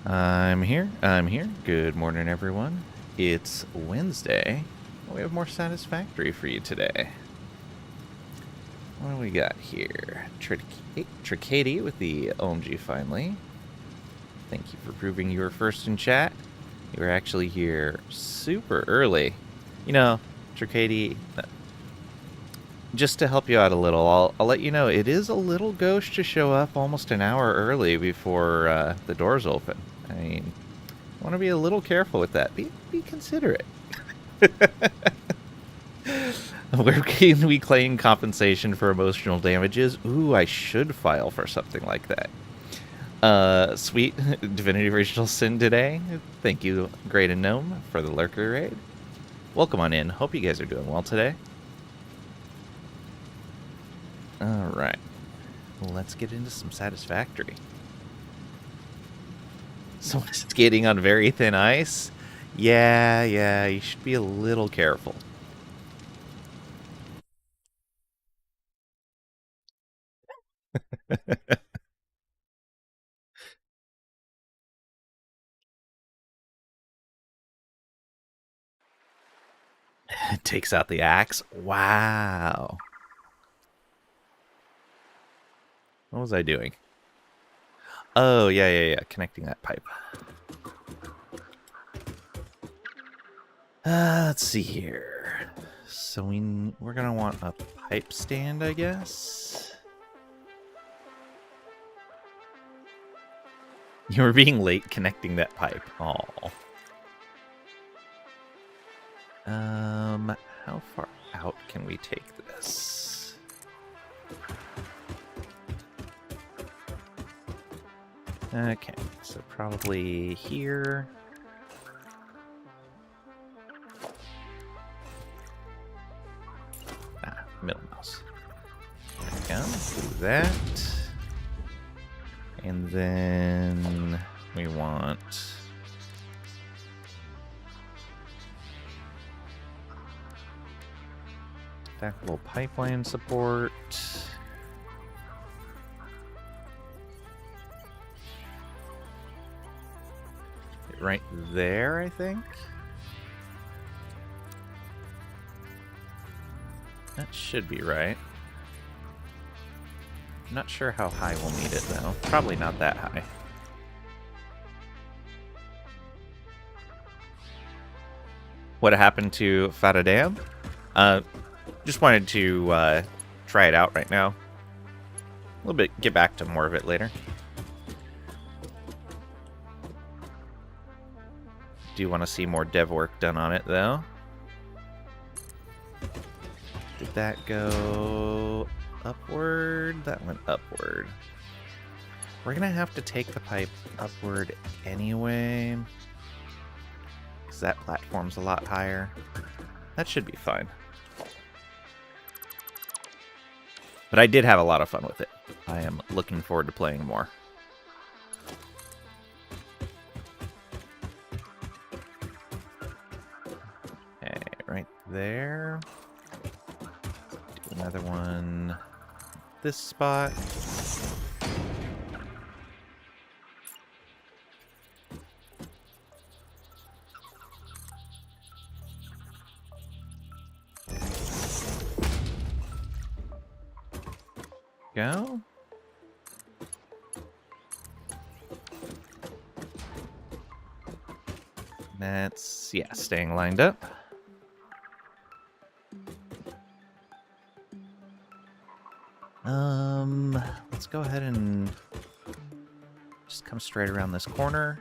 I'm here. Good morning, everyone. It's Wednesday. We have more Satisfactory for you today. What do we got here? Tricady with the OMG finally. Thank you for proving you were first in chat. You were actually here super early. You know, Tricady, just to help you out a little, I'll let you know it is a little gauche to show up almost an hour early before the doors open. I mean, I want to be a little careful with that. Be considerate. Where can we claim compensation for emotional damages? Ooh, I should file for something like that. Sweet Divinity Original Sin today. Thank you, Great and Gnome, for the lurker raid. Welcome on in. Hope you guys are doing well today. Alright. Let's get into some Satisfactory. Someone's skating on very thin ice? Yeah, you should be a little careful. It takes out the axe. Wow. What was I doing? Oh, yeah. Connecting that pipe. Let's see here. So we're gonna want a pipe stand, I guess. You were being late connecting that pipe. Oh. How far out can we take this? Okay, so probably here. Middle mouse. There we go. Do that. And then we want that little pipeline support. Right there, I think. That should be right. I'm not sure how high we'll need it, though. Probably not that high. What happened to Faradam? Just wanted to try it out right now. A little bit, get back to more of it later. Do want to see more dev work done on it, though. Did that go upward? That went upward. We're gonna have to take the pipe upward anyway, because that platform's a lot higher. That should be fine. But I did have a lot of fun with it. I am looking forward to playing more. Okay, right there. Do another one this spot. Go. That's, yeah, staying lined up. Let's go ahead and just come straight around this corner.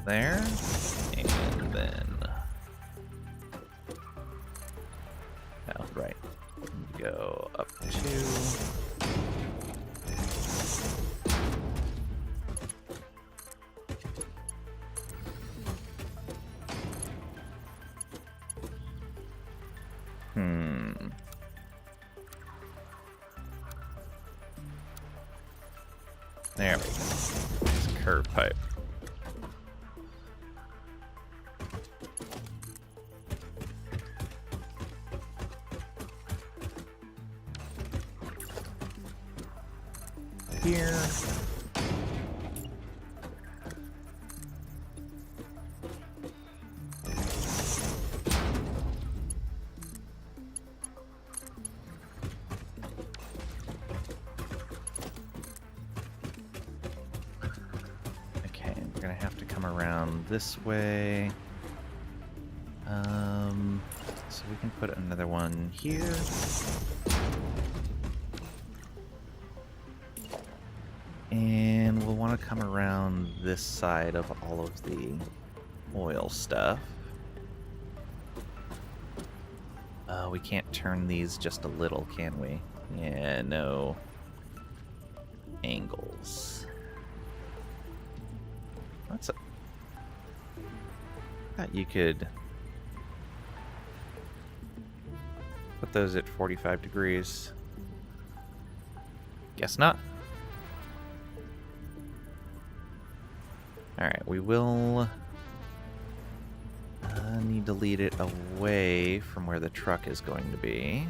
There. And then... oh, right. Go up to... there we go. It's a curve pipe. here. Okay, we're gonna have to come around this way. So we can put another one here. And we'll want to come around this side of all of the oil stuff. We can't turn these just a little, can we? Yeah, no angles. That's a... thought you could put those at 45 degrees. Guess not. Alright, we will need to lead it away from where the truck is going to be.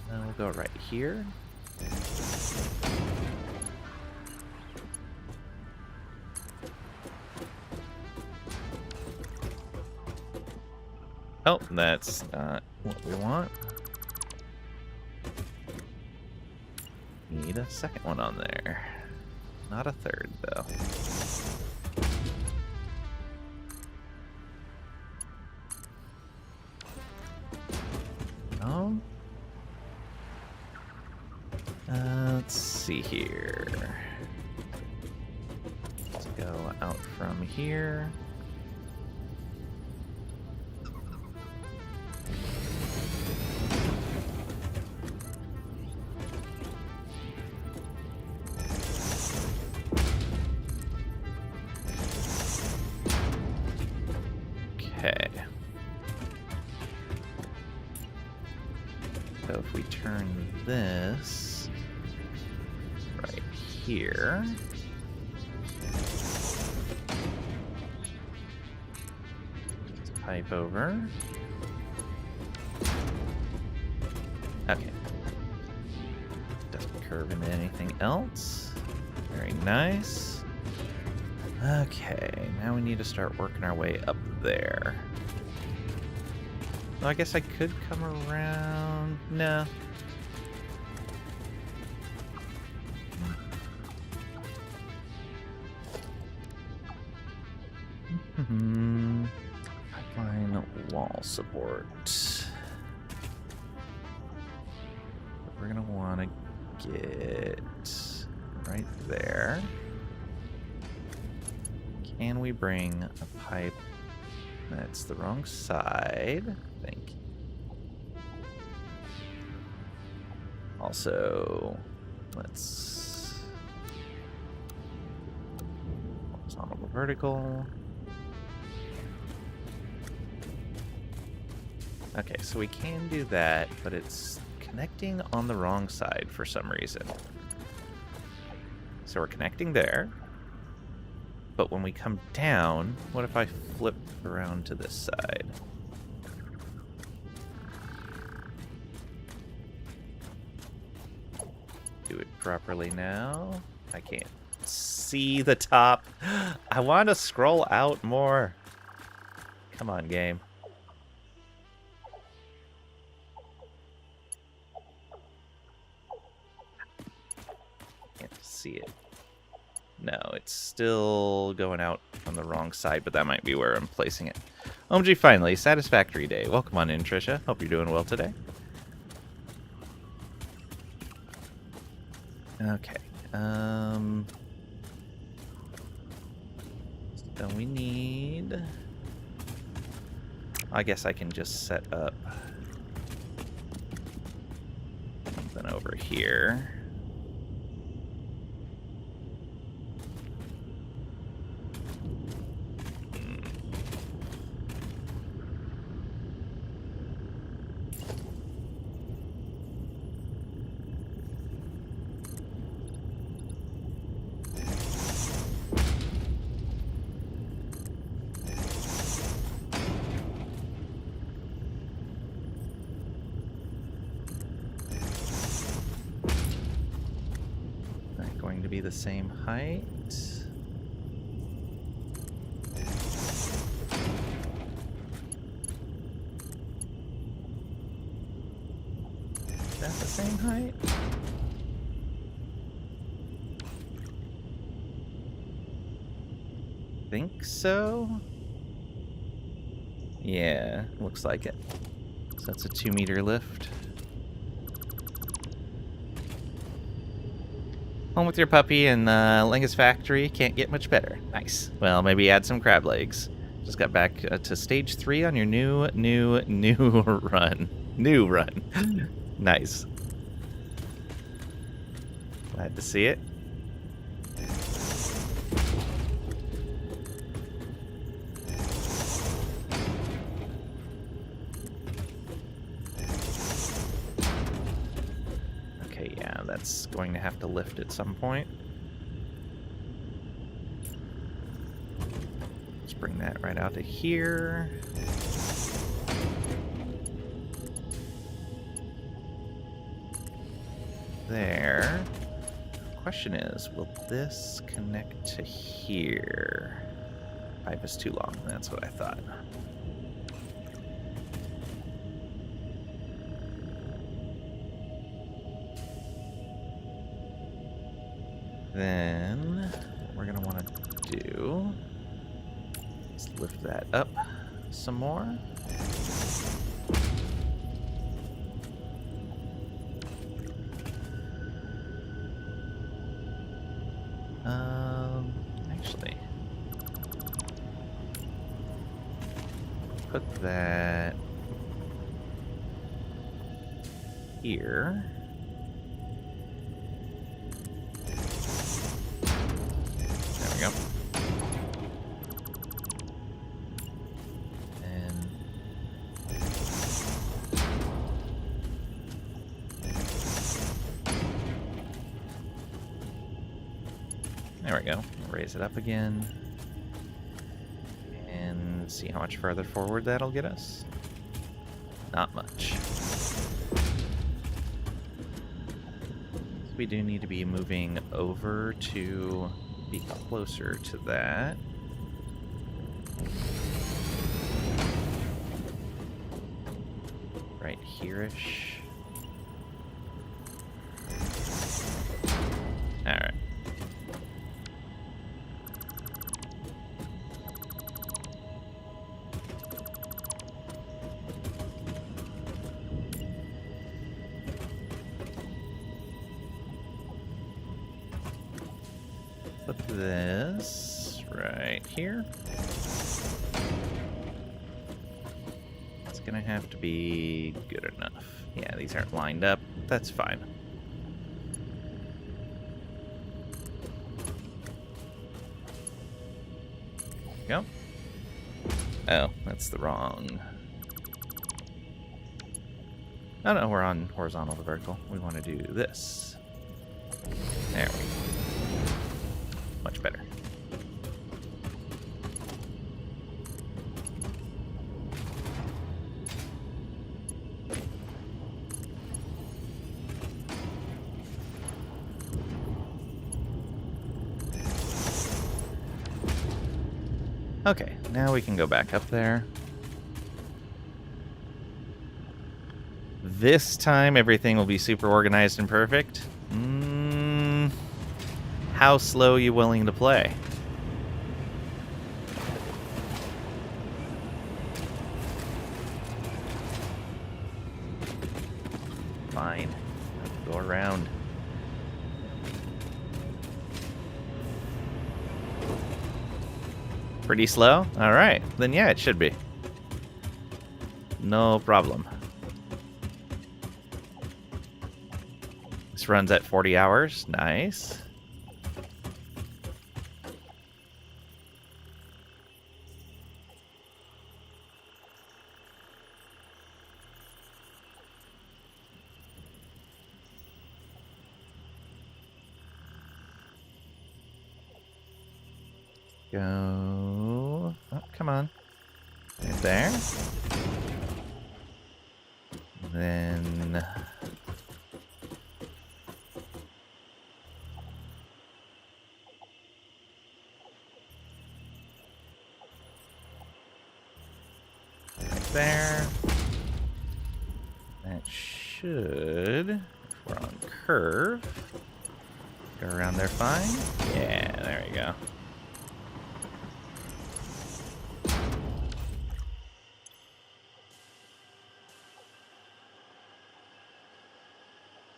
Then we'll go right here. Oh, that's not what we want. Need a second one on there. Not a third, though. Oh. Let's see here. Let's go out from here. Okay. So if we turn this right here, let's pipe over. Okay. Doesn't curve into anything else. Very nice. Okay, now we need to start working our way up there. Well, I guess I could come around. No. Pipeline wall support. We're gonna want to get right there. Can we bring a pipe that's the wrong side? I think. Also, let's horizontal vertical. Okay, so we can do that, but it's connecting on the wrong side for some reason. So we're connecting there. But when we come down, what if I flip around to this side? Do it properly now. I can't see the top. I want to scroll out more. Come on, game. Can't see it. No, it's still going out on the wrong side, but that might be where I'm placing it. OMG, finally, Satisfactory Day. Welcome on in, Trisha. Hope you're doing well today. Okay. So we need... I guess I can just set up something over here. be the same height. Is that the same height? Think so? Yeah, looks like it. So that's a 2-meter lift. Home with your puppy and Satisfactory can't get much better. Nice. Well, maybe add some crab legs. Just got back to stage 3 on your new run. New run. Nice. Glad to see it. Okay, yeah, that's going to have to lift at some point. Let's bring that right out to here. There. Question is, will this connect to here? Pipe is too long. That's what I thought. Then what we're gonna want to do is lift that up some more. Actually, put that here. There we go. And there we go. Raise it up again. And see how much further forward that'll get us. Not much. We do need to be moving over to be closer to that. Right here-ish. Alright. Put this right here. It's gonna have to be good enough. Yeah, these aren't lined up. That's fine. Go. Oh, that's the wrong. Oh no, we're on horizontal to vertical. We want to do this. There we go. Much better. Okay, now we can go back up there. This time everything will be super organized and perfect. How slow are you willing to play? Fine. Go around. Pretty slow? Alright. Then yeah, it should be. No problem. This runs at 40 hours. Nice. Go. Oh, come on. Right there. Then there. That should, if we're on curve, go around there fine. Yeah, there we go.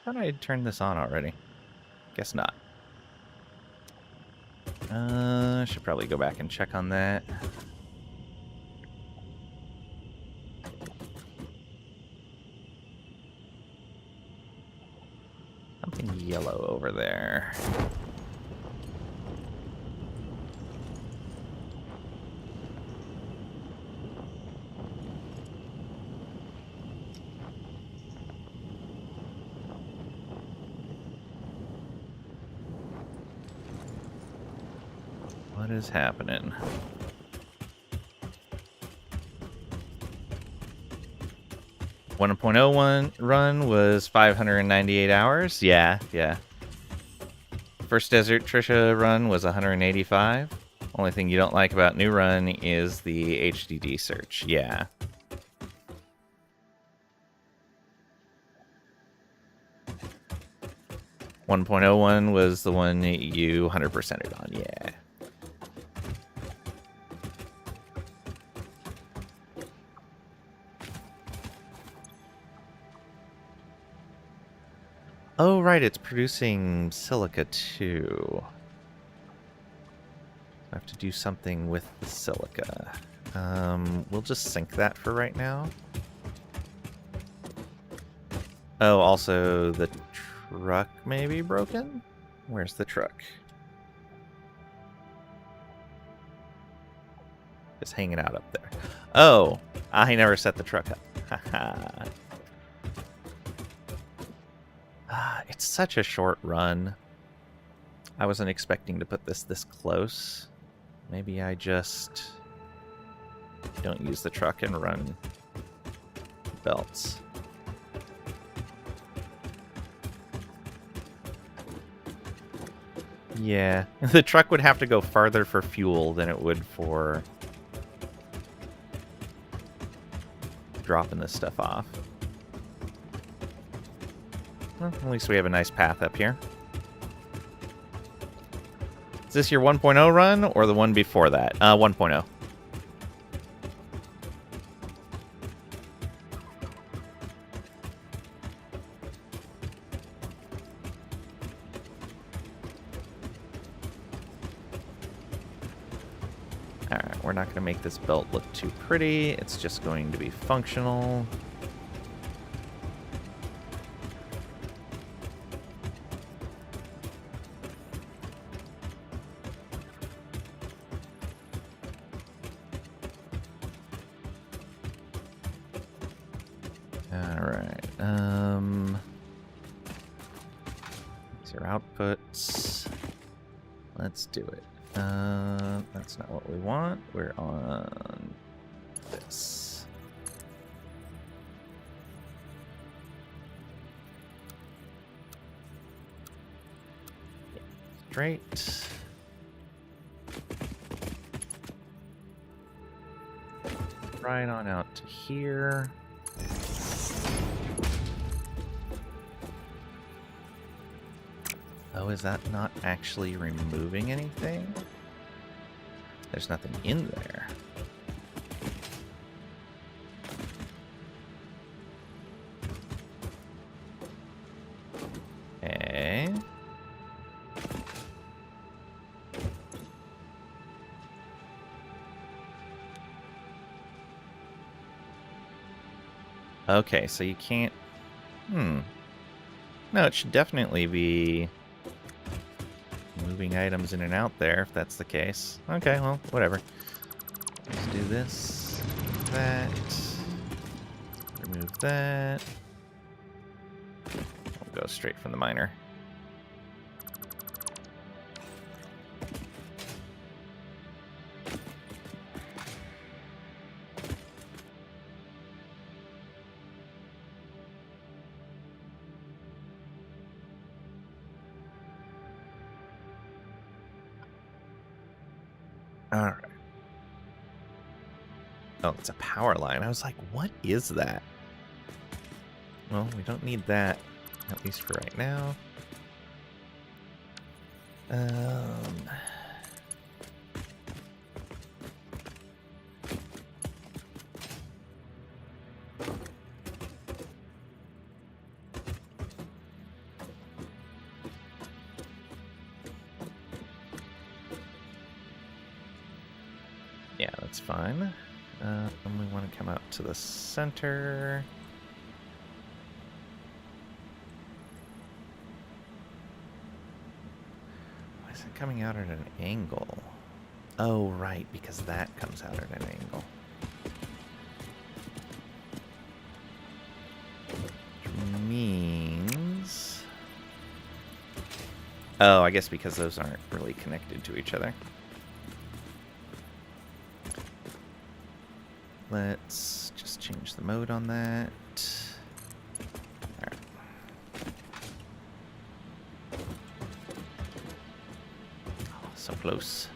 Thought I turned this on already. Guess not. Should probably go back and check on that. Something yellow over there. What is happening? One 1.01 run was 598 hours. Yeah. First Desert Trisha run was 185. Only thing you don't like about new run is the HDD search. Yeah. One 1.01 was the one you 100%ed on. Yeah. Oh, right, it's producing silica, too. I have to do something with the silica. We'll just sink that for right now. Oh, also, the truck may be broken? Where's the truck? Just hanging out up there. Oh, I never set the truck up. Haha. It's such a short run. I wasn't expecting to put this close. Maybe I just don't use the truck and run belts. Yeah, the truck would have to go farther for fuel than it would for dropping this stuff off. Well, at least we have a nice path up here. Is this your 1.0 run or the one before that? 1.0. Alright, we're not going to make this belt look too pretty. It's just going to be functional. Outputs. Let's do it. That's not what we want. We're on this. Straight. Right on out to here. Oh, is that not actually removing anything? There's nothing in there. Okay. Okay, so you can't... No, it should definitely be moving items in and out there, if that's the case. Okay, well, whatever. Let's do this, that, remove that. We'll go straight from the miner. All right. Oh, it's a power line. I was like, what is that? Well, we don't need that, at least for right now. Yeah, that's fine. And we want to come out to the center. Why is it coming out at an angle? Oh, right, because that comes out at an angle. Which means... Oh, I guess because those aren't really connected to each other. Let's just change the mode on that. All right. Oh, so close.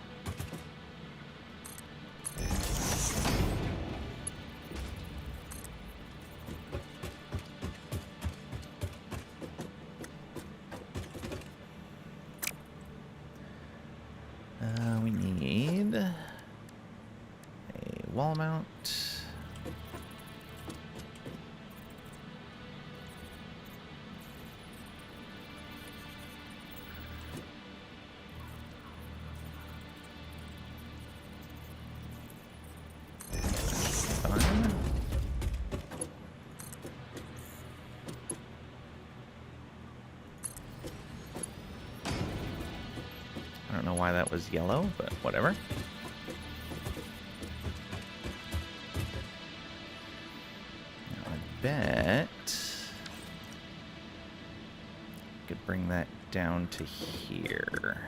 We need a wall mount. I don't know why that was yellow, but whatever. Now I bet I could bring that down to here.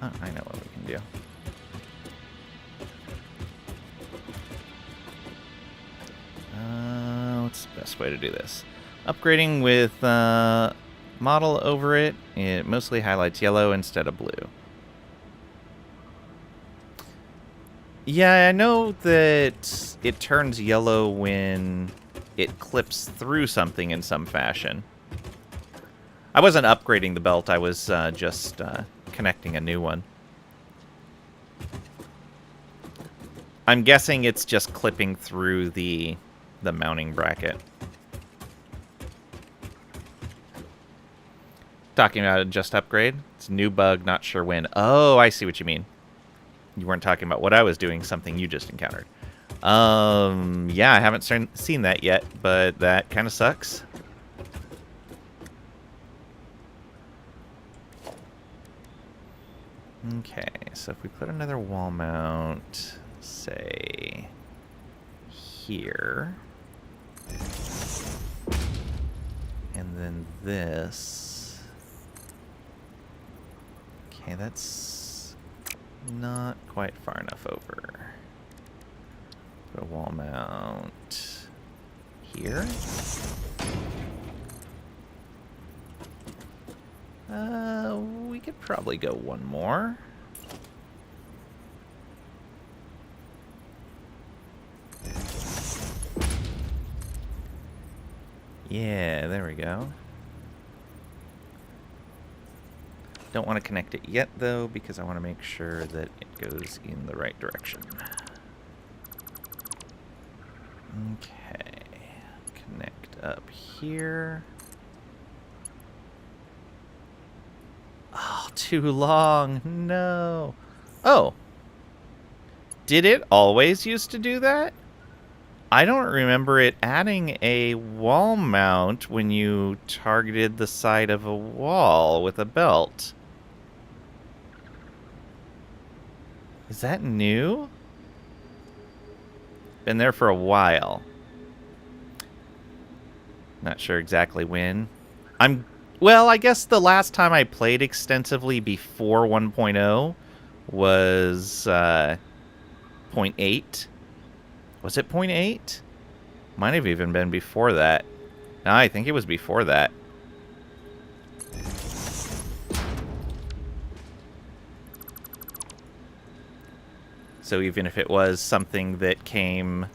Oh, I know what we can do. What's the best way to do this? Upgrading with model over it, it mostly highlights yellow instead of blue. Yeah, I know that it turns yellow when it clips through something in some fashion. I wasn't upgrading the belt, I was just connecting a new one. I'm guessing it's just clipping through the mounting bracket. Talking about a just upgrade. It's a new bug, not sure when. Oh, I see what you mean. You weren't talking about what I was doing, something you just encountered. Yeah, I haven't seen that yet, but that kind of sucks. Okay, so if we put another wall mount, say, here, and then this. Okay, that's not quite far enough over. Put a wall mount here. We could probably go one more. Yeah, there we go. Don't want to connect it yet, though, because I want to make sure that it goes in the right direction. Okay. Connect up here. Oh, too long. No. Oh. Did it always used to do that? I don't remember it adding a wall mount when you targeted the side of a wall with a belt. Is that new? Been there for a while. Not sure exactly when. Well, I guess the last time I played extensively before 1.0 was 0.8. Was it 0.8? Might have even been before that. No, I think it was before that. So even if it was something that came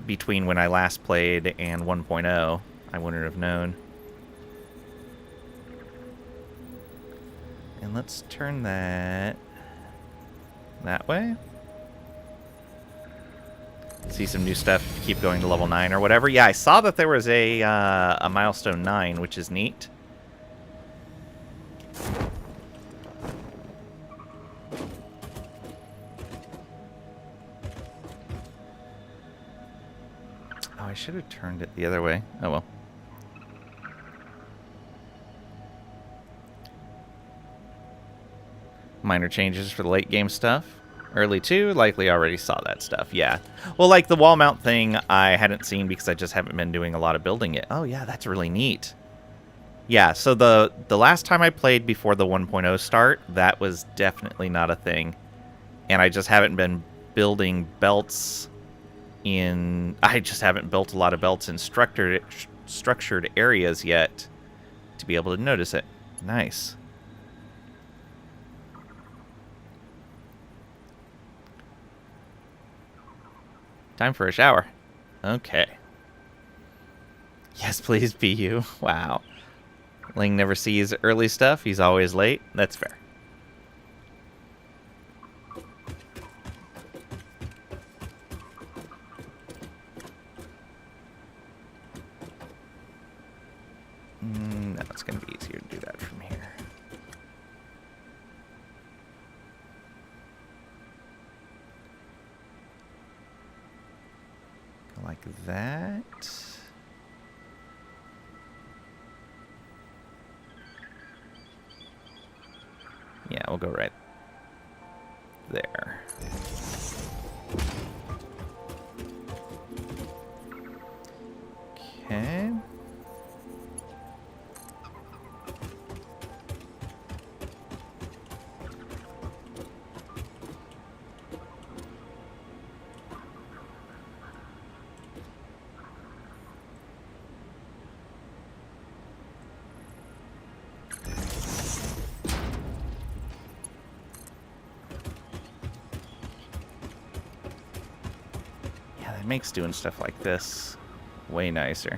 between when I last played and 1.0, I wouldn't have known. And let's turn that way. See some new stuff. Keep going to level 9 or whatever. Yeah, I saw that there was a milestone 9, which is neat. Oh, I should have turned it the other way. Oh well. Minor changes for the late game stuff. Early 2, likely already saw that stuff. Yeah. Well, like the wall mount thing, I hadn't seen because I just haven't been doing a lot of building it. Oh, yeah, that's really neat. Yeah, so the last time I played before the 1.0 start, that was definitely not a thing. And I just haven't been building belts in... I just haven't built a lot of belts in structured areas yet to be able to notice it. Nice. Time for a shower. Okay. Yes, please be you. Wow. Ling never sees early stuff. He's always late. That's fair. No, it's going to be easier to do that from here. Like that. Yeah, we'll go right there. Okay. It makes doing stuff like this way nicer.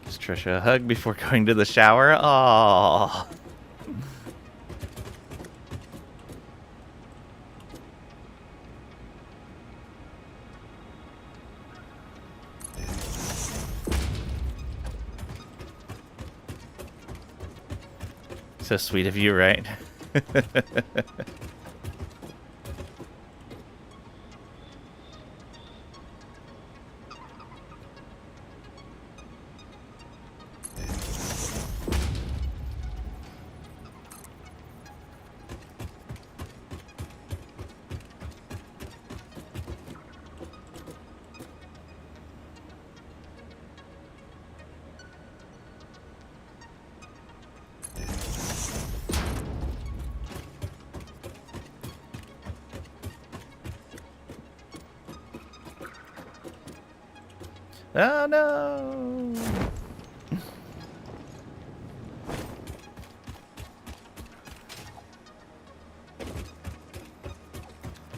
Gives Trisha a hug before going to the shower. Aww. So sweet of you, right? Oh no!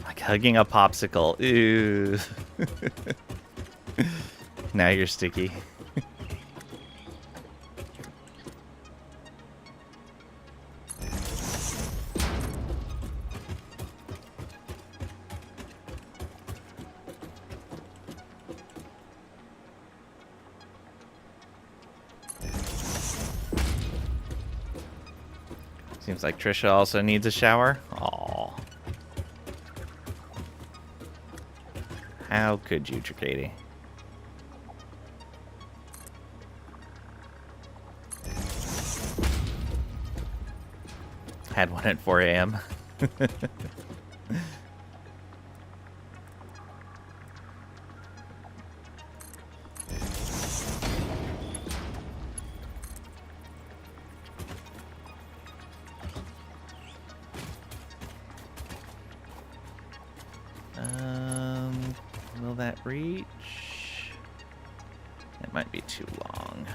Like hugging a popsicle. Ew. Now you're sticky. Seems like Trisha also needs a shower. Aww. How could you, Tricady? Had one at 4 a.m. Will that reach? It might be too long.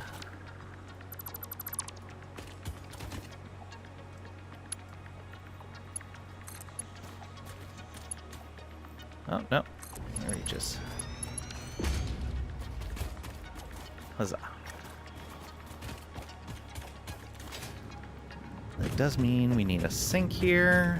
Oh, no. It reaches. Huzzah. That does mean we need a sink here.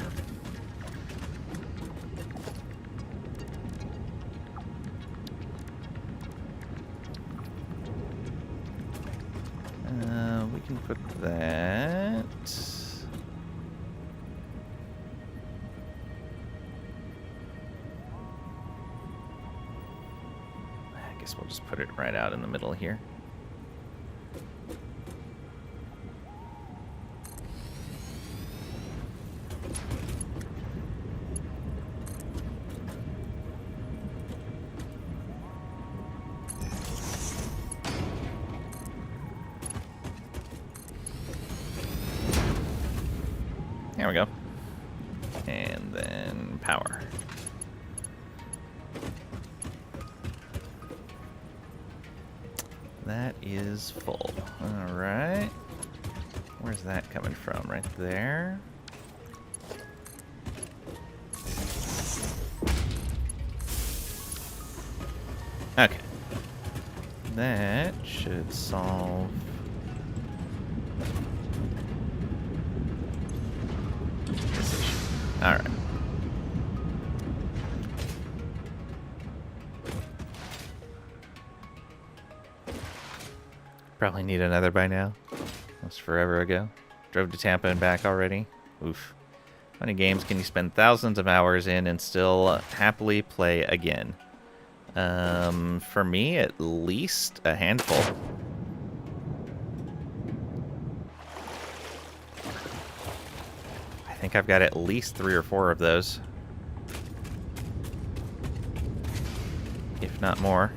We can put that. I guess we'll just put it right out in the middle here. There we go. And then power. That is full. All right. Where's that coming from? Right there. Okay. That should solve this issue. All right. Probably need another by now. That was forever ago. Drove to Tampa and back already. Oof. How many games can you spend thousands of hours in and still happily play again? For me, at least a handful. I think I've got at least 3 or 4 of those. If not more.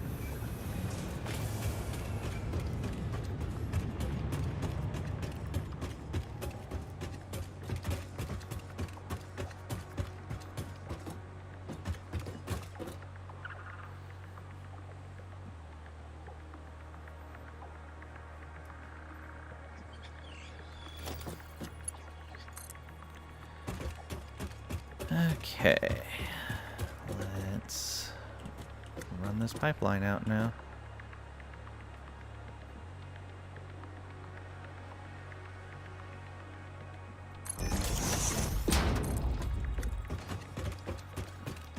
Okay, let's run this pipeline out now.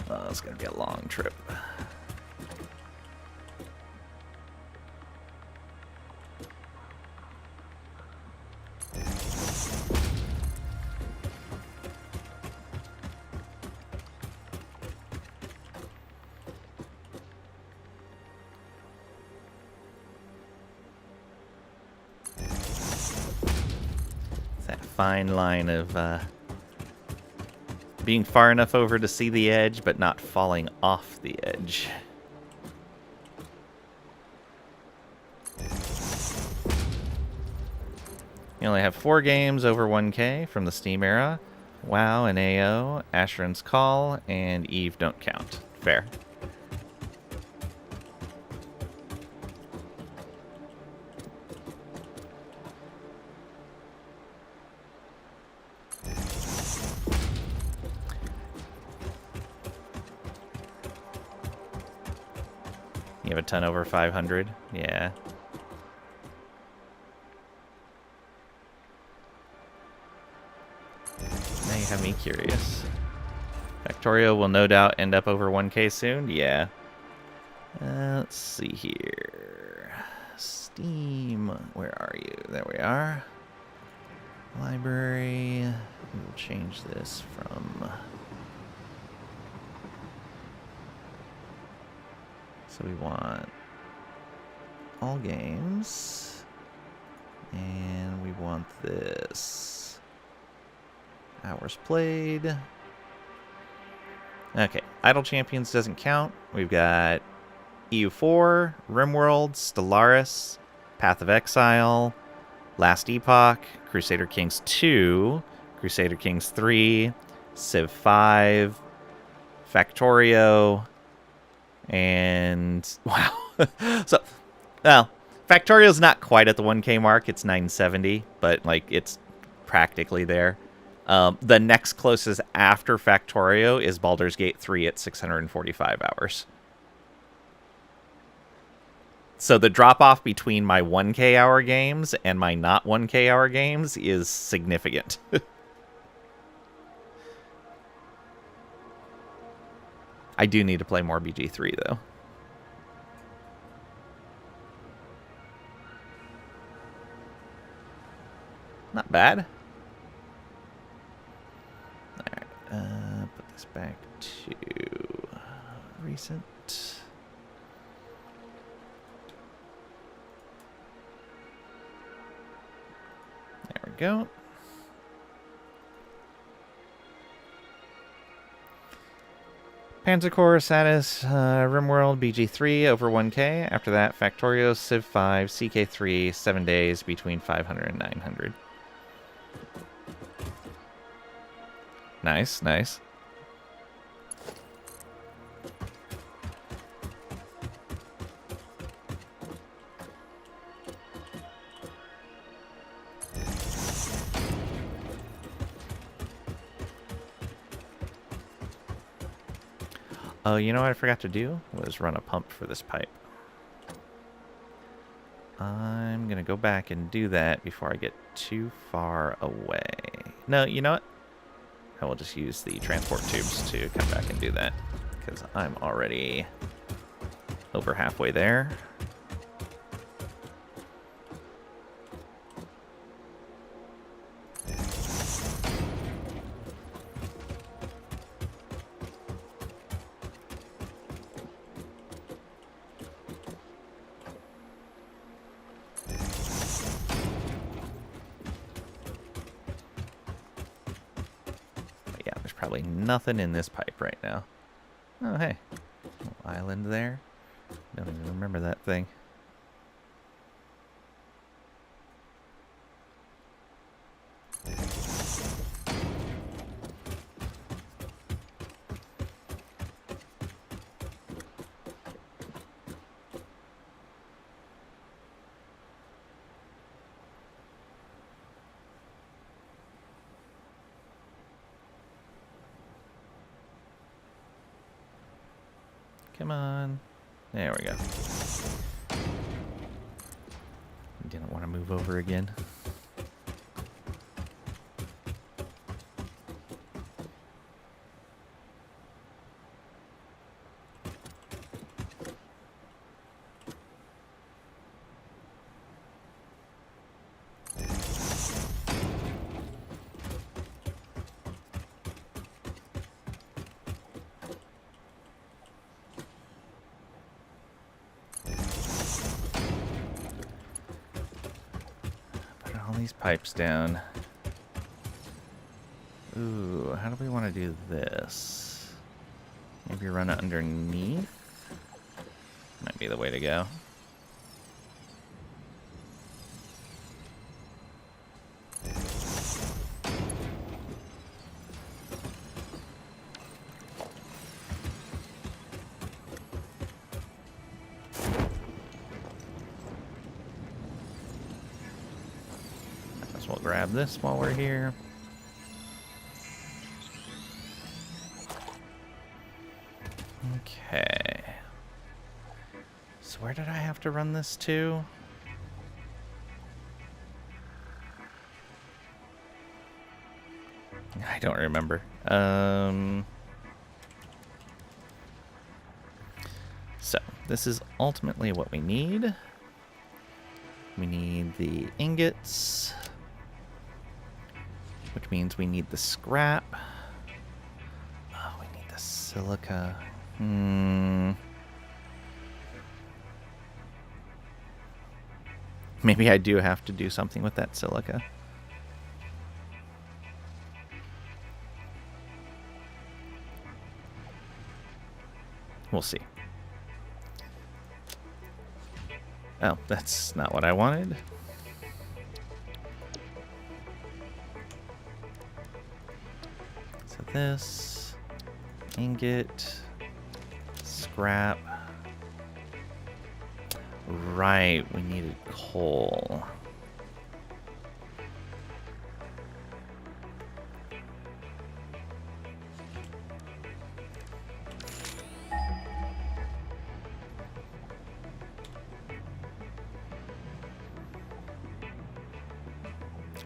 Oh, it's gonna be a long trip. Fine line of being far enough over to see the edge, but not falling off the edge. You only have 4 games over 1K from the Steam era. WoW and AO, Asheron's Call, and Eve don't count. Fair. You have a ton over 500? Yeah. Now you have me curious. Factorio will no doubt end up over 1K soon? Yeah. Let's see here. Steam. Where are you? There we are. Library. We will change this from... So we want all games, and we want this hours played. Okay, Idle Champions doesn't count. We've got EU4, RimWorld, Stellaris, Path of Exile, Last Epoch, Crusader Kings 2, Crusader Kings 3, Civ 5, Factorio, And wow. So, well, Factorio's not quite at the 1K mark. It's 970, but like it's practically there. The next closest after Factorio is Baldur's Gate 3 at 645 hours. So the drop off between my 1K hour games and my not 1K hour games is significant. I do need to play more BG3 though. Not bad. Alright, put this back to recent. There we go. Panzercore, Satis, RimWorld, BG3 over 1K. After that, Factorio, Civ 5, CK3, 7 days between 500 and 900. Nice, nice. Oh, you know what I forgot to do? Was run a pump for this pipe. I'm going to go back and do that before I get too far away. No, you know what? I will just use the transport tubes to come back and do that, because I'm already over halfway there. Probably nothing in this pipe right now. Oh, hey. Little island there. Don't even remember that thing. Come on. There we go. Didn't want to move over again. These pipes down. Ooh, how do we want to do this? Maybe run it underneath? Might be the way to go. We'll grab this while we're here. Okay. So where did I have to run this to? I don't remember. So this is ultimately what we need. We need the ingots, which means we need the scrap. Oh, we need the silica. Maybe I do have to do something with that silica. We'll see. Oh, that's not what I wanted. So this, ingot, scrap. Right, we needed coal.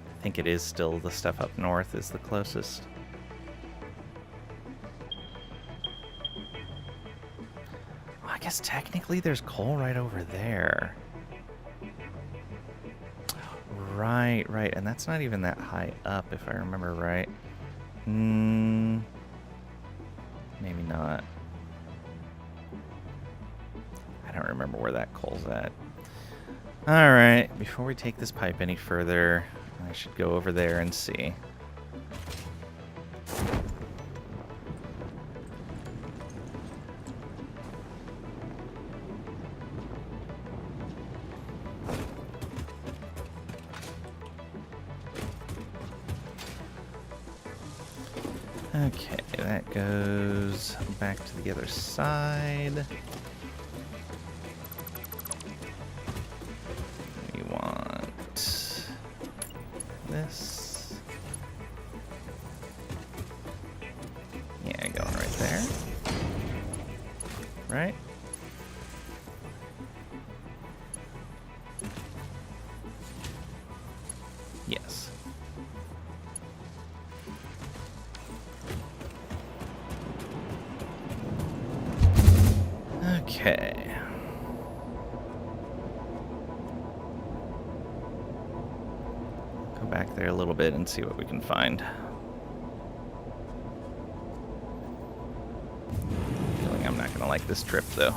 I think it is still the stuff up north is the closest. Well, I guess technically there's coal right over there. Right, right, and that's not even that high up if I remember right. Maybe not. I don't remember where that coal's at. Alright, before we take this pipe any further, I should go over there and see. Okay, that goes back to the other side. We want this. Yeah, going right there. Right? Yes. Okay. Go back there a little bit and see what we can find. Feeling I'm not gonna like this trip though.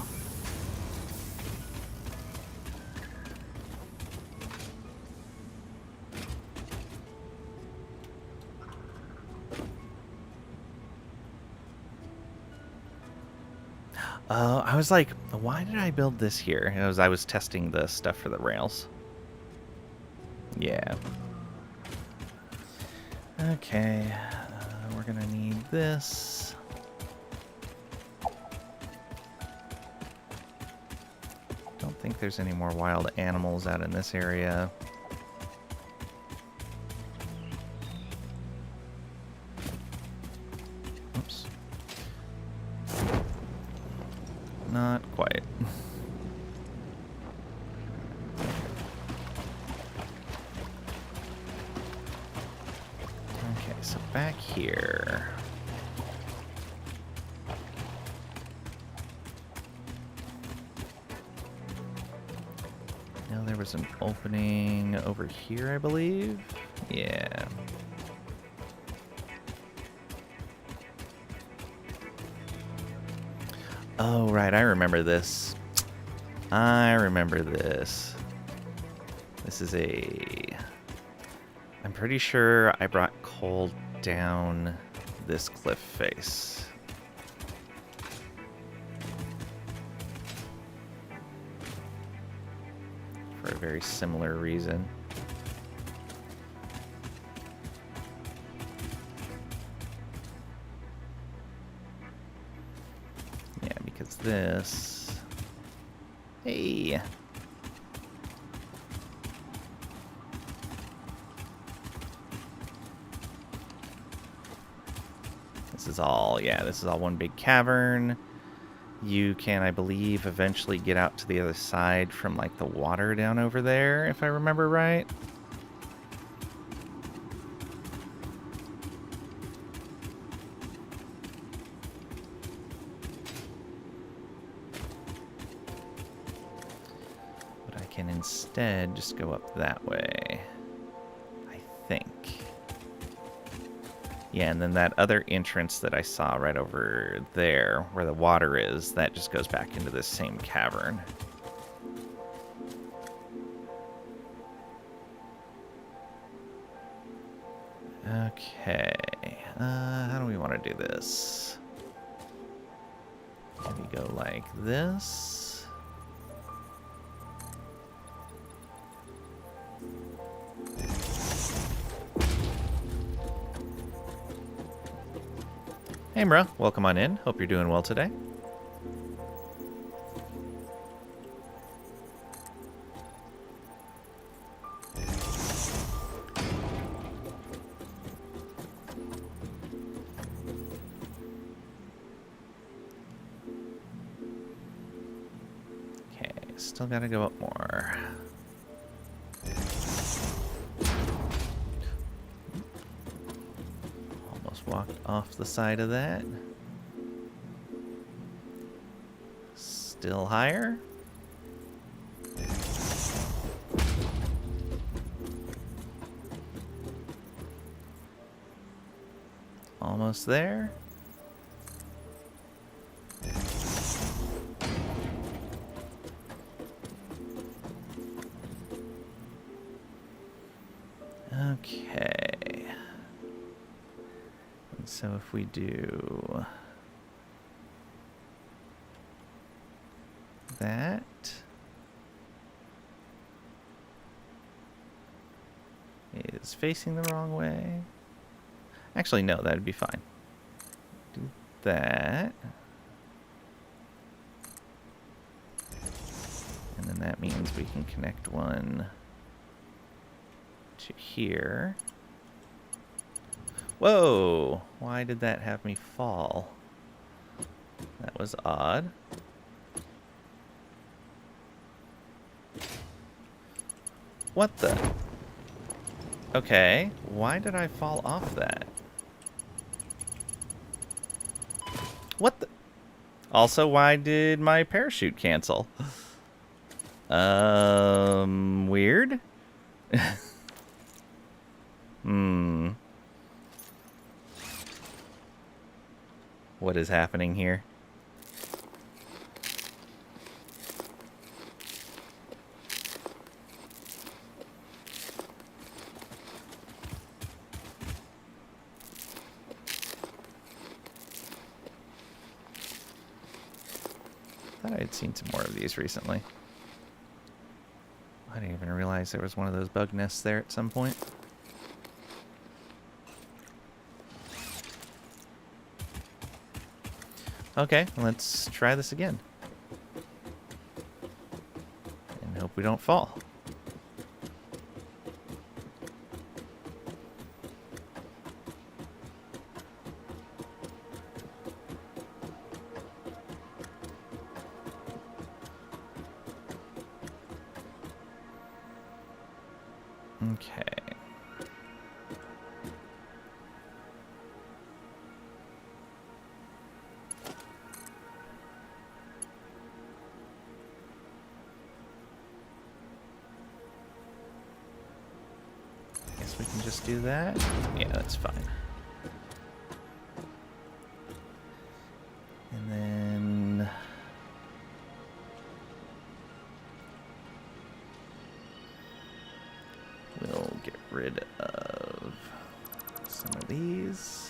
I was like, why did I build this here? I was testing the stuff for the rails. Yeah. Okay, we're gonna need this. Don't think there's any more wild animals out in this area. Oops. Not quite. Okay, so back here. Now there was an opening over here, I believe. Yeah. Oh, right, I remember this. I remember this. This is a... I'm pretty sure I brought coal down this cliff face. For a very similar reason. This. Hey. This is all, yeah, this is all one big cavern. You can, I believe, eventually get out to the other side from, like, the water down over there, if I remember right. Instead, just go up that way, I think. Yeah, and then that other entrance that I saw right over there, where the water is, that just goes back into this same cavern. Okay, how do we want to do this? Maybe go like this. Hey, Mra, welcome on in. Hope you're doing well today. Still gotta go up more. Almost walked off the side of that. Still higher. Almost there. Okay. And so if we do that, is facing the wrong way. Actually, no, that'd be fine. Do that. And then that means we can connect one to here. Whoa! Why did that have me fall? That was odd. What the? Okay, why did I fall off that? What the? Also, why did my parachute cancel? Weird? What is happening here? Thought I had seen some more of these recently. I didn't even realize there was one of those bug nests there at some point. Okay, let's try this again. And hope we don't fall. Okay. Guess we can just do that. Yeah, that's fine. And then we'll get rid of some of these.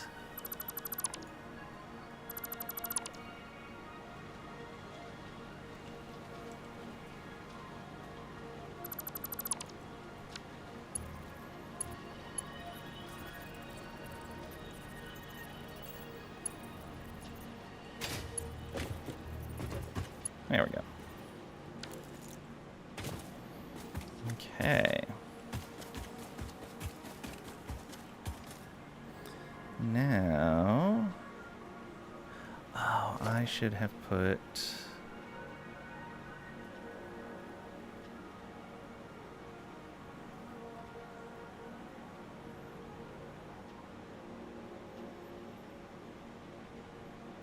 There we go. Okay. Now, oh, I should have put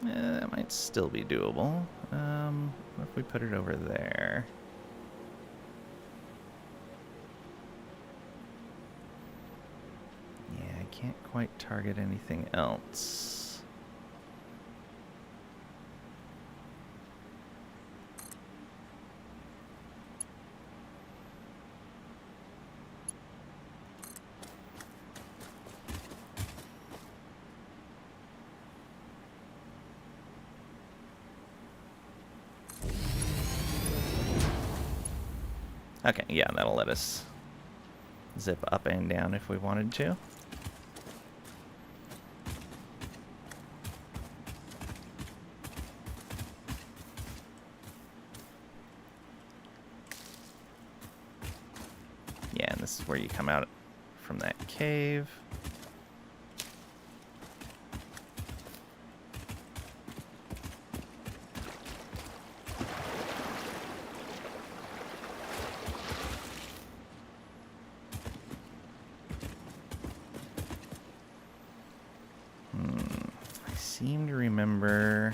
that might still be doable. What if we put it over there? Yeah, I can't quite target anything else. Okay, yeah, that'll let us zip up and down if we wanted to. Yeah, and this is where you come out from that cave. seem to remember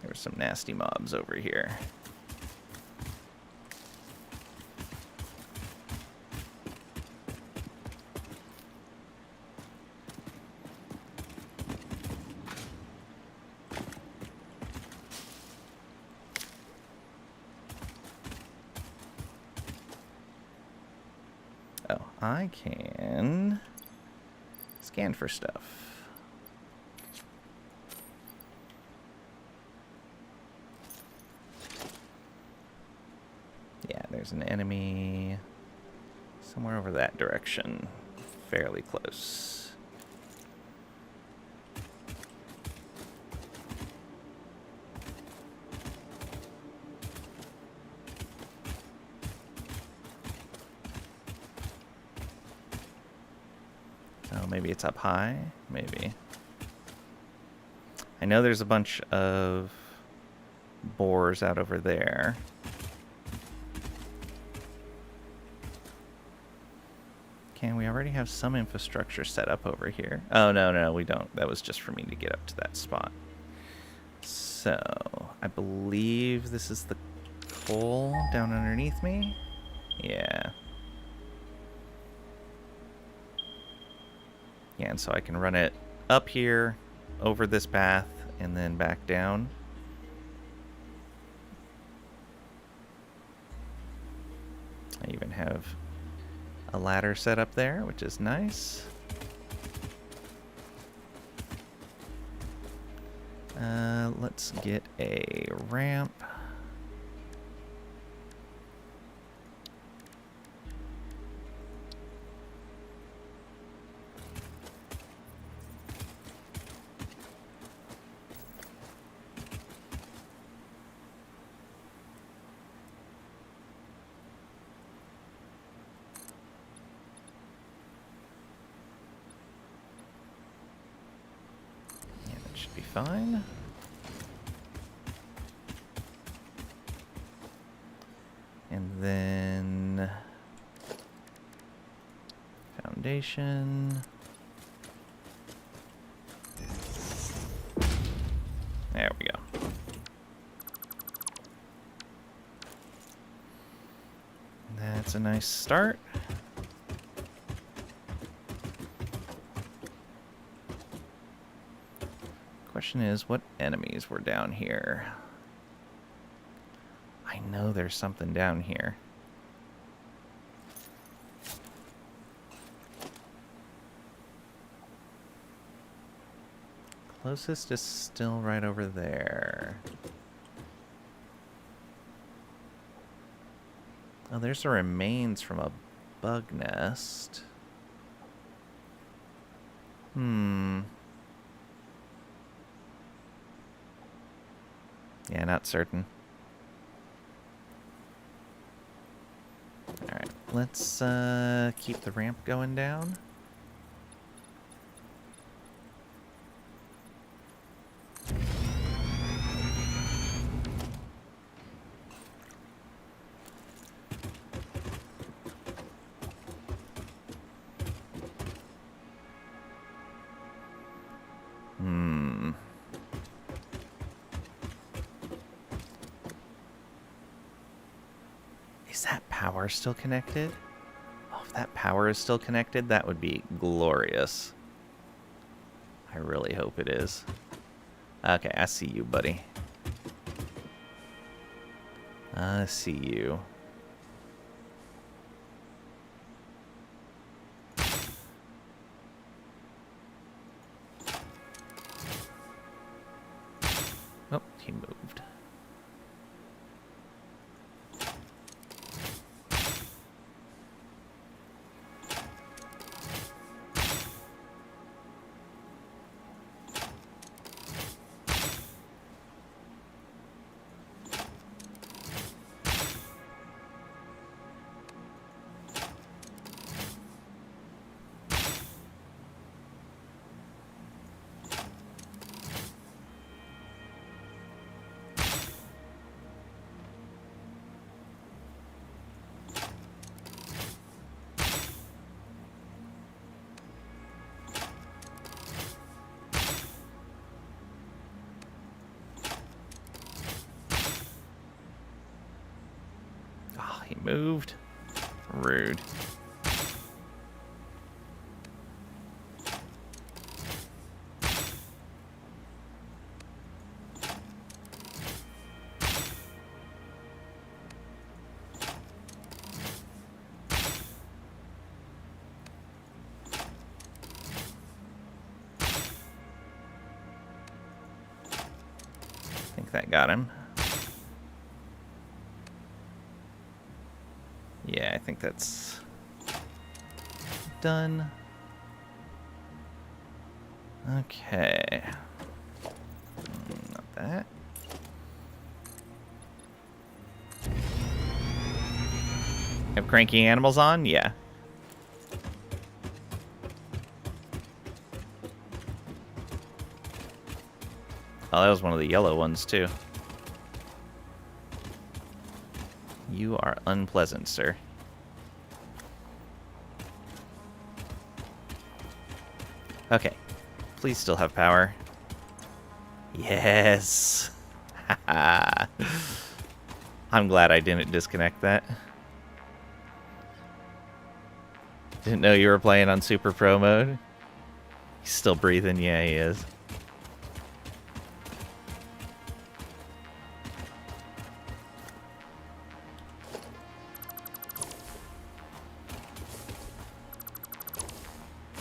there were some nasty mobs over here. Oh, I can scan for stuff. Yeah, there's an enemy somewhere over that direction. Fairly close. Oh, maybe it's up high? Maybe. I know there's a bunch of boars out over there. Can we already have some infrastructure set up over here? Oh, no, we don't. That was just for me to get up to that spot. So, I believe this is the coal down underneath me. Yeah. Yeah, and so I can run it up here, over this path, and then back down. I even have a ladder set up there, which is nice. Let's get a ramp. Yeah, that should be fine. And then foundation. There we go. That's a nice start. Question is, what enemies were down here? I know there's something down here. Closest is still right over there. Oh, there's the remains from a bug nest. Yeah, not certain. Alright, let's keep the ramp going down. Is that power still connected? Oh, if that power is still connected, that would be glorious. I really hope it is. Okay, I see you, buddy. I see you. Oh, he moved. he moved. Rude. I think that got him. Yeah, I think that's done. Okay. Not that. Have cranky animals on? Yeah. Oh, that was one of the yellow ones, too. You are unpleasant, sir. Okay. Please still have power. Yes! I'm glad I didn't disconnect that. Didn't know you were playing on Super Pro mode. He's still breathing. Yeah, he is.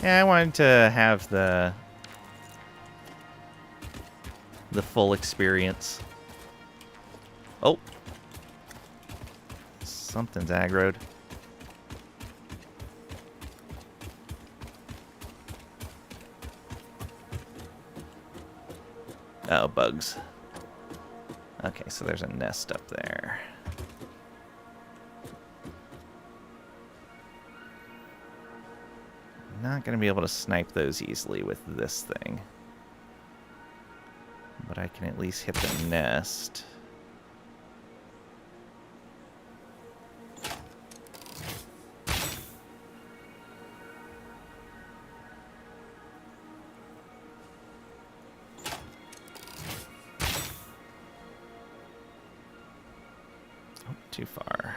Yeah, I wanted to have the full experience. Oh. Something's aggroed. Oh, bugs. Okay, so there's a nest up there. Not going to be able to snipe those easily with this thing. But I can at least hit the nest. Oh, too far.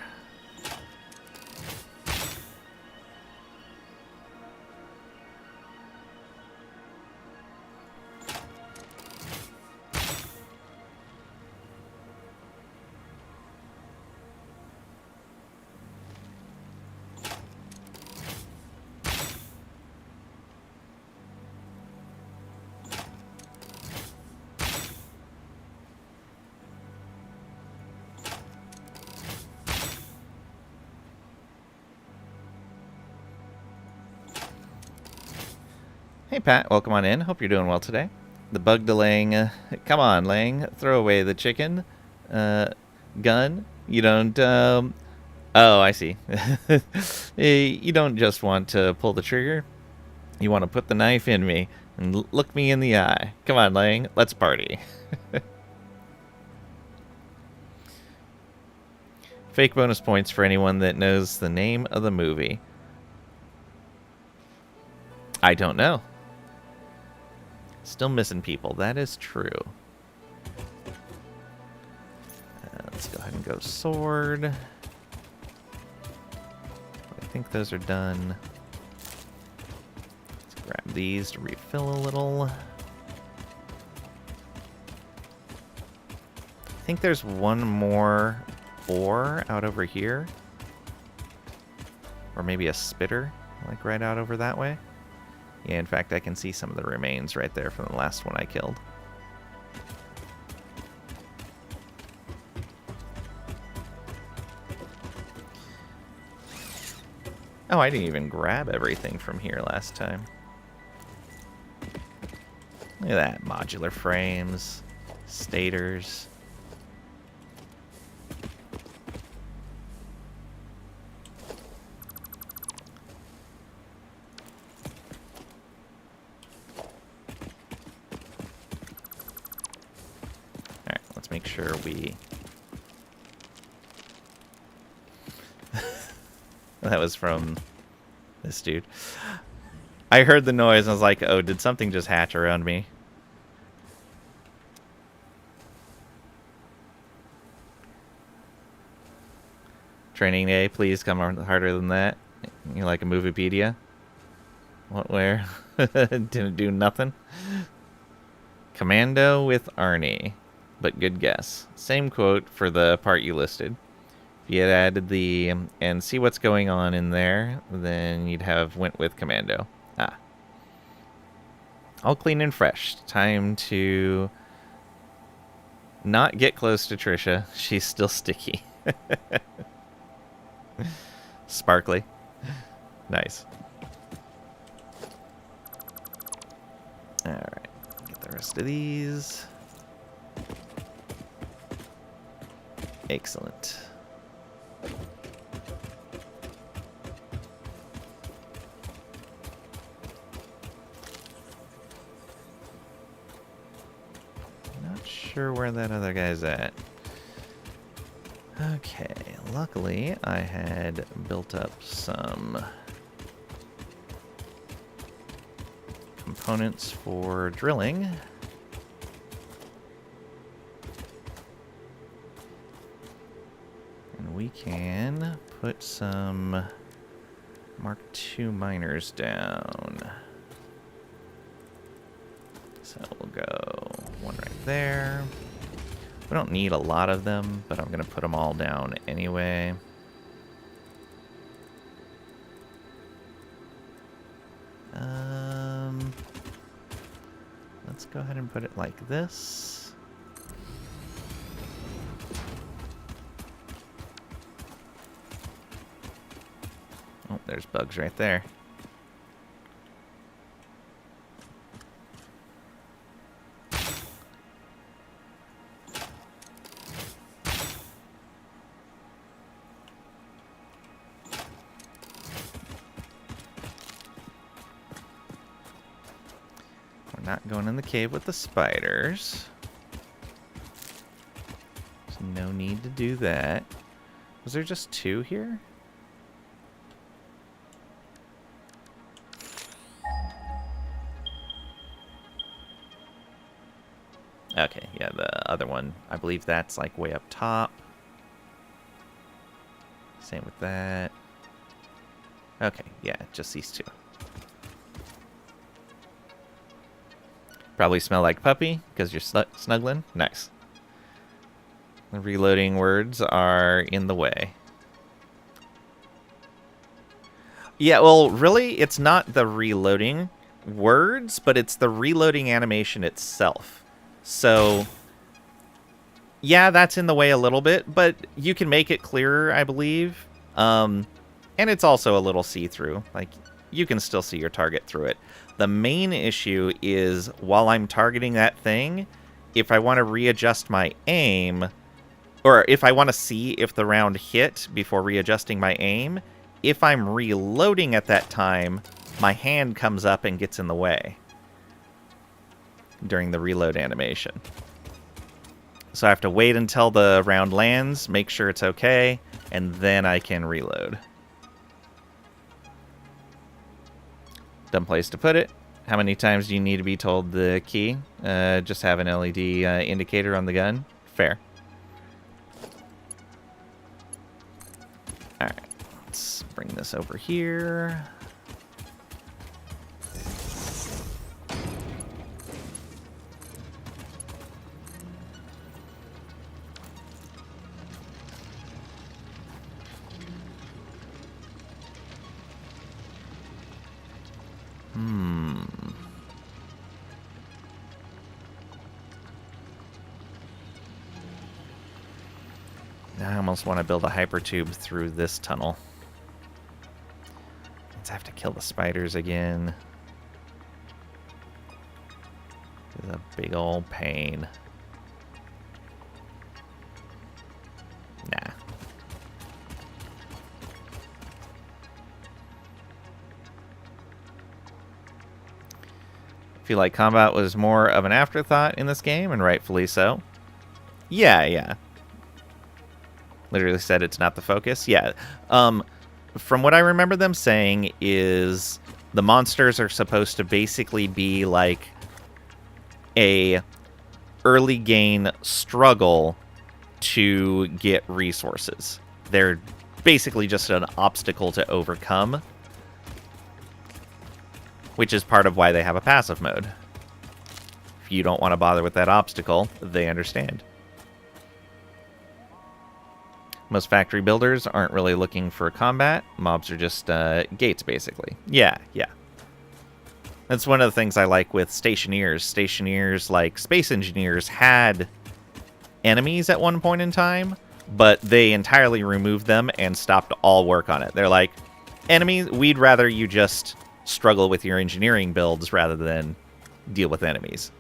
Hey Pat, welcome on in. Hope you're doing well today. The bug delaying. Come on, Lang. Throw away the chicken. Gun. You don't. Oh, I see. You don't just want to pull the trigger. You want to put the knife in me and look me in the eye. Come on, Lang. Let's party. Fake bonus points for anyone that knows the name of the movie. I don't know. Still missing people. That is true. Let's go ahead and go sword. I think those are done. Let's grab these to refill a little. I think there's one more ore out over here. Or maybe a spitter, like right out over that way. Yeah, in fact, I can see some of the remains right there from the last one I killed. Oh, I didn't even grab everything from here last time. Look at that. Modular frames, stators. Make sure we... That was from this dude. I heard the noise and I was like, oh, did something just hatch around me? Training day, please come on harder than that. You like a Moviepedia? What, where? Didn't do nothing? Commando with Arnie. But good guess. Same quote for the part you listed. If you had added the and see what's going on in there, then you'd have went with Commando. Ah. All clean and fresh. Time to not get close to Trisha. She's still sticky. Sparkly. Nice. Alright. Get the rest of these. Excellent. Not sure where that other guy's at. Okay, luckily I had built up some components for drilling. And we can put some Mark II miners down. So we'll go one right there. We don't need a lot of them, but I'm going to put them all down anyway. Let's go ahead and put it like this. Oh, there's bugs right there. Not going in the cave with the spiders. There's no need to do that. Was there just two here? Okay, yeah, the other one, I believe that's like way up top. Same with that. Okay, yeah, just these two. Probably smell like puppy because you're snuggling. Nice. The reloading words are in the way. Yeah, well, really, it's not the reloading words, but it's the reloading animation itself. So, yeah, that's in the way a little bit, but you can make it clearer, I believe. And it's also a little see-through. Like, you can still see your target through it. The main issue is while I'm targeting that thing, if I want to readjust my aim, or if I want to see if the round hit before readjusting my aim, if I'm reloading at that time, my hand comes up and gets in the way during the reload animation. So I have to wait until the round lands, make sure it's okay, and then I can reload. Dumb place to put it. How many times do you need to be told the key? Just have an LED indicator on the gun. Fair. Alright, let's bring this over here. I almost want to build a hypertube through this tunnel. Let's have to kill the spiders again. It's a big old pain. Nah. I feel like combat was more of an afterthought in this game, and rightfully so. Yeah. Literally said it's not the focus. Yeah. From what I remember them saying is the monsters are supposed to basically be like a early gain struggle to get resources. They're basically just an obstacle to overcome, which is part of why they have a passive mode. If you don't want to bother with that obstacle, they understand. Most factory builders aren't really looking for combat. Mobs are just gates, basically. Yeah. That's one of the things I like with stationeers. Stationeers, like Space Engineers, had enemies at one point in time, but they entirely removed them and stopped all work on it. They're like, enemies, we'd rather you just struggle with your engineering builds rather than deal with enemies.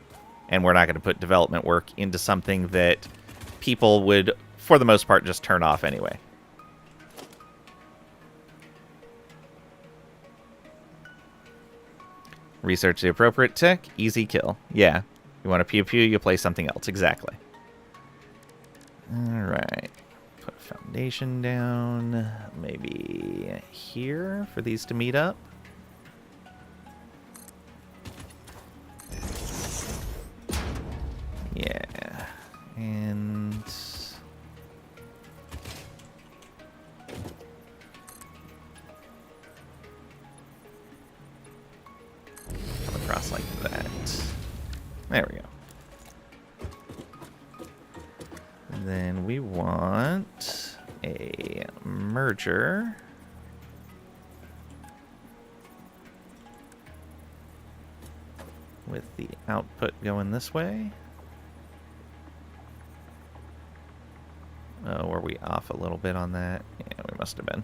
And we're not going to put development work into something that people would, for the most part, just turn off anyway. Research the appropriate tech, easy kill. Yeah. You want to pew-pew, you play something else. Exactly. Alright. Put a foundation down. Maybe here for these to meet up. Yeah. And... come across like that. There we go. And then we want a merger. With the output going this way. Oh, were we off a little bit on that? Yeah, we must have been.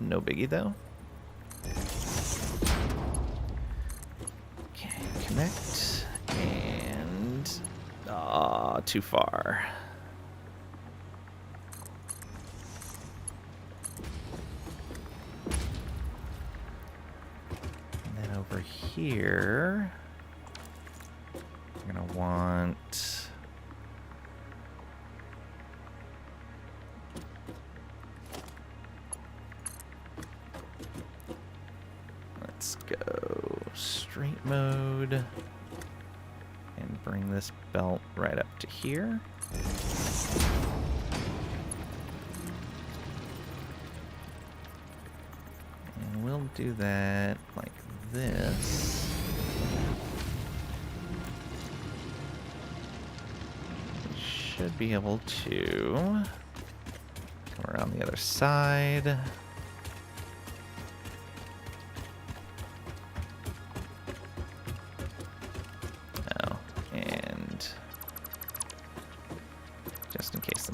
No biggie though. Okay, connect. And... too far. And then over here, we're gonna want... let's go straight mode. And bring this belt right up to here. And we'll do that like this. We should be able to come around the other side.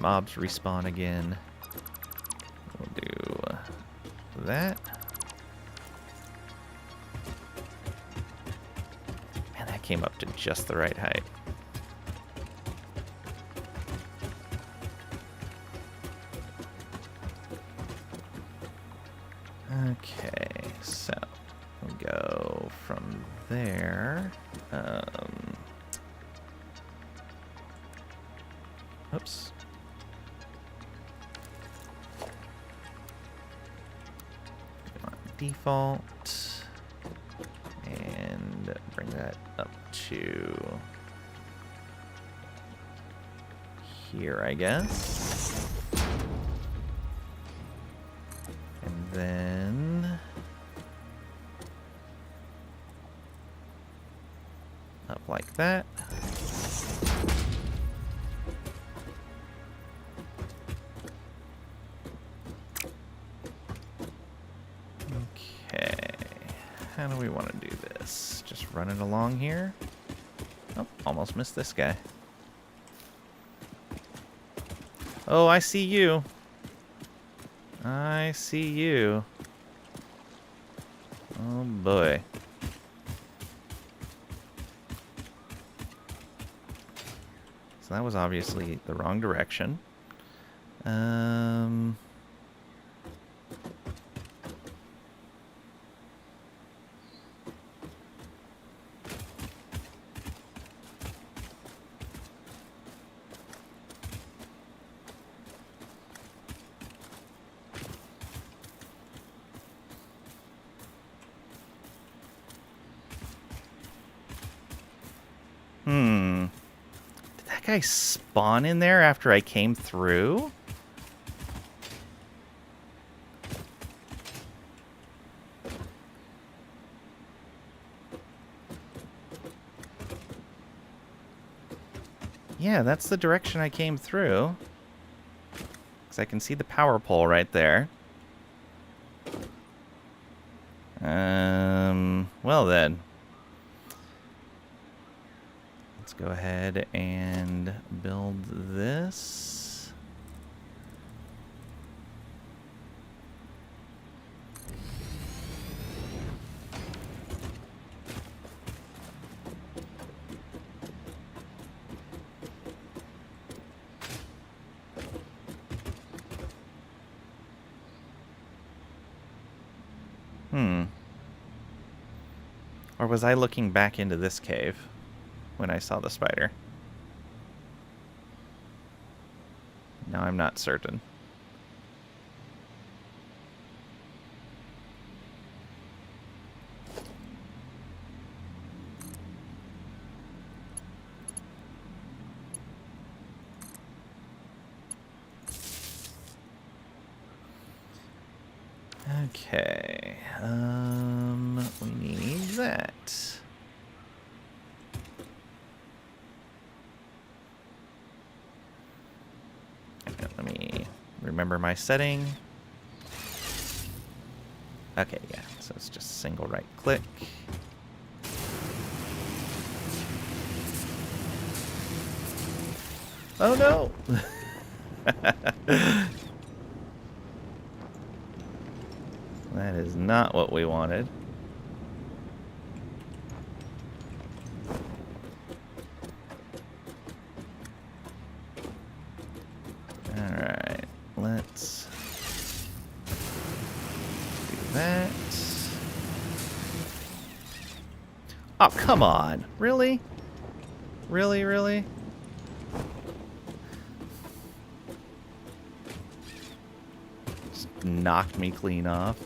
Mobs respawn again. We'll do that. Man, that came up to just the right height. Okay, so we'll go from there. Oops. Default, and bring that up to here, I guess. And then up like that. How do we want to do this? Just run it along here? Oh, almost missed this guy. Oh, I see you. I see you. Oh, boy. So that was obviously the wrong direction. Did that guy spawn in there after I came through? Yeah, that's the direction I came through. Because I can see the power pole right there. Well then. Let's go ahead and build this. Or was I looking back into this cave when I saw the spider? No, I'm not certain. Okay, we need that. Okay, let me remember my setting. Okay, yeah, so it's just single right click. Oh no! That is not what we wanted. Alright, let's do that. Oh, come on. Really? Really, really? Just knocked me clean off.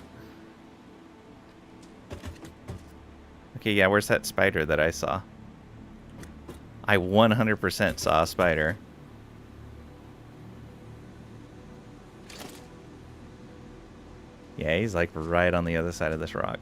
Okay, yeah, where's that spider that I saw? I 100% saw a spider. Yeah, he's like right on the other side of this rock.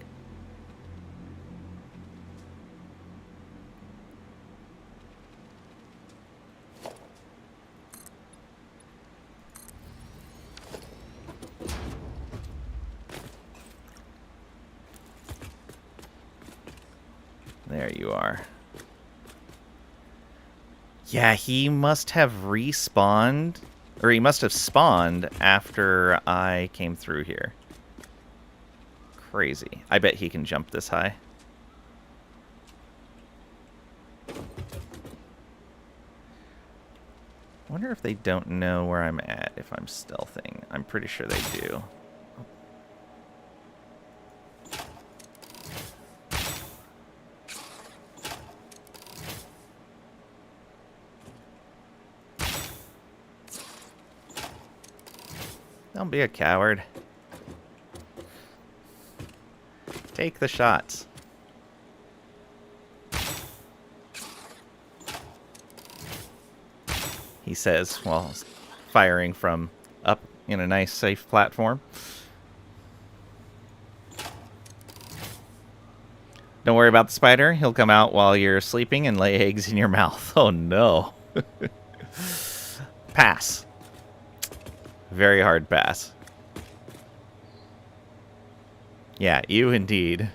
There you are. Yeah, he must have respawned, or he must have spawned after I came through here. Crazy. I bet he can jump this high. Wonder if they don't know where I'm at if I'm stealthing. I'm pretty sure they do. Don't be a coward. Take the shots. He says while firing from up in a nice safe platform. Don't worry about the spider. He'll come out while you're sleeping and lay eggs in your mouth. Oh no. Pass. Very hard pass. Yeah, you indeed.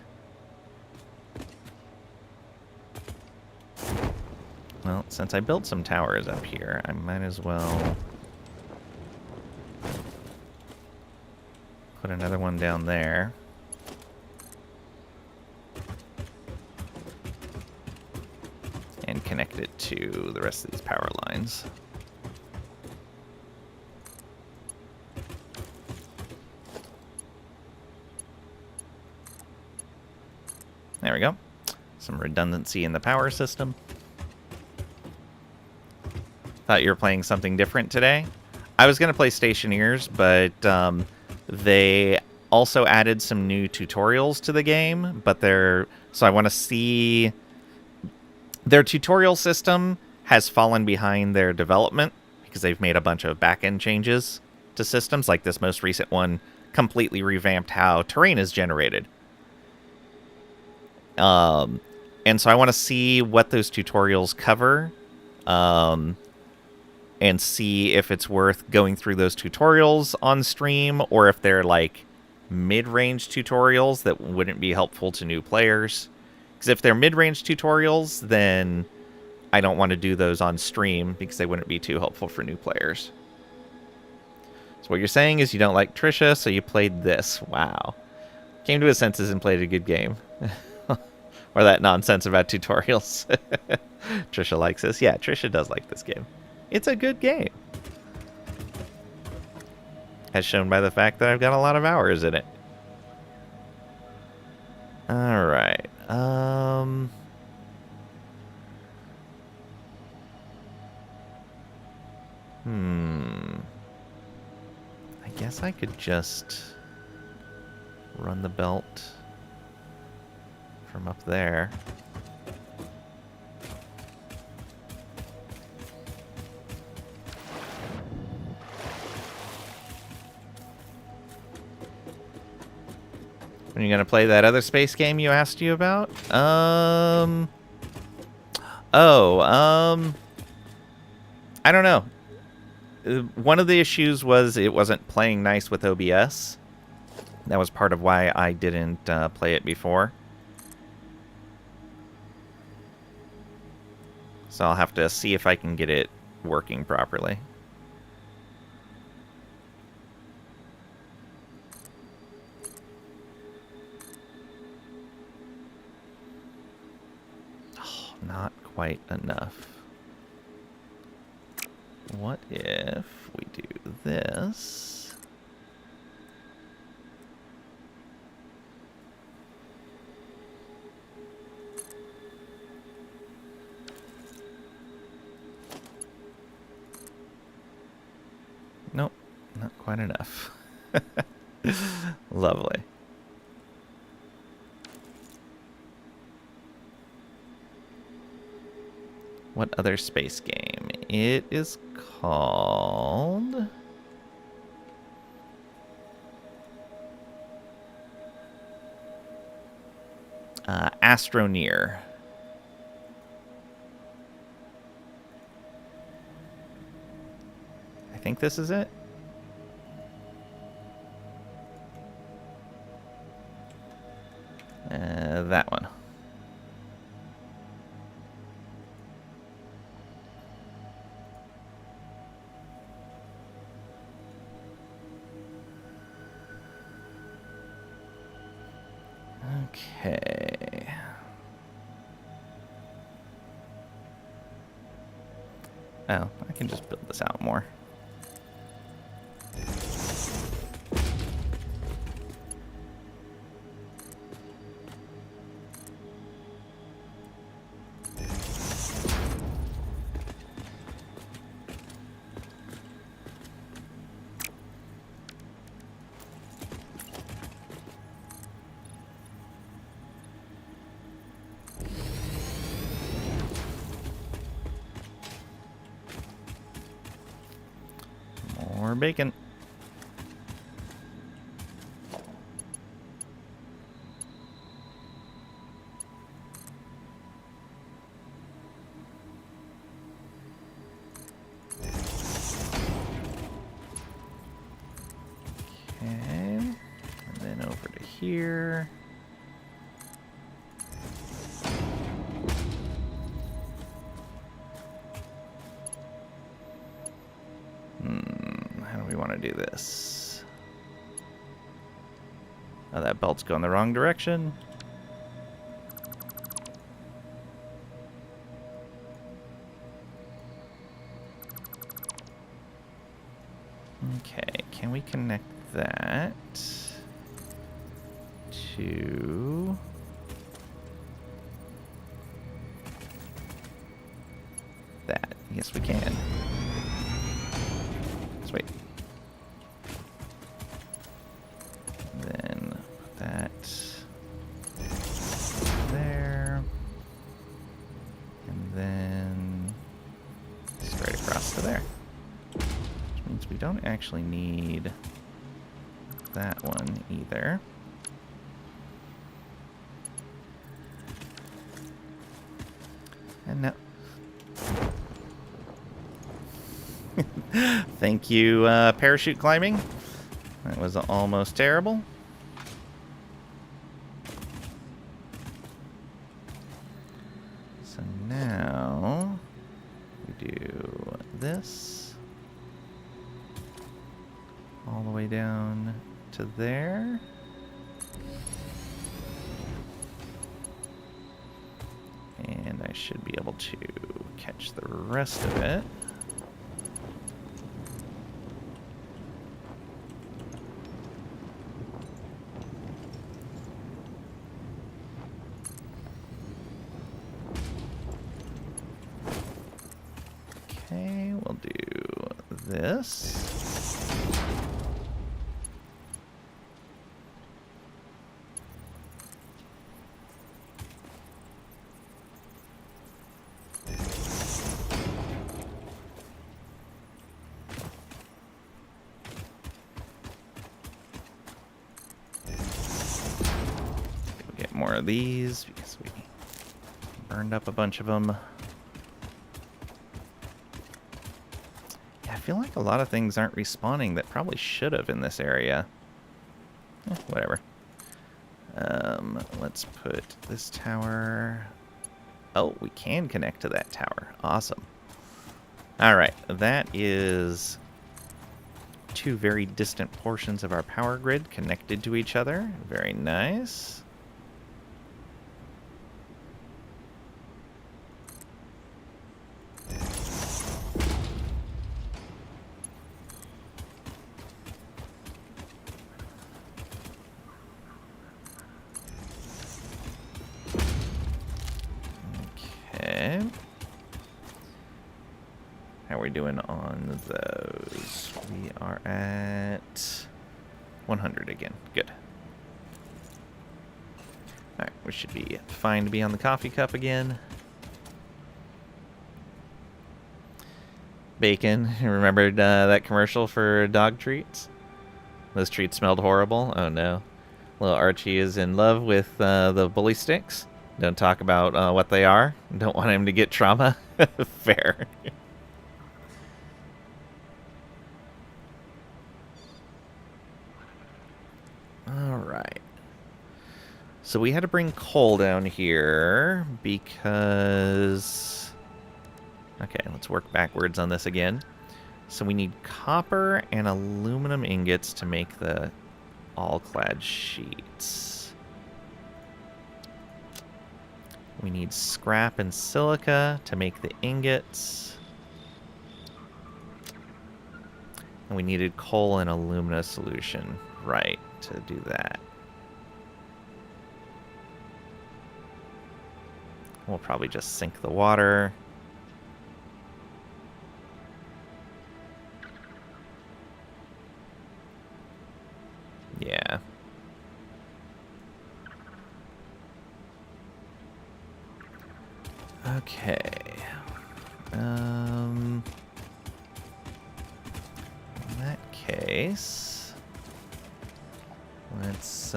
Well, since I built some towers up here, I might as well put another one down there. And connect it to the rest of these power lines. There we go. Some redundancy in the power system. Thought you were playing something different today. I was going to play Stationeers, but they also added some new tutorials to the game. But so I want to see... Their tutorial system has fallen behind their development because they've made a bunch of back-end changes to systems. Like this most recent one completely revamped how terrain is generated. And so I want to see what those tutorials cover. and see if it's worth going through those tutorials on stream, or if they're like mid-range tutorials that wouldn't be helpful to new players. Because if they're mid-range tutorials, then I don't want to do those on stream because they wouldn't be too helpful for new players. So what you're saying is you don't like Trisha, so you played this. Wow. Came to his senses and played a good game. Or that nonsense about tutorials. Trisha likes this. Yeah, Trisha does like this game. It's a good game. As shown by the fact that I've got a lot of hours in it. Alright. I guess I could just run the belt from up there. When are you gonna play that other space game you asked you about? I don't know. One of the issues was it wasn't playing nice with OBS. That was part of why I didn't play it before. So I'll have to see if I can get it working properly. Oh, not quite enough. What if we do this? Nope, not quite enough. Lovely. What other space game? It is called... Astroneer. I think this is it. That one. Okay. Oh, I can just build this out more. More bacon. Okay, and then over to here. How do we want to do this? Oh, that belt's going the wrong direction. Okay, can we connect that to that? Yes, we can. Let's wait. Then put that there. And then straight across to there. Which means we don't actually need that one either. And now... Thank you, parachute climbing. That was almost terrible. So now we do this all the way down to there. And I should be able to catch the rest of it. Okay, we'll do this. Get more of these because we burned up a bunch of them. Yeah, I feel like a lot of things aren't respawning that probably should have in this area. Whatever. Let's put this tower... Oh, we can connect to that tower. Awesome. Alright, that is two very distant portions of our power grid connected to each other. Very nice. Okay. How are we doing on those? We are at 100 again. Good. Alright, we should be fine to be on the coffee cup again. Bacon. Remembered that commercial for dog treats? Those treats smelled horrible. Oh no. Little Archie is in love with the bully sticks. Don't talk about what they are. Don't want him to get trauma. Fair. Alright. So we had to bring coal down here because... Okay, let's work backwards on this again. So we need copper and aluminum ingots to make the all-clad sheets. We need scrap and silica to make the ingots. And we needed coal and alumina solution, right, to do that. We'll probably just sink the water. Yeah. Okay. In that case, let's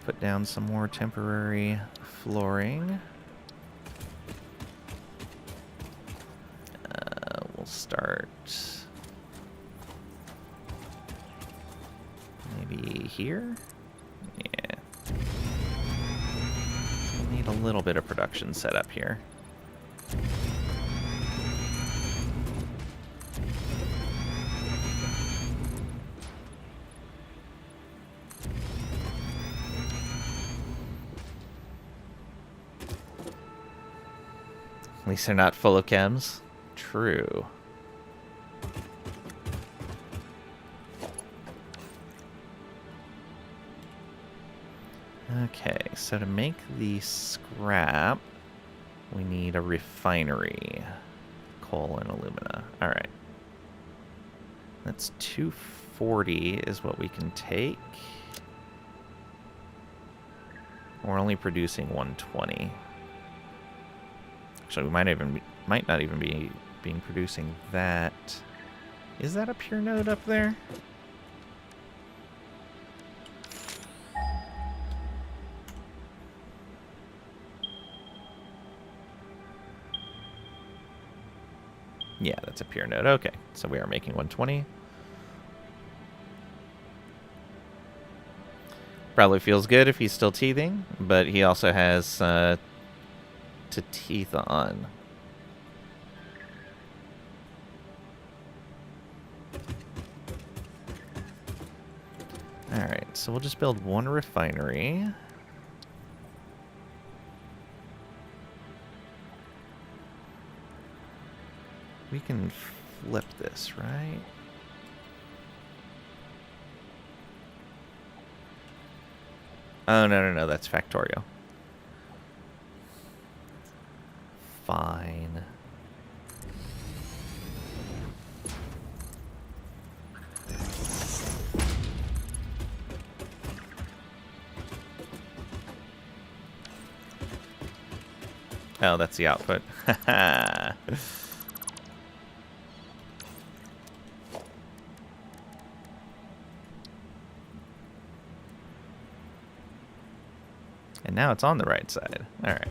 put down some more temporary flooring. We'll start maybe here. Yeah. We need a little bit of production set up here. At least they're not full of chems. True. Okay, so to make the scrap, we need a refinery. Coal and alumina. Alright. That's 240 is what we can take. We're only producing 120. Actually, we might not even be producing that. Is that a pure node up there? Yeah, that's a pure node. Okay, so we are making 120. Probably feels good if he's still teething, but he also has to teeth on. Alright, so we'll just build one refinery. We can flip this, right? Oh, no, that's factorial. Fine. Oh, that's the output. Haha. And now it's on the right side. All right.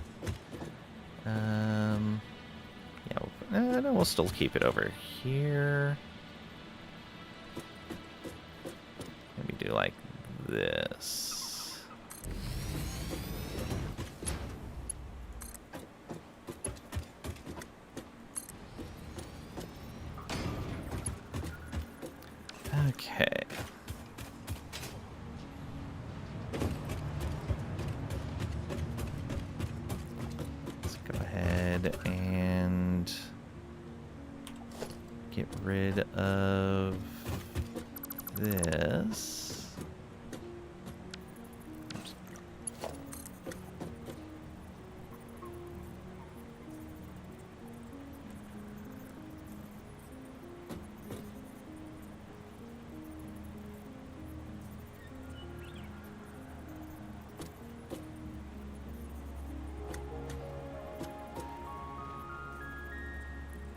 Yeah, no, we'll still keep it over here. Maybe do like this. Okay. Let's go ahead and get rid of this. Oops.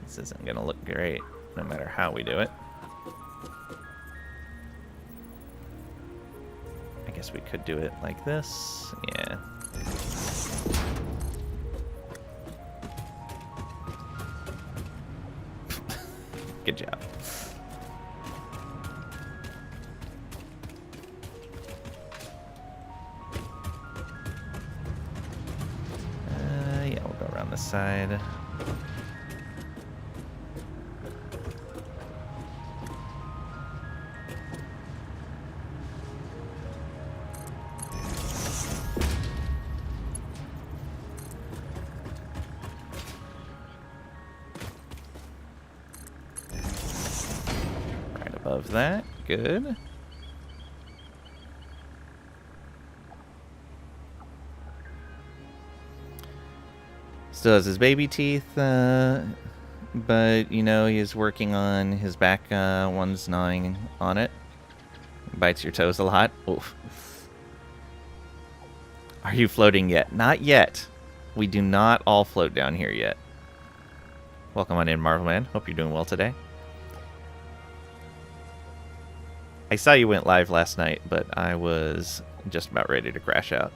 This isn't going to look great, no matter how we do it. I guess we could do it like this. Yeah. Good job. Yeah, we'll go around this side. Above that, good. Still has his baby teeth, but you know he's working on his back. One's gnawing on it. Bites your toes a lot. Oof. Are you floating yet? Not yet. We do not all float down here yet. Welcome on in, Marvel Man. Hope you're doing well today. I saw you went live last night, but I was just about ready to crash out.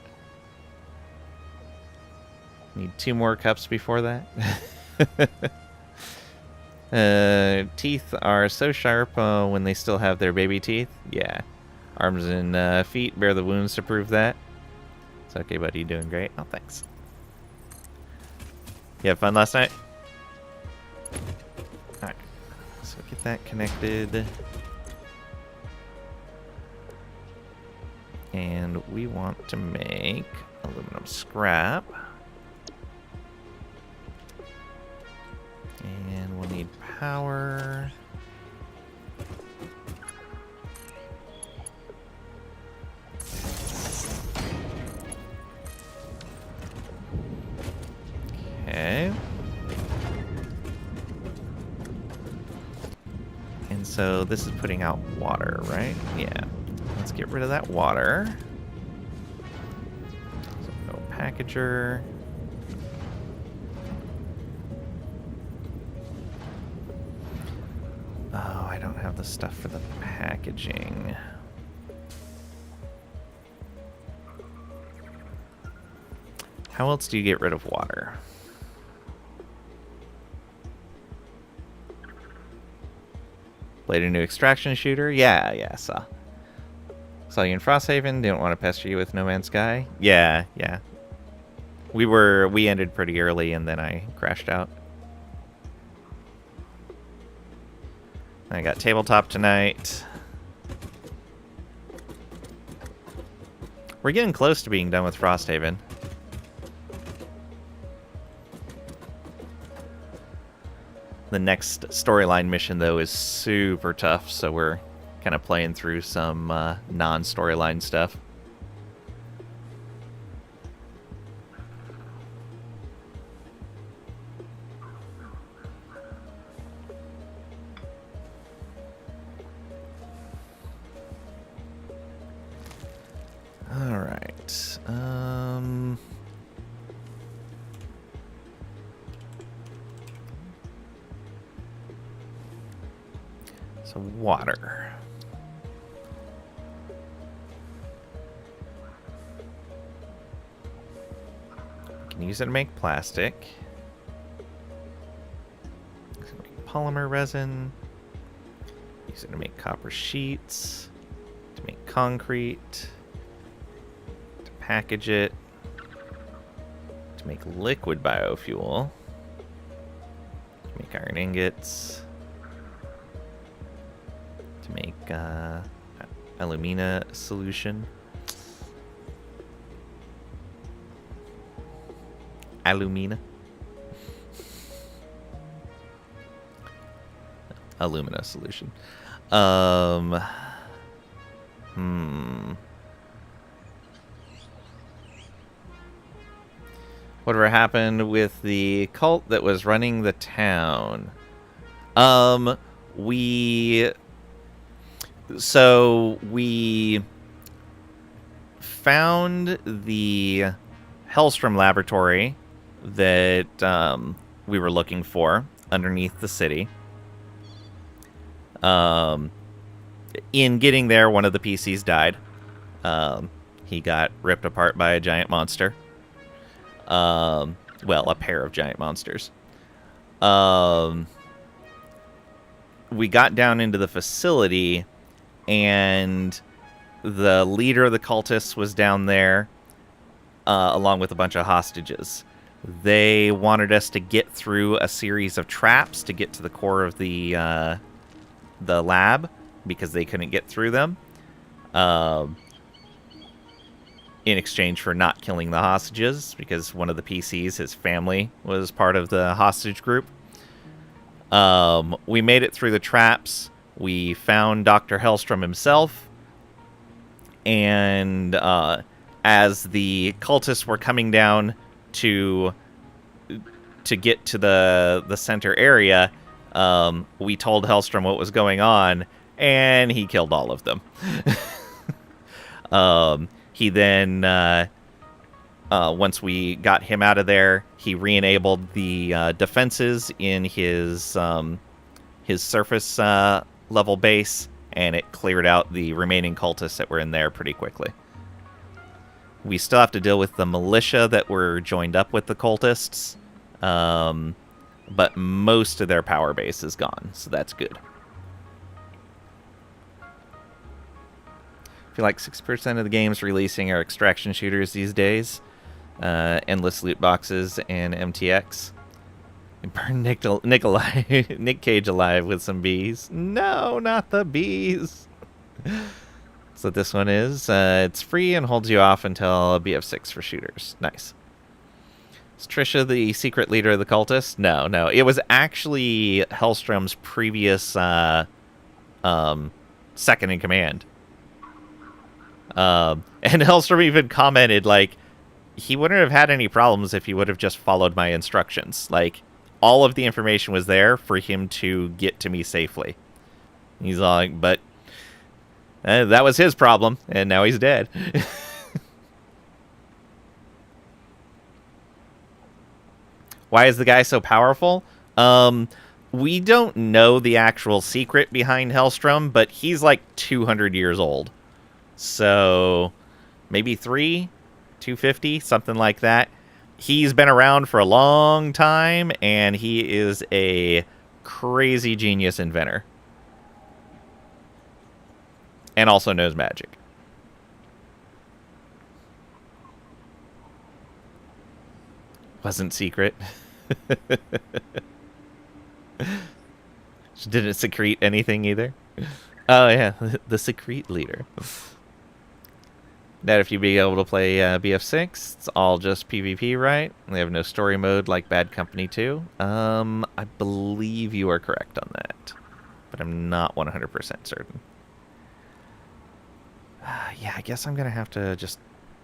Need 2 more cups before that. Teeth are so sharp when they still have their baby teeth. Yeah. Arms and feet bear the wounds to prove that. It's okay, buddy. You're doing great. Oh, thanks. You have fun last night? Alright. So get that connected. And we want to make aluminum scrap. And we'll need power. Okay. And so this is putting out water, right? Yeah. Let's get rid of that water. So no packager. Oh, I don't have the stuff for the packaging. How else do you get rid of water? Played a new extraction shooter. Yeah, saw you in Frosthaven. Didn't want to pester you with No Man's Sky. Yeah. We ended pretty early, and then I crashed out. I got tabletop tonight. We're getting close to being done with Frosthaven. The next storyline mission, though, is super tough, so we're kind of playing through some non-storyline stuff. All right. So water. We can use it to make plastic. Use it to make polymer resin. Use it to make copper sheets. To make concrete. To package it. To make liquid biofuel. To make iron ingots. To make alumina solution. Alumina. Alumina solution. Whatever happened with the cult that was running the town? We found the Hellstrom laboratory that we were looking for underneath the city. In getting there, one of the PCs died. He got ripped apart by a giant monster. Well, a pair of giant monsters. We got down into the facility, and the leader of the cultists was down there, along with a bunch of hostages. They wanted us to get through a series of traps to get to the core of the lab, because they couldn't get through them, in exchange for not killing the hostages, because one of the PCs, his family, was part of the hostage group. We made it through the traps. We found Dr. Hellstrom himself, and as the cultists were coming down to get to the center area, we told Hellstrom what was going on, and he killed all of them. He then, once we got him out of there, he re-enabled the defenses in his surface level base, and it cleared out the remaining cultists that were in there pretty quickly. We still have to deal with the militia that were joined up with the cultists, but most of their power base is gone, so that's good. I feel like 6% of the games releasing are extraction shooters these days. Endless loot boxes and MTX. Burn Nick Cage alive with some bees. No, not the bees. So this one is. It's free and holds you off until BF6 for shooters. Nice. Is Trisha the secret leader of the cultists? No. It was actually Hellstrom's previous second in command. And Hellstrom even commented, like, he wouldn't have had any problems if he would have just followed my instructions. Like, all of the information was there for him to get to me safely. He's like, but that was his problem, and now he's dead. Why is the guy so powerful? We don't know the actual secret behind Hellstrom, but he's like 200 years old. So maybe 250, something like that. He's been around for a long time, and he is a crazy genius inventor. And also knows magic. Wasn't secret. She didn't secrete anything either. Oh, yeah. The secret leader. That if you be able to play BF6, it's all just PvP, right? They have no story mode like Bad Company 2. I believe you are correct on that. But I'm not 100% certain. Yeah, I guess I'm going to have to just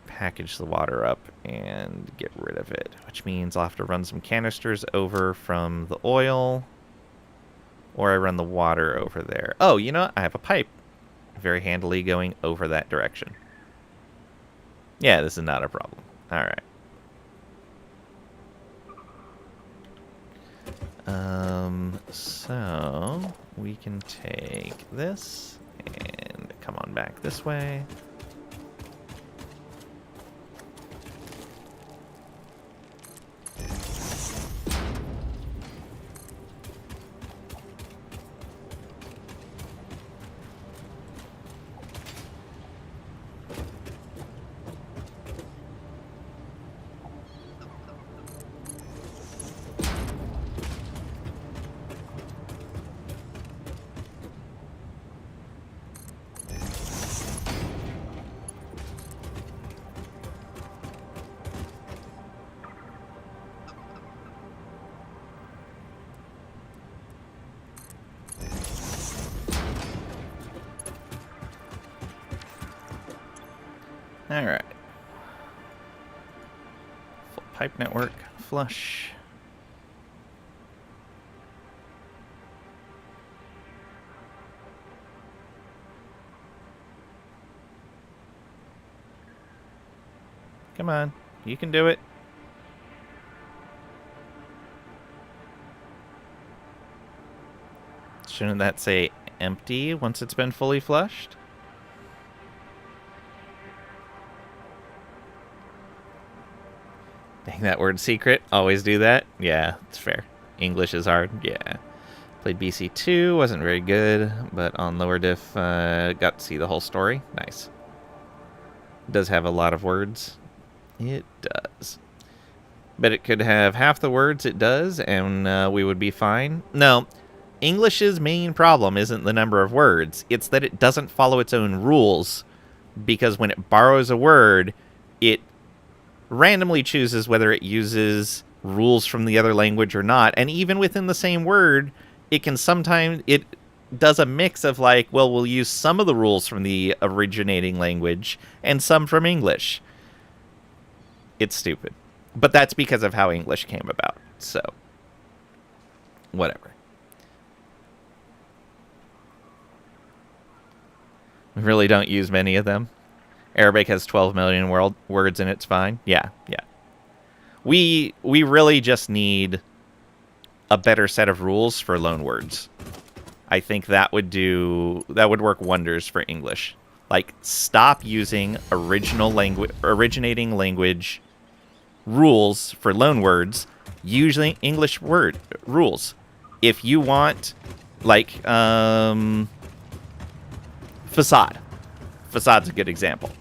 package the water up and get rid of it. Which means I'll have to run some canisters over from the oil. Or I run the water over there. Oh, you know what? I have a pipe. Very handily going over that direction. Yeah, this is not a problem. Alright. So we can take this and come on back this way. Alright. Full pipe network, flush. Come on, you can do it. Shouldn't that say empty once it's been fully flushed? Dang, that word secret. Always do that? Yeah, it's fair. English is hard. Yeah. Played BC2, wasn't very good, but on lower diff, got to see the whole story. Nice. It does have a lot of words. It does. But it could have half the words it does, and we would be fine. No, English's main problem isn't the number of words. It's that it doesn't follow its own rules, because when it borrows a word, it randomly chooses whether it uses rules from the other language or not. And even within the same word, it can sometimes... it does a mix of like, well, we'll use some of the rules from the originating language and some from English. It's stupid. But that's because of how English came about. So, whatever. We really don't use many of them. Arabic has 12 million words and it's fine. Yeah, yeah. We really just need a better set of rules for loan words. I think that would work wonders for English. Like, stop using originating language rules for loan words. Usually English word rules. If you want, like, facade. Facade's a good example.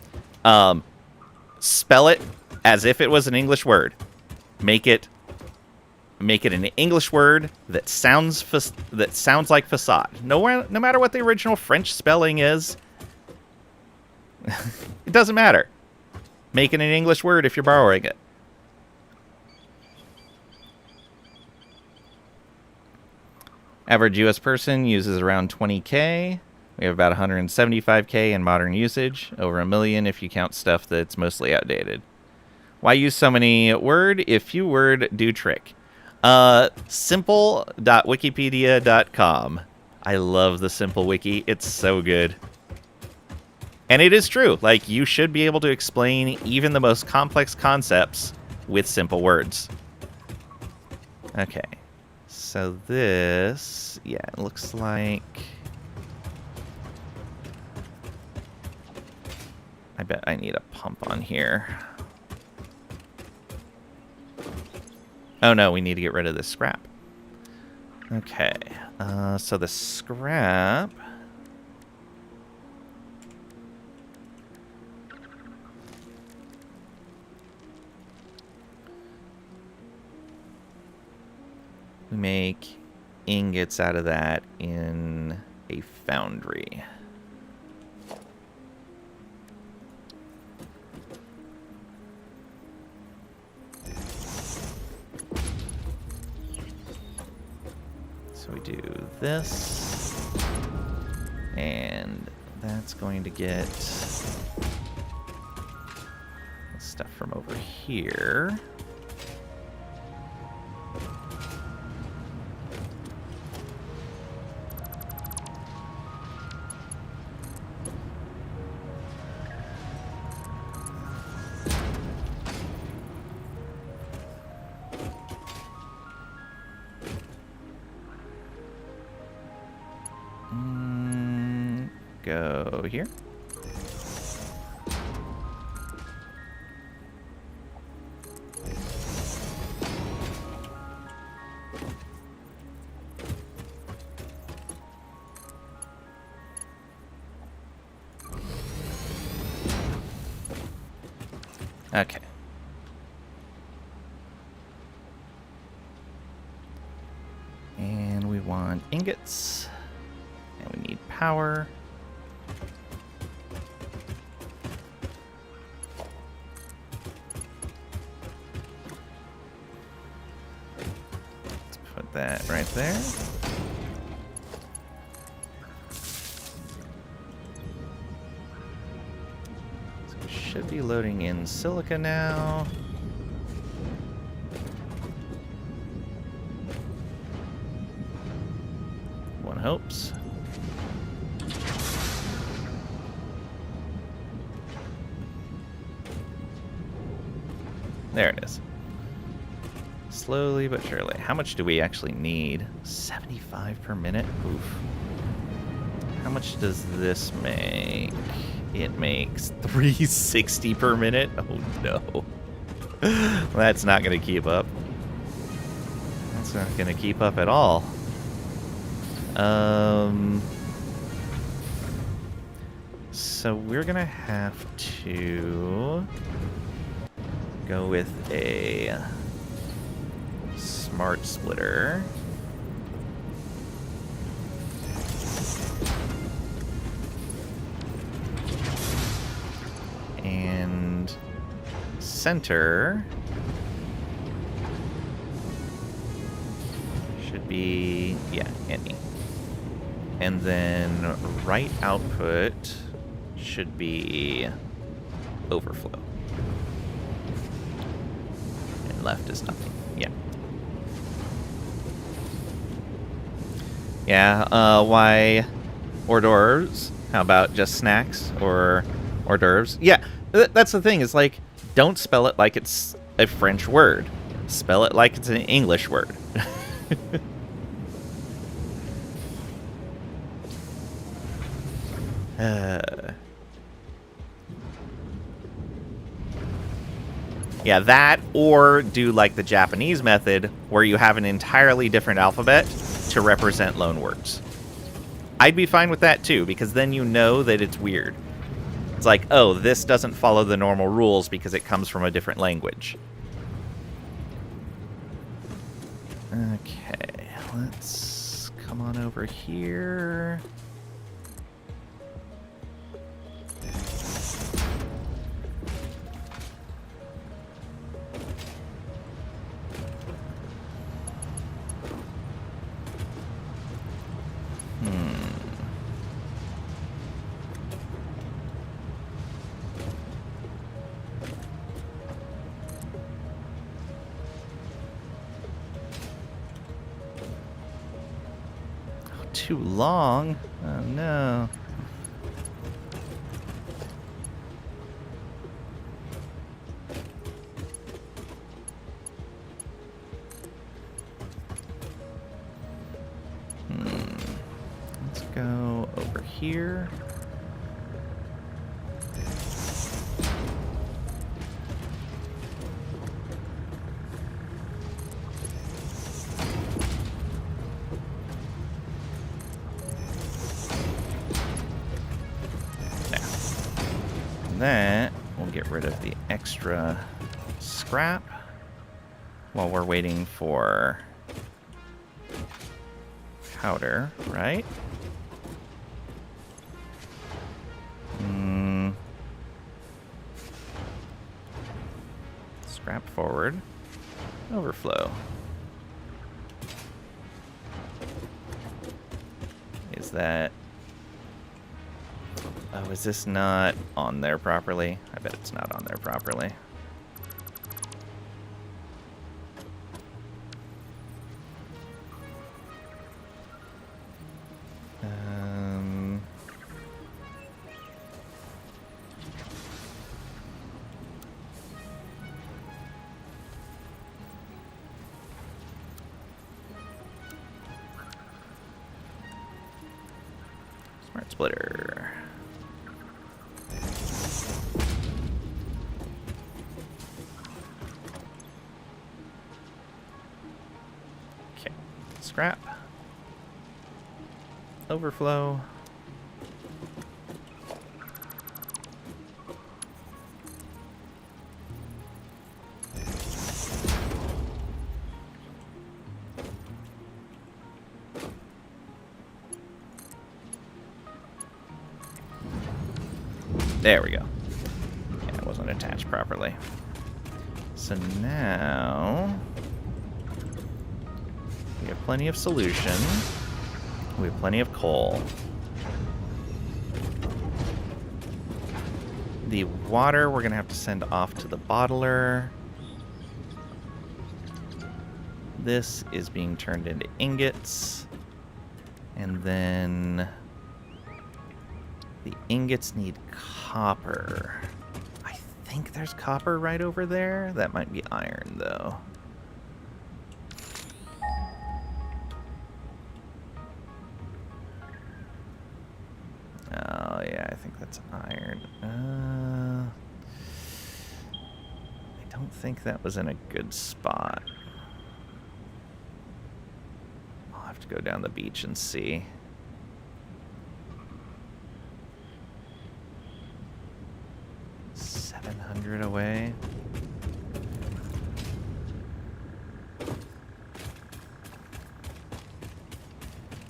Spell it as if it was an English word. Make it an English word that sounds like facade. No matter what the original French spelling is, it doesn't matter. Make it an English word if you're borrowing it. Average US person uses around 20K. We have about 175K in modern usage, over 1 million if you count stuff that's mostly outdated. Why use so many word? If few word do trick. Simple.wikipedia.com. I love the Simple Wiki. It's so good. And it is true. Like, you should be able to explain even the most complex concepts with simple words. Okay. So this... yeah, it looks like... I bet I need a pump on here. Oh no, we need to get rid of this scrap. Okay, so the scrap... we make ingots out of that in a foundry. So we do this, and that's going to get stuff from over here. Go here. Okay. And we want ingots. And we need power. Let's put that right there. So we should be loading in silica now. One hopes. There it is. Slowly but surely. How much do we actually need? 75 per minute? Oof. How much does this make? It makes 360 per minute? Oh no. That's not going to keep up. That's not going to keep up at all. So we're going to have to go with a smart splitter. And center should be, yeah, any. And then right output should be overflow. And left is nothing. Yeah. Yeah, why hors d'oeuvres? How about just snacks or hors d'oeuvres? Yeah, that's the thing. Is like, don't spell it like it's a French word. Spell it like it's an English word. Yeah, that, or do like the Japanese method, where you have an entirely different alphabet to represent loan words. I'd be fine with that too, because then you know that it's weird. It's like, oh, this doesn't follow the normal rules because it comes from a different language. Okay, let's come on over here. Too long. Oh no. Let's go over here. That we'll get rid of the extra scrap while we're waiting for powder, right? Scrap forward. Overflow. Is that... Oh, is this not on there properly? I bet it's not on there properly. Smart splitter. Okay, scrap. Overflow. There we go. Yeah, it wasn't attached properly. So now we have plenty of solution. We have plenty of coal. The water we're gonna have to send off to the bottler. This is being turned into ingots. And then the ingots need copper. I think there's copper right over there. That might be iron, though. Oh, yeah, I think that's iron. I don't think that was in a good spot. I'll have to go down the beach and see. Away.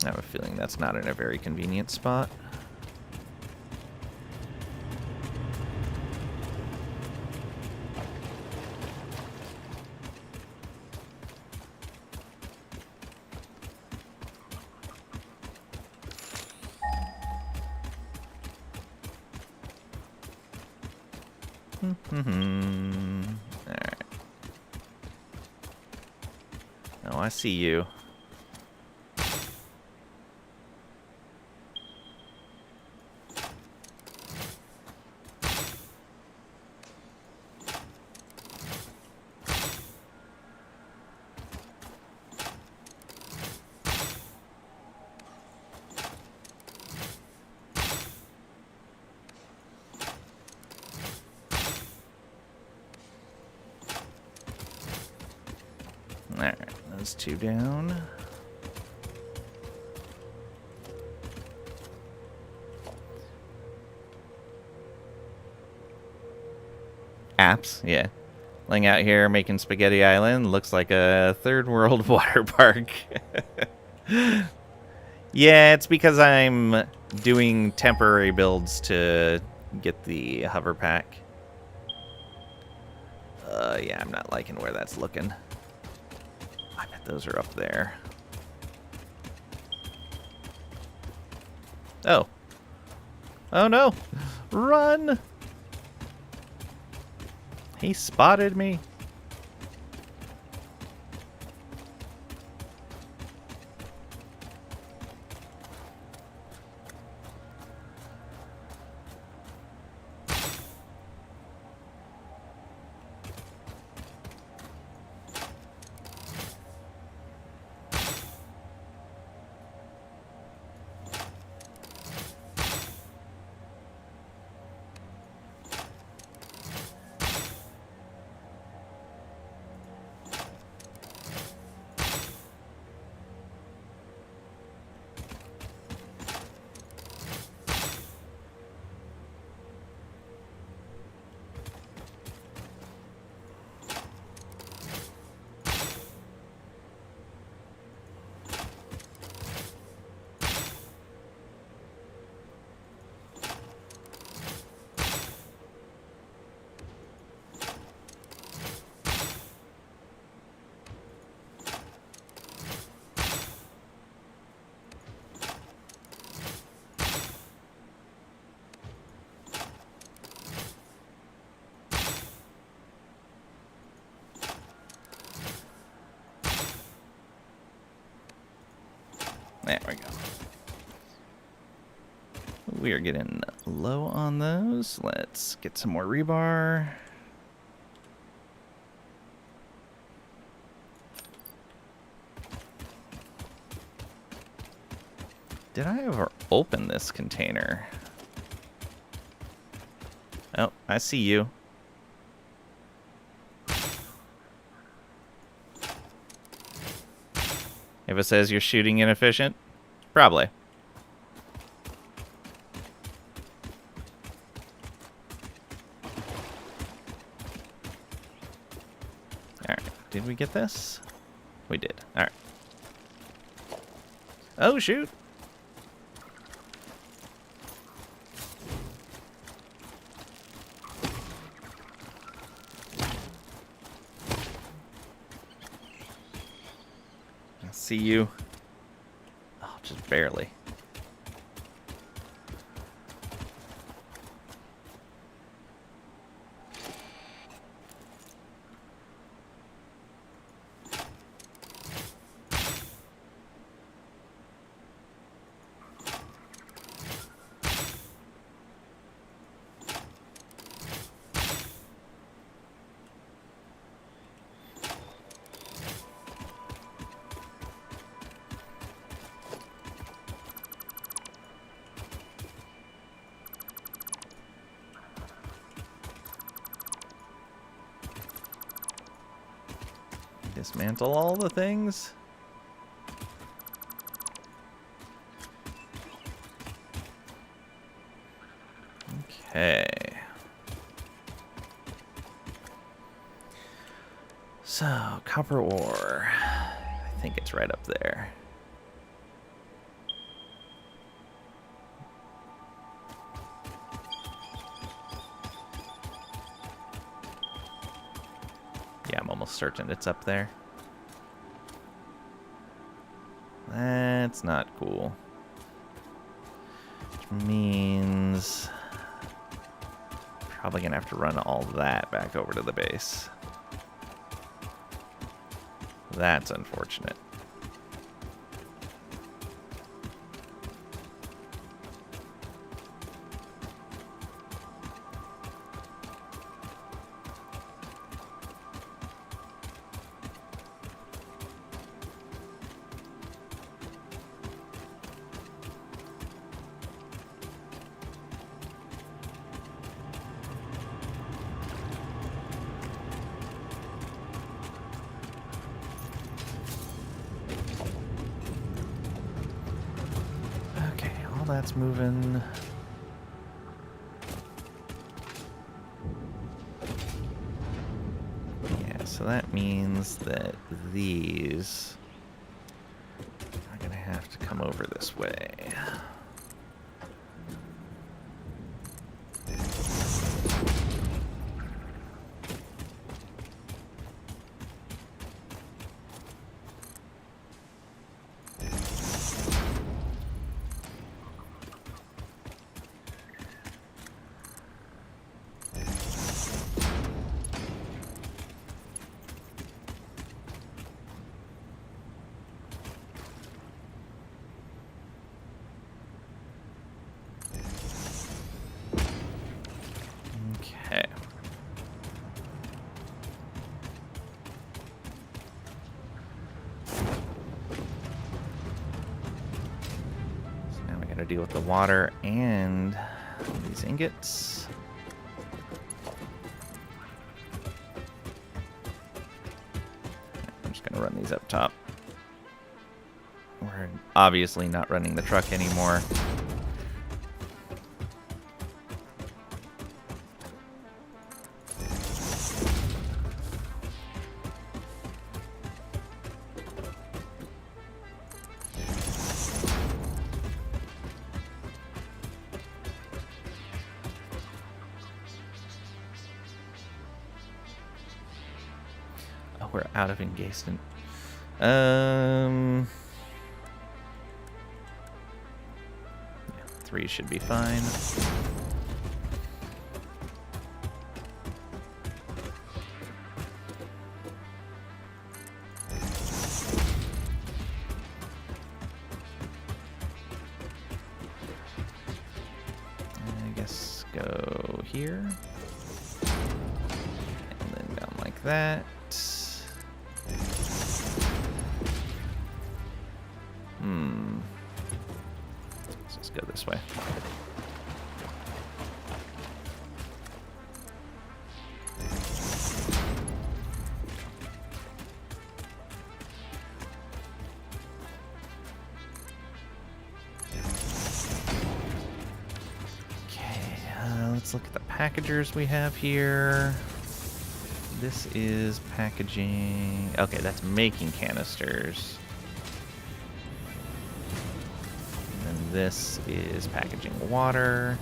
I have a feeling that's not in a very convenient spot. Alright. Oh, I see you. Alright, those two down. Apps, yeah. Laying out here making Spaghetti Island looks like a third world water park. Yeah, it's because I'm doing temporary builds to get the hover pack. Yeah, I'm not liking where that's looking. I bet those are up there. Oh. Oh no! Run! He spotted me. There we go. We are getting low on those. Let's get some more rebar. Did I ever open this container? Oh, I see you. If it says you're shooting inefficient, probably. Alright, did we get this? We did. Alright. Oh, shoot! I see you. Oh, just barely. Dismantle all the things. Okay. So, copper ore. I think it's right up there. Yeah, I'm almost certain it's up there. That's not cool. Which means probably gonna have to run all that back over to the base. That's unfortunate. That's moving. Yeah, so that means that these are gonna have to come over this way. Okay. So now we gotta deal with the water and these ingots. I'm just gonna run these up top. We're obviously not running the truck anymore. Oh, we're out of engagement. Yeah, 3 should be fine. this go here. And then down like that. Let's just go this way. Let's look at the packagers we have here. This is packaging. Okay, that's making canisters. And then this is packaging water.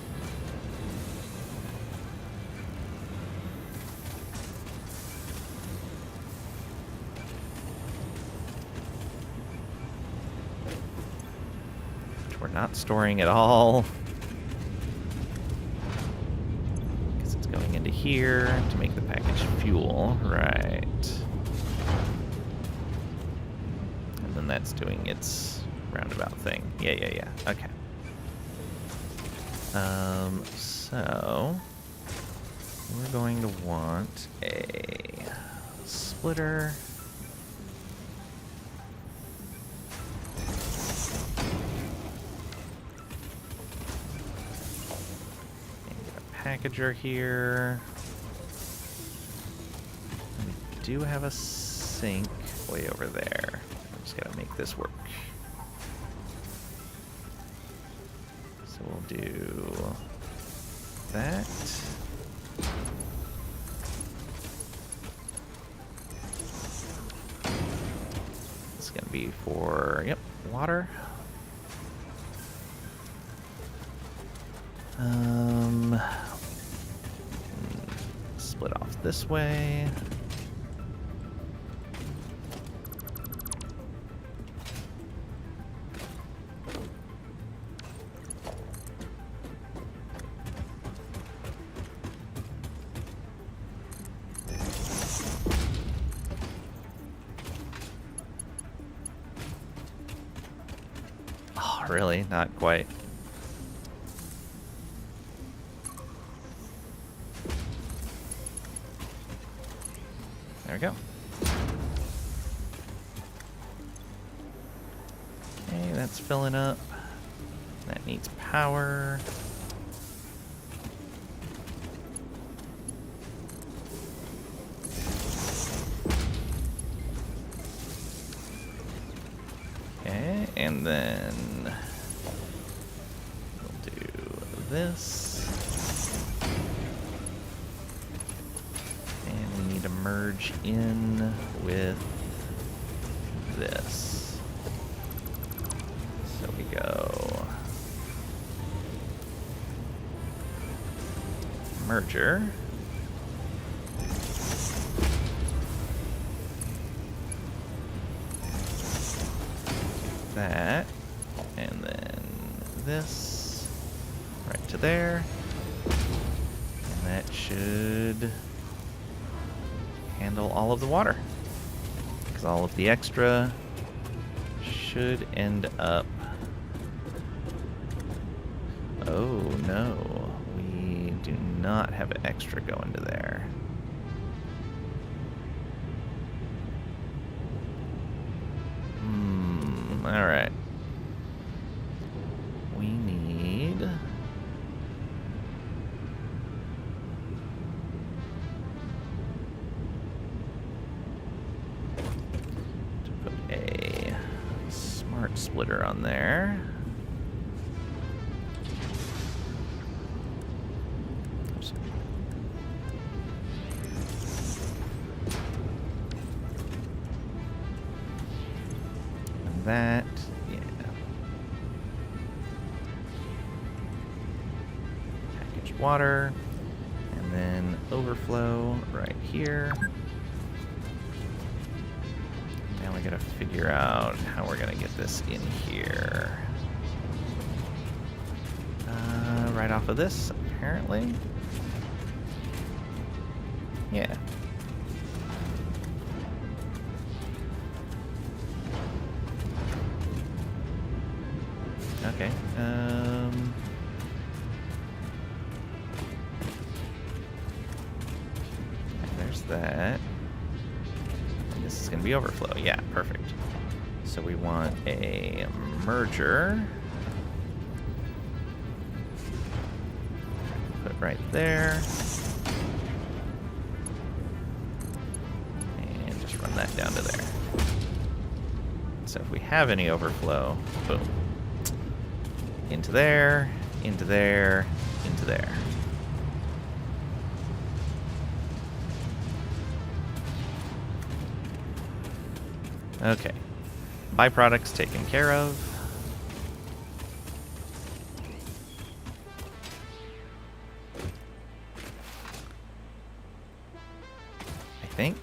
Which we're not storing at all. Into here to make the package fuel, right? And then that's doing its roundabout thing. Yeah. Okay. So we're going to want a splitter. Packager here. We do have a sink way over there. I'm just gotta make this work. So we'll do that. It's gonna be for, yep, water. Split off this way. Oh, really? Not quite. There we go. Okay, that's filling up. That needs power. Okay, and then we'll do this. To merge in with this. So we go merger. That, and then this right to there. And that should handle all of the water, because all of the extra should end up. Oh no, we do not have an extra going to there. All right. We need to put a smart splitter on there. That, yeah. Packaged water, and then overflow right here. Now we gotta figure out how we're gonna get this in here. Right off of this, apparently. Yeah. Okay, to be overflow. Yeah, perfect. So we want a merger. Put right there. And just run that down to there. So if we have any overflow, boom. Into there, into there, into there. Okay. Byproducts taken care of. I think.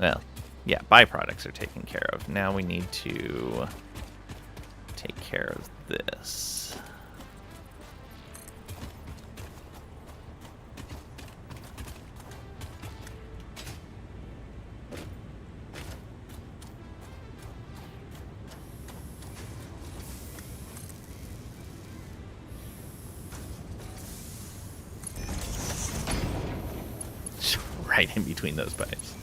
Well, yeah, byproducts are taken care of. Now we need to take care of this. Right in between those pipes.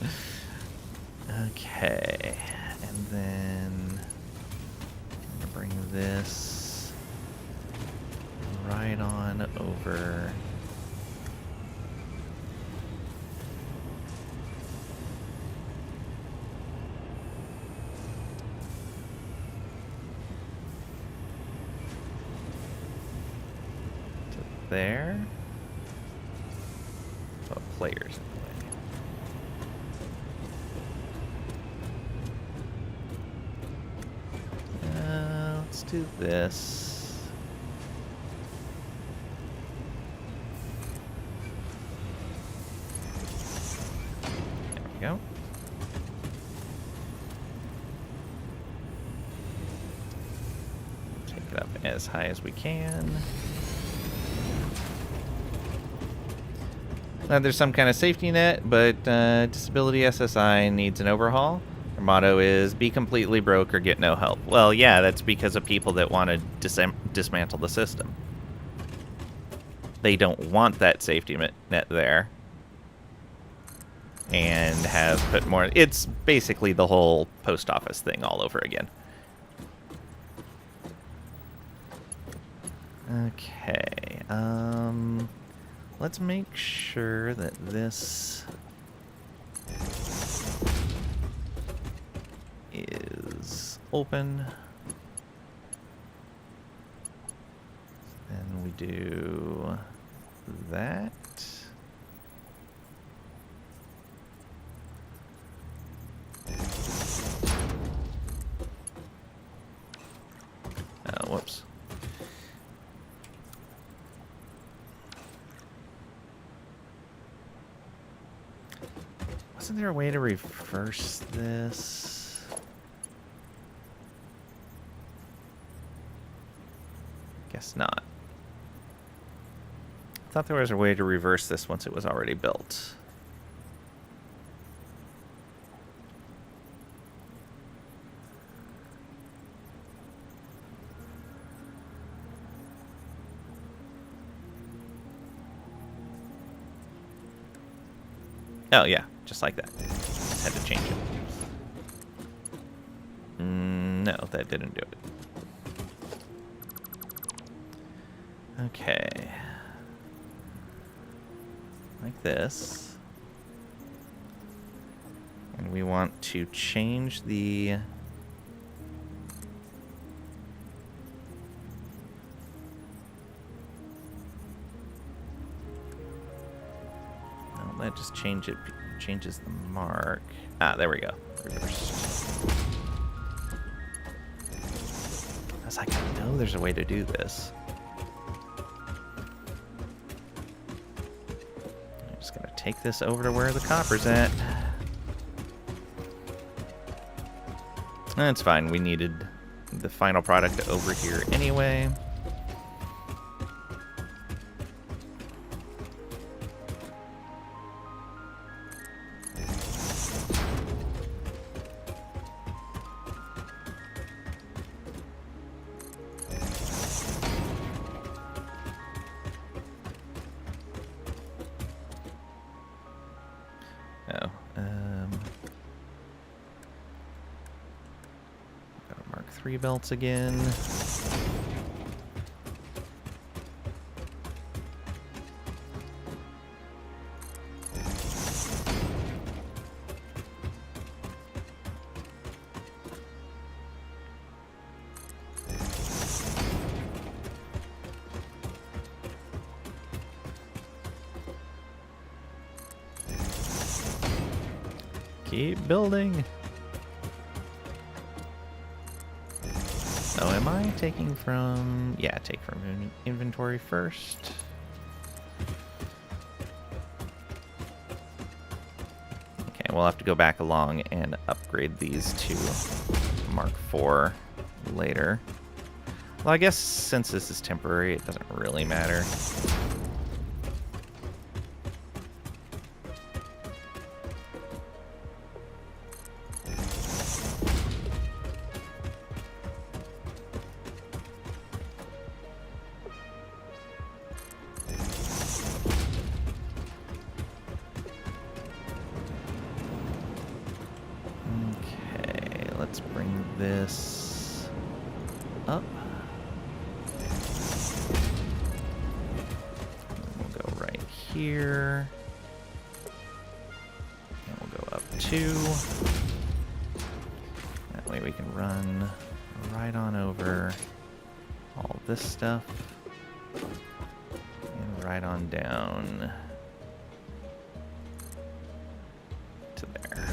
Okay, and then I'm gonna bring this right on over. To there. Oh, players in the way. Let's do this. There we go. Take it up as high as we can. There's some kind of safety net, but Disability SSI needs an overhaul. Their motto is, be completely broke or get no help. Well, yeah, that's because of people that want to dismantle the system. They don't want that safety net there. And have put more... It's basically the whole post office thing all over again. Okay, let's make sure that this is open. Then we do that. Whoops. Wasn't there a way to reverse this? Guess not. I thought there was a way to reverse this once it was already built. Oh, yeah. Just like that. Just had to change it. No, that didn't do it. Okay. Like this. And we want to change the... That just changes the mark. Ah, there we go. Reversed. I was like, I know there's a way to do this. I'm just gonna take this over to where the copper's at. That's fine. We needed the final product over here anyway. 3 belts again. Keep building. Oh, am I taking from... Yeah, take from inventory first. Okay, we'll have to go back along and upgrade these to Mark IV later. Well, I guess since this is temporary, it doesn't really matter. Let's bring this up. We'll go right here. And we'll go up 2. That way we can run right on over all this stuff. And right on down to there.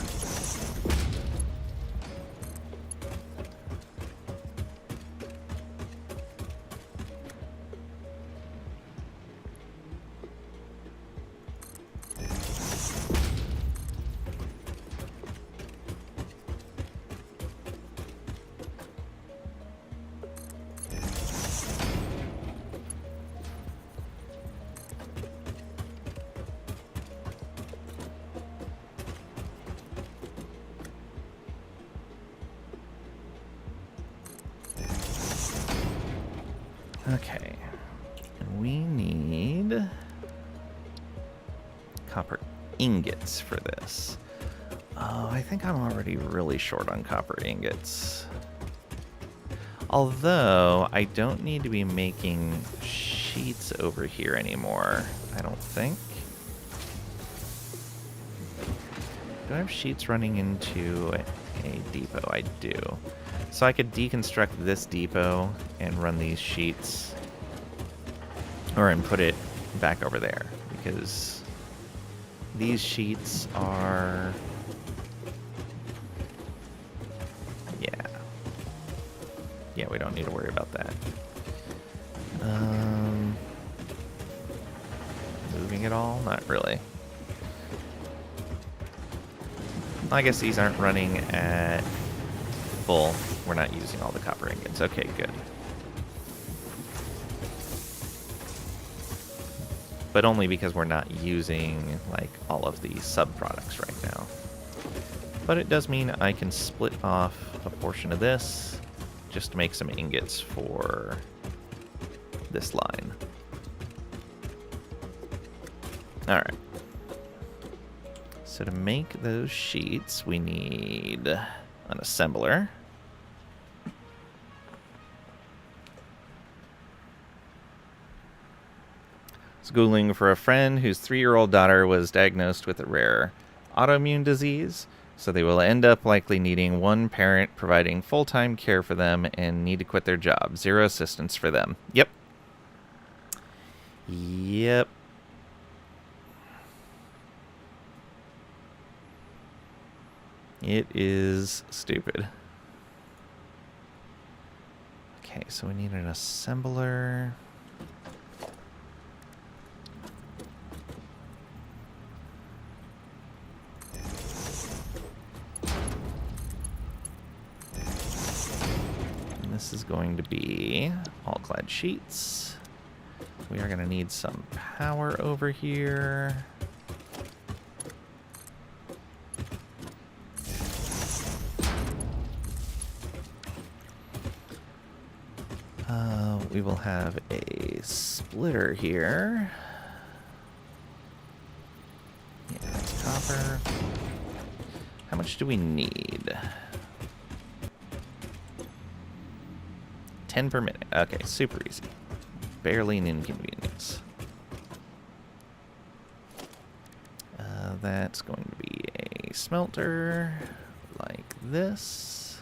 Okay, and we need copper ingots for this. Oh, I think I'm already really short on copper ingots. Although, I don't need to be making sheets over here anymore, I don't think. Do I have sheets running into a depot? I do. So I could deconstruct this depot and run these sheets, and put it back over there, because these sheets are, yeah, we don't need to worry about that. Moving it all? Not really. I guess these aren't running at full. We're not using all the copper ingots. Okay, good. But only because we're not using, like, all of the sub-products right now. But it does mean I can split off a portion of this just to make some ingots for this line. Alright. So to make those sheets, we need an assembler. Schooling for a friend whose 3-year-old daughter was diagnosed with a rare autoimmune disease, so they will end up likely needing one parent providing full-time care for them and need to quit their job. 0 assistance for them. Yep. Yep. It is stupid. Okay, so we need an assembler. And this is going to be all clad sheets. We are going to need some power over here. We will have a splitter here. Yeah, that's copper. How much do we need? 10 per minute. Okay, super easy. Barely an inconvenience. That's going to be a smelter like this.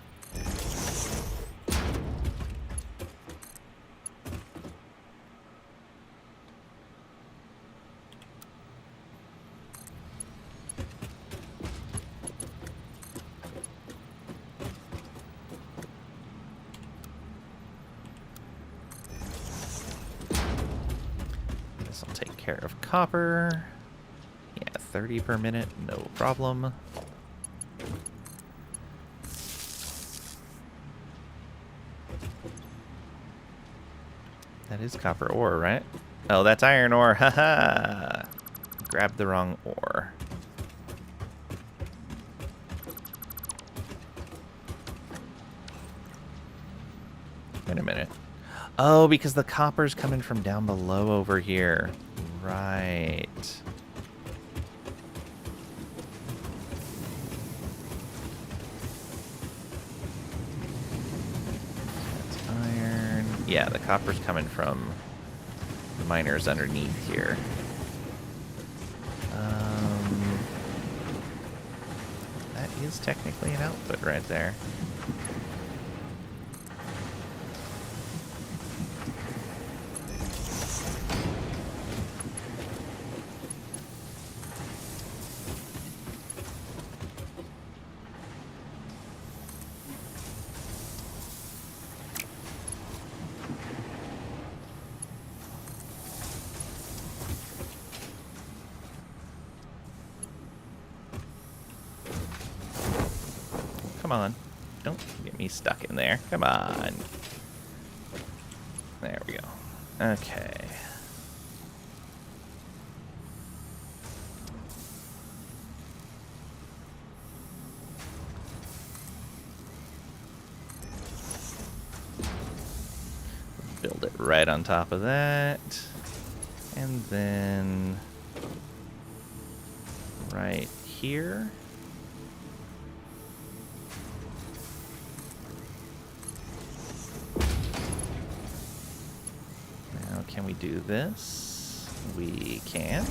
This will take care of copper. Yeah, 30 per minute, no problem. That is copper ore, right? Oh, that's iron ore. Haha. Grabbed the wrong ore. Wait a minute. Oh, because the copper's coming from down below over here. Right. That's iron. Yeah, the copper's coming from the miners underneath here. That is technically an output right there. Come on. Don't get me stuck in there. Come on. There we go. Okay. Build it right on top of that. And then right here. Now, can we do this? We can.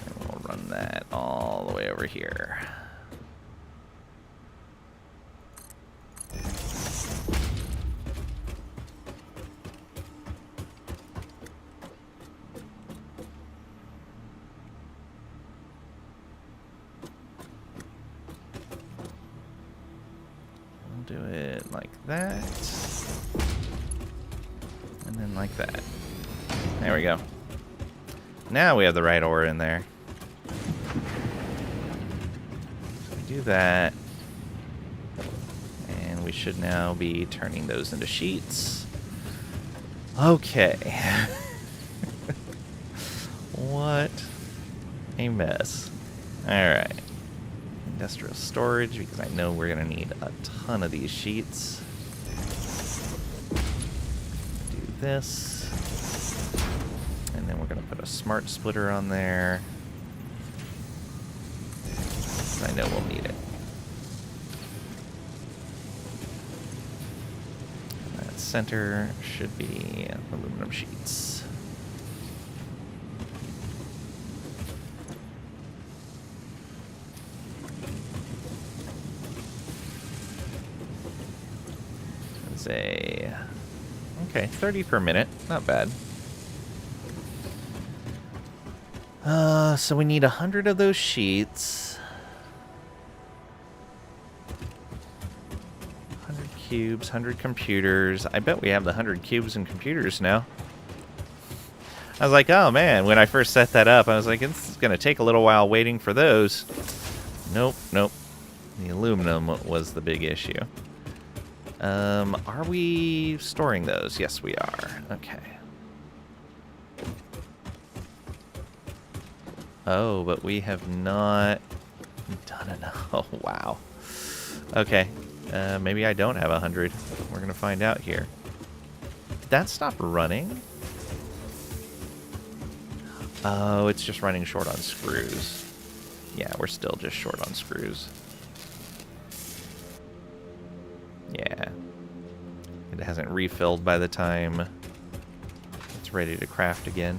And we'll run that all the way over here. Do it like that, and then like that. There we go. Now we have the right ore in there. So we do that, and we should now be turning those into sheets. Okay. What a mess. Alright. Industrial storage, because I know we're going to need a ton of these sheets. Do this. And then we're going to put a smart splitter on there. I know we'll need it. And that center should be aluminum sheets. Okay, 30 per minute, not bad. So we need 100 of those sheets. 100 cubes, 100 computers. I bet we have the 100 cubes and computers now. I was like, oh man, when I first set that up, I was like, it's gonna take a little while waiting for those. Nope, nope. The aluminum was the big issue. Are we storing those? Yes, we are. Okay. Oh, but we have not done enough. Oh, wow. Okay. Maybe I don't have 100. We're going to find out here. Did that stop running? Oh, it's just running short on screws. Yeah, we're still just short on screws. Yeah. It hasn't refilled by the time it's ready to craft again.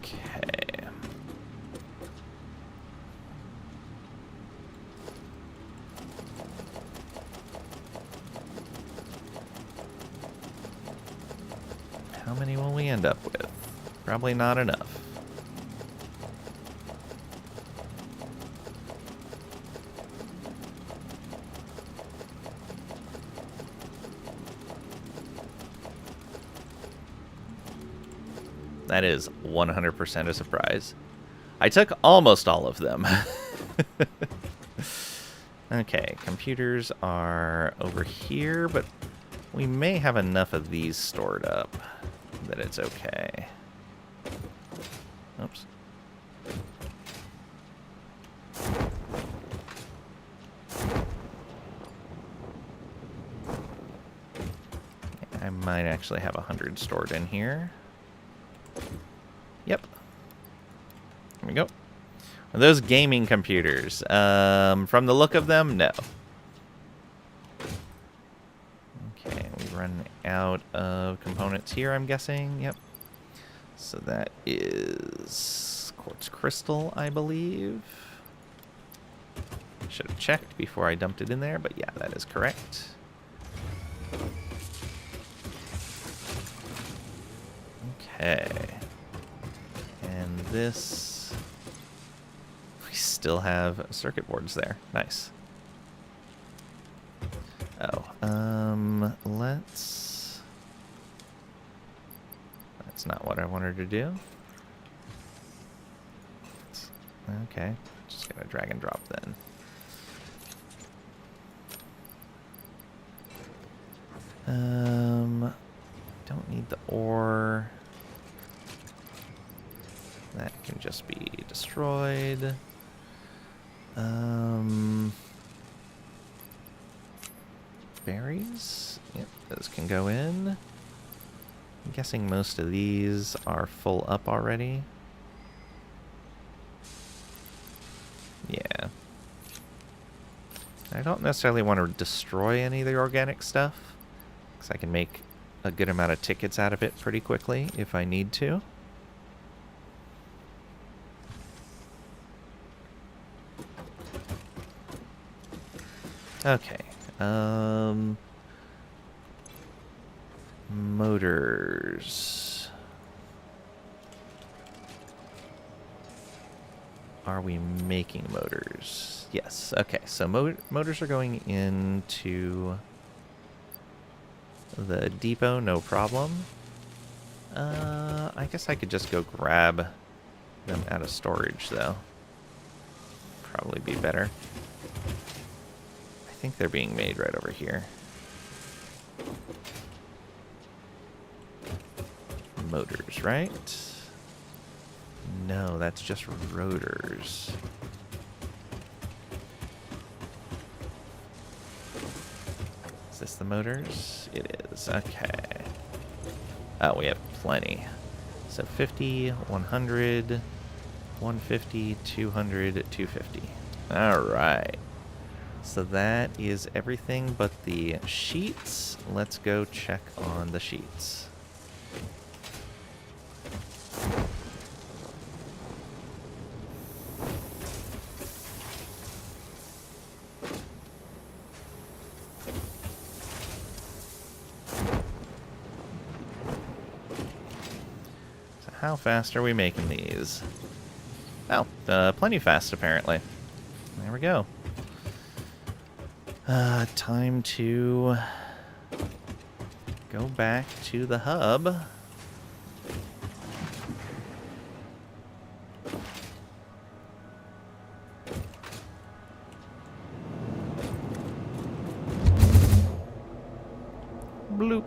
Okay. How many will we end up with? Probably not enough. That is 100% a surprise. I took almost all of them. Okay, computers are over here, but we may have enough of these stored up that it's okay. Oops. I might actually have 100 stored in here. Yep. Here we go. Are those gaming computers? From the look of them, no. Okay, we run out of components here, I'm guessing. Yep. So that is quartz crystal, I believe. Should have checked before I dumped it in there, but yeah, that is correct. Okay. And this... we still have circuit boards there. Nice. Oh, let's... that's not what I wanted to do. Okay, just gonna drag and drop then. Don't need the ore. That can just be destroyed. Berries? Yep, those can go in. I'm guessing most of these are full up already. Yeah. I don't necessarily want to destroy any of the organic stuff, because I can make a good amount of tickets out of it pretty quickly if I need to. Okay. Motors. Are we making motors? Yes. Okay, so motors are going into the depot, no problem. I guess I could just go grab them out of storage, though. Probably be better. I think they're being made right over here. Motors, right? No, that's just rotors. Is this the motors? It is. Okay. Oh, we have plenty. So 50, 100, 150, 200, 250. All right. So that is everything but the sheets. Let's go check on the sheets. So how fast are we making these? Oh, plenty fast apparently. There we go. Time to go back to the hub. Bloop.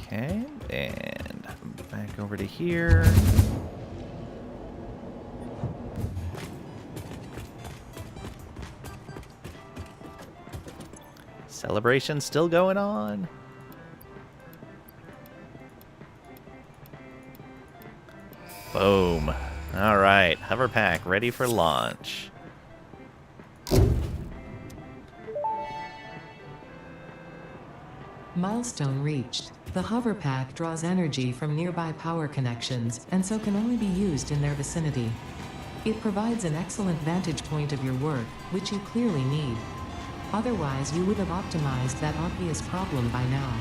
Okay, and back over to here. Celebration still going on. Boom. All right, hover pack ready for launch. Milestone reached. The hover pack draws energy from nearby power connections, and so can only be used in their vicinity. It provides an excellent vantage point of your work, which you clearly need. Otherwise, you would have optimized that obvious problem by now.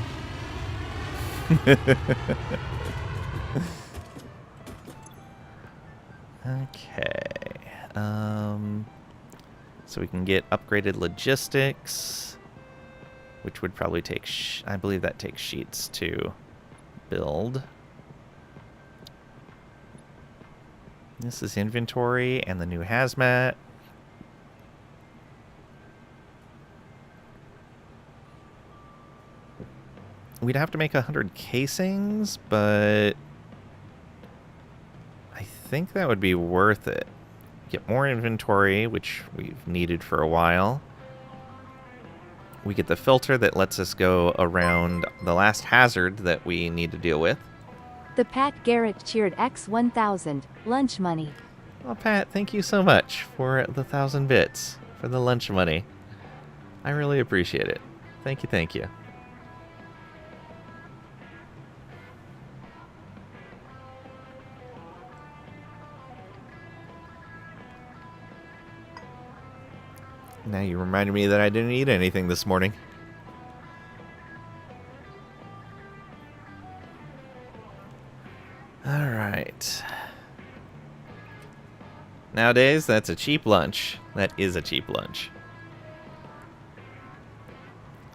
Okay. So we can get upgraded logistics, which would probably take, I believe that takes sheets to build. This is inventory and the new hazmat. We'd have to make 100 casings, but I think that would be worth it. Get more inventory, which we've needed for a while. We get the filter that lets us go around the last hazard that we need to deal with. The Pat Garrett cheered X1000, lunch money. Well, Pat, thank you so much for the 1,000 bits, for the lunch money. I really appreciate it. Thank you, thank you. Now you reminded me that I didn't eat anything this morning. All right. Nowadays, that's a cheap lunch. That is a cheap lunch.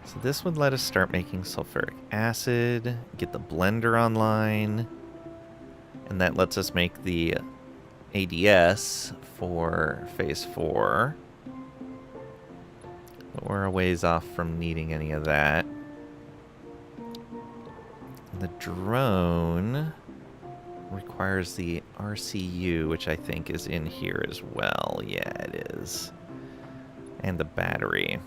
So this would let us start making sulfuric acid, get the blender online, and that lets us make the ADS for phase 4. But we're a ways off from needing any of that. The drone requires the RCU, which I think is in here as well. Yeah, it is. And the battery.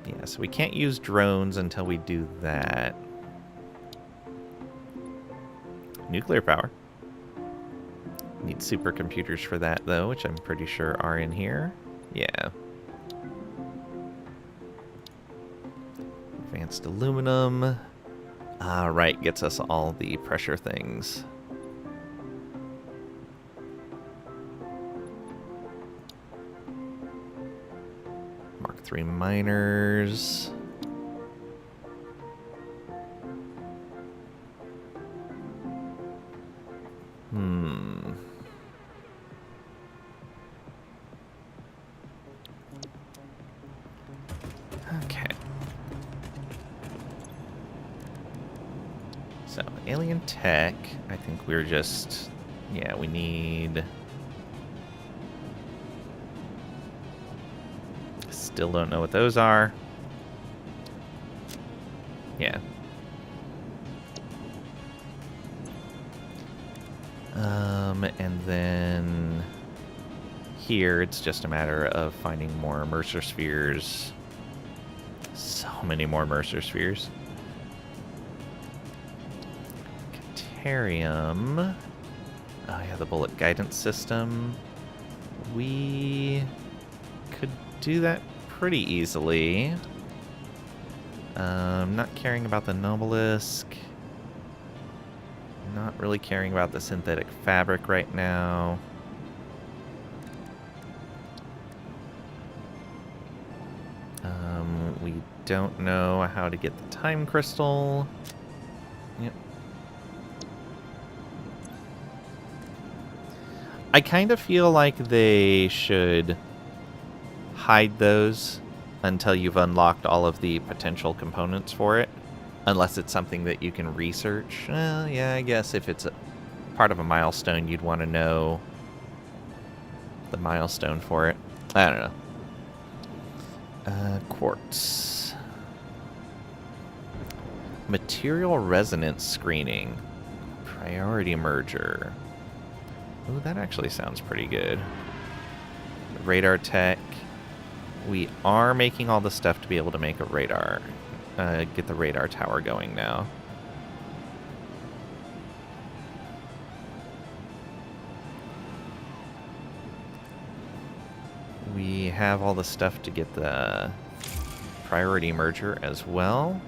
Yeah, so we can't use drones until we do that. Nuclear power. Need supercomputers for that, though, which I'm pretty sure are in here. Yeah. Advanced aluminum. Right, gets us all the pressure things. Mark III miners. Okay. So, alien tech, I think we're just... Yeah, we need... Still don't know what those are. Yeah. And then... Here, it's just a matter of finding more Mercer spheres. So many more Mercer spheres. Catarium. Oh yeah, the bullet guidance system. We could do that pretty easily. Not caring about the Nobelisk. Not really caring about the synthetic fabric right now. We don't know how to get the time crystal. Yep. I kind of feel like they should hide those until you've unlocked all of the potential components for it. Unless it's something that you can research. Yeah, I guess if it's a part of a milestone, you'd want to know the milestone for it. I don't know. Quartz. Material resonance screening. Priority merger. Ooh, that actually sounds pretty good. Radar tech. We are making all the stuff to be able to make a radar. Get the radar tower going now. We have all the stuff to get the priority merger as well.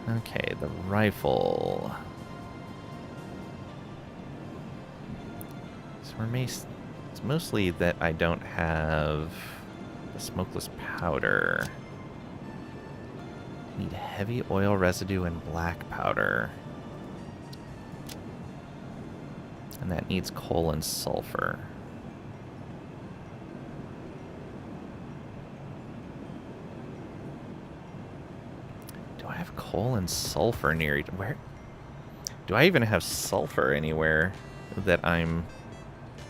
Okay, the rifle. So it's mostly that I don't have the smokeless powder. Need heavy oil residue and black powder. And that needs coal and sulfur. Do I have coal and sulfur near each? Where? Do I even have sulfur anywhere that I'm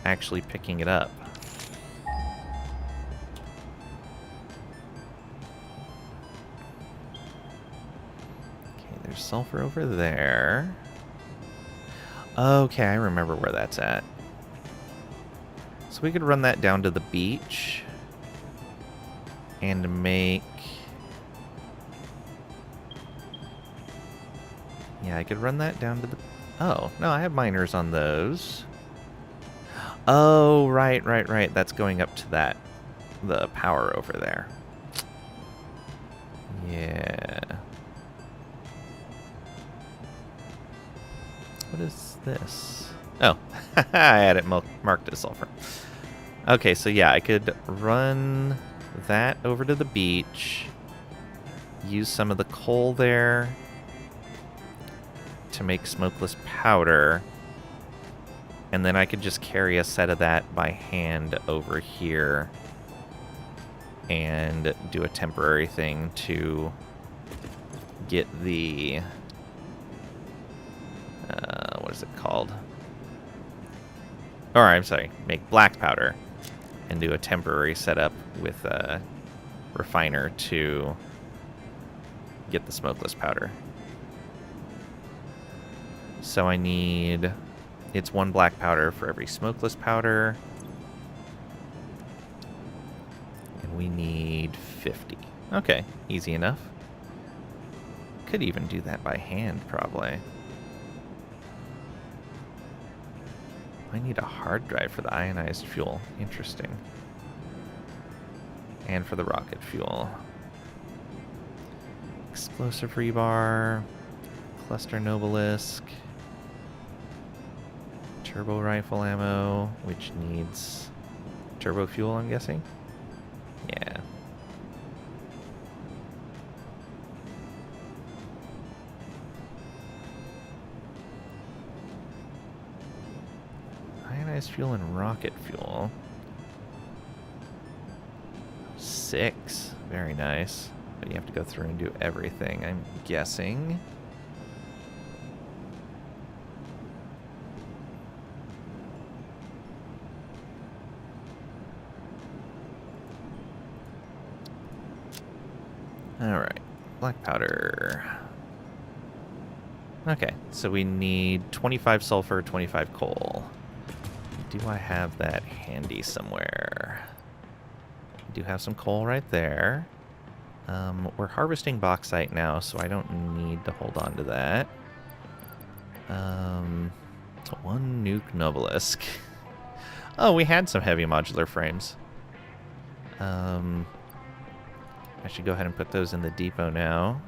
actually picking it up? Okay, there's sulfur over there. Okay, I remember where that's at. So we could run that down to the beach and make... Yeah, I could run that down to the... Oh, no, I have miners on those. Oh, right. That's going up to that, the power over there. Yeah. What is this? Oh, I had it marked as sulfur. Okay, so yeah, I could run that over to the beach, use some of the coal there to make smokeless powder, and then I could just carry a set of that by hand over here and do a temporary thing to get the... what is it called? Or, I'm sorry, make black powder and do a temporary setup with a refiner to get the smokeless powder. So I need... It's 1 black powder for every smokeless powder. And we need 50. Okay, easy enough. Could even do that by hand, probably. I need a hard drive for the ionized fuel. Interesting. And for the rocket fuel. Explosive rebar. Cluster Nobelisk. Turbo rifle ammo, which needs turbo fuel, I'm guessing? Yeah. Ionized fuel and rocket fuel. 6. Very nice. But you have to go through and do everything, I'm guessing. Alright, black powder. Okay, so we need 25 sulfur, 25 coal. Do I have that handy somewhere? I do have some coal right there. We're harvesting bauxite now, so I don't need to hold on to that. 1 nuke Nobelisk. Oh, we had some heavy modular frames. I should go ahead and put those in the depot now.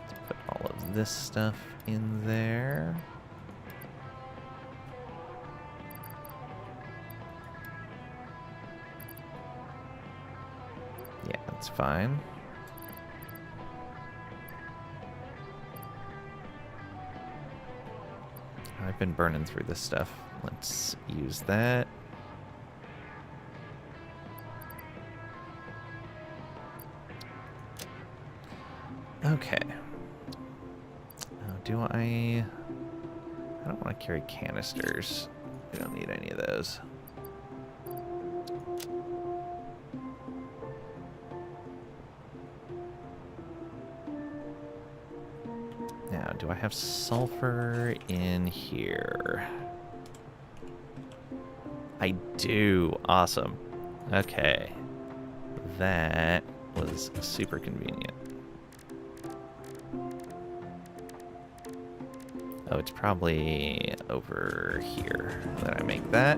Let's put all of this stuff in there. Yeah, that's fine. I've been burning through this stuff. Let's use that. Okay. Now, do I don't want to carry canisters. We don't need any of those. do I have sulfur in here? I do. Awesome. Okay. That was super convenient. Oh, it's probably over here that I make that.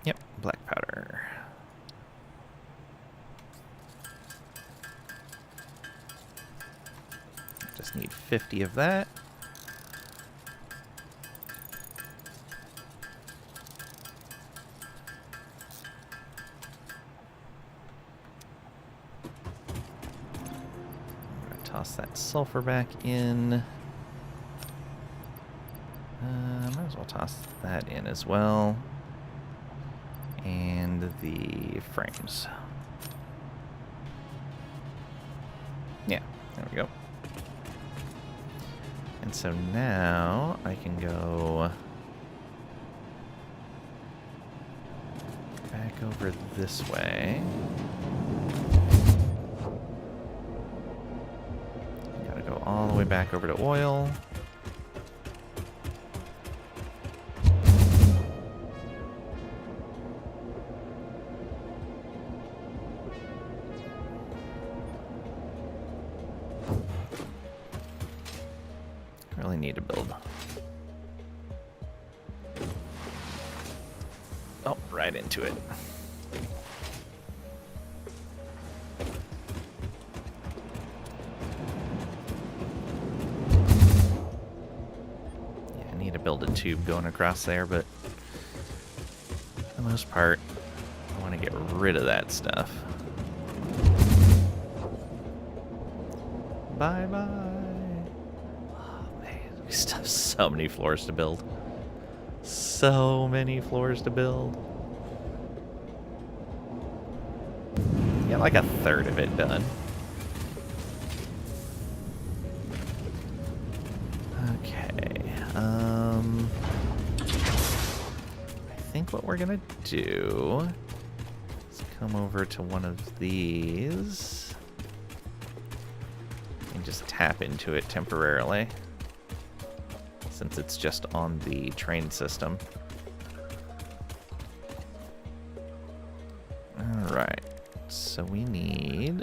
Yep, black powder. Just need 50 of that. Toss that sulfur back in. Might as well toss that in as well. And the frames. Yeah, there we go. And so now I can go back over this way. Gotta go all the way back over to oil. Really need to build. Oh, right into it. Yeah, I need to build a tube going across there, but for the most part, I want to get rid of that stuff. Bye-bye. We still have so many floors to build. So many floors to build. Yeah, like a third of it done. Okay. I think what we're gonna do is come over to one of these and just tap into it temporarily, since it's just on the train system. Alright, so we need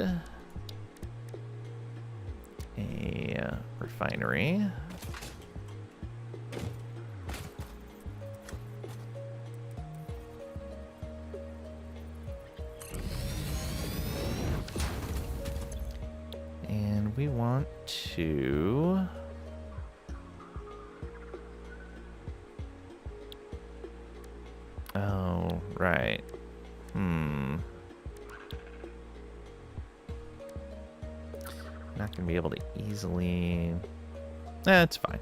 a refinery. And we want to... Oh, right. Not gonna be able to easily... it's fine.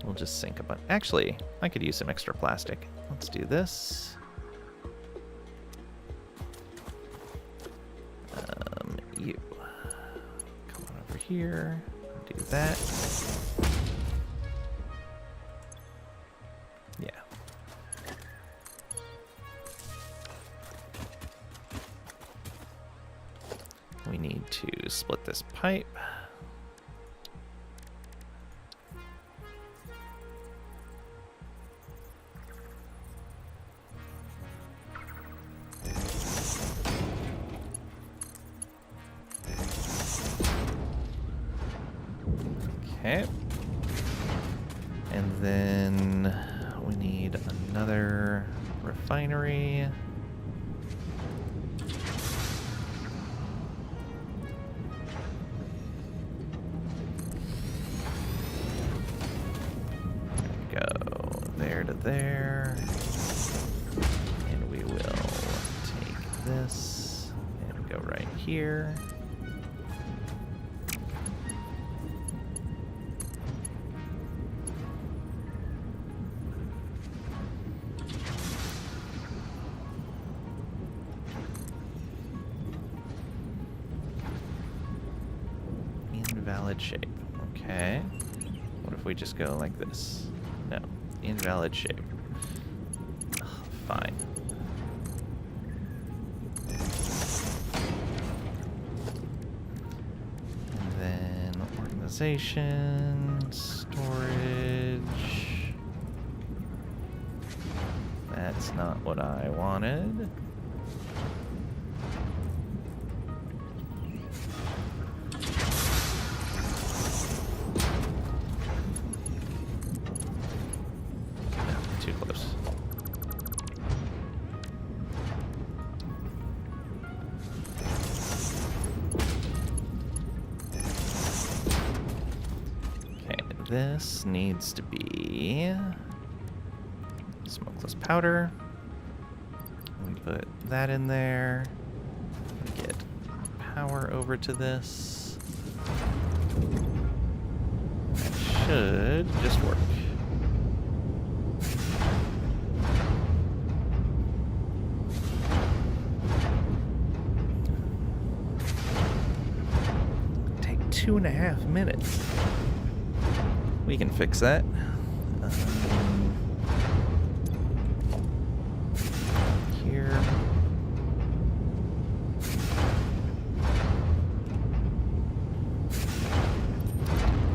We'll just sink a bunch. Actually, I could use some extra plastic. Let's do this. You. Come on over here. Do that. Yeah. We need to split this pipe. Okay. And then we need another refinery. Go there to there. And we will take this and go right here. Invalid shape. Okay. What if we just go like this? No. Invalid shape. Ugh, fine. Organization, storage. That's not what I wanted. Too close. This needs to be smokeless powder. We put that in there. Get power over to this. That should just work. Take 2.5 minutes. We can fix that. Here.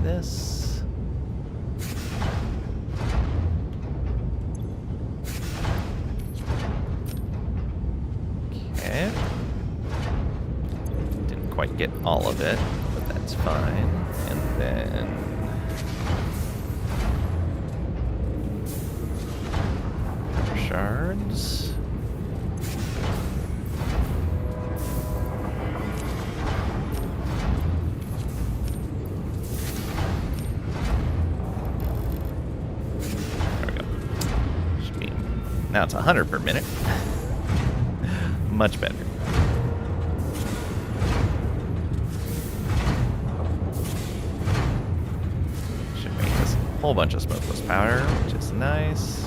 This. Okay. Didn't quite get all of it, but that's fine. And then shards. There we go. Should be, now it's 100 per minute. Much better. Should make this a whole bunch of smokeless powder, which is nice.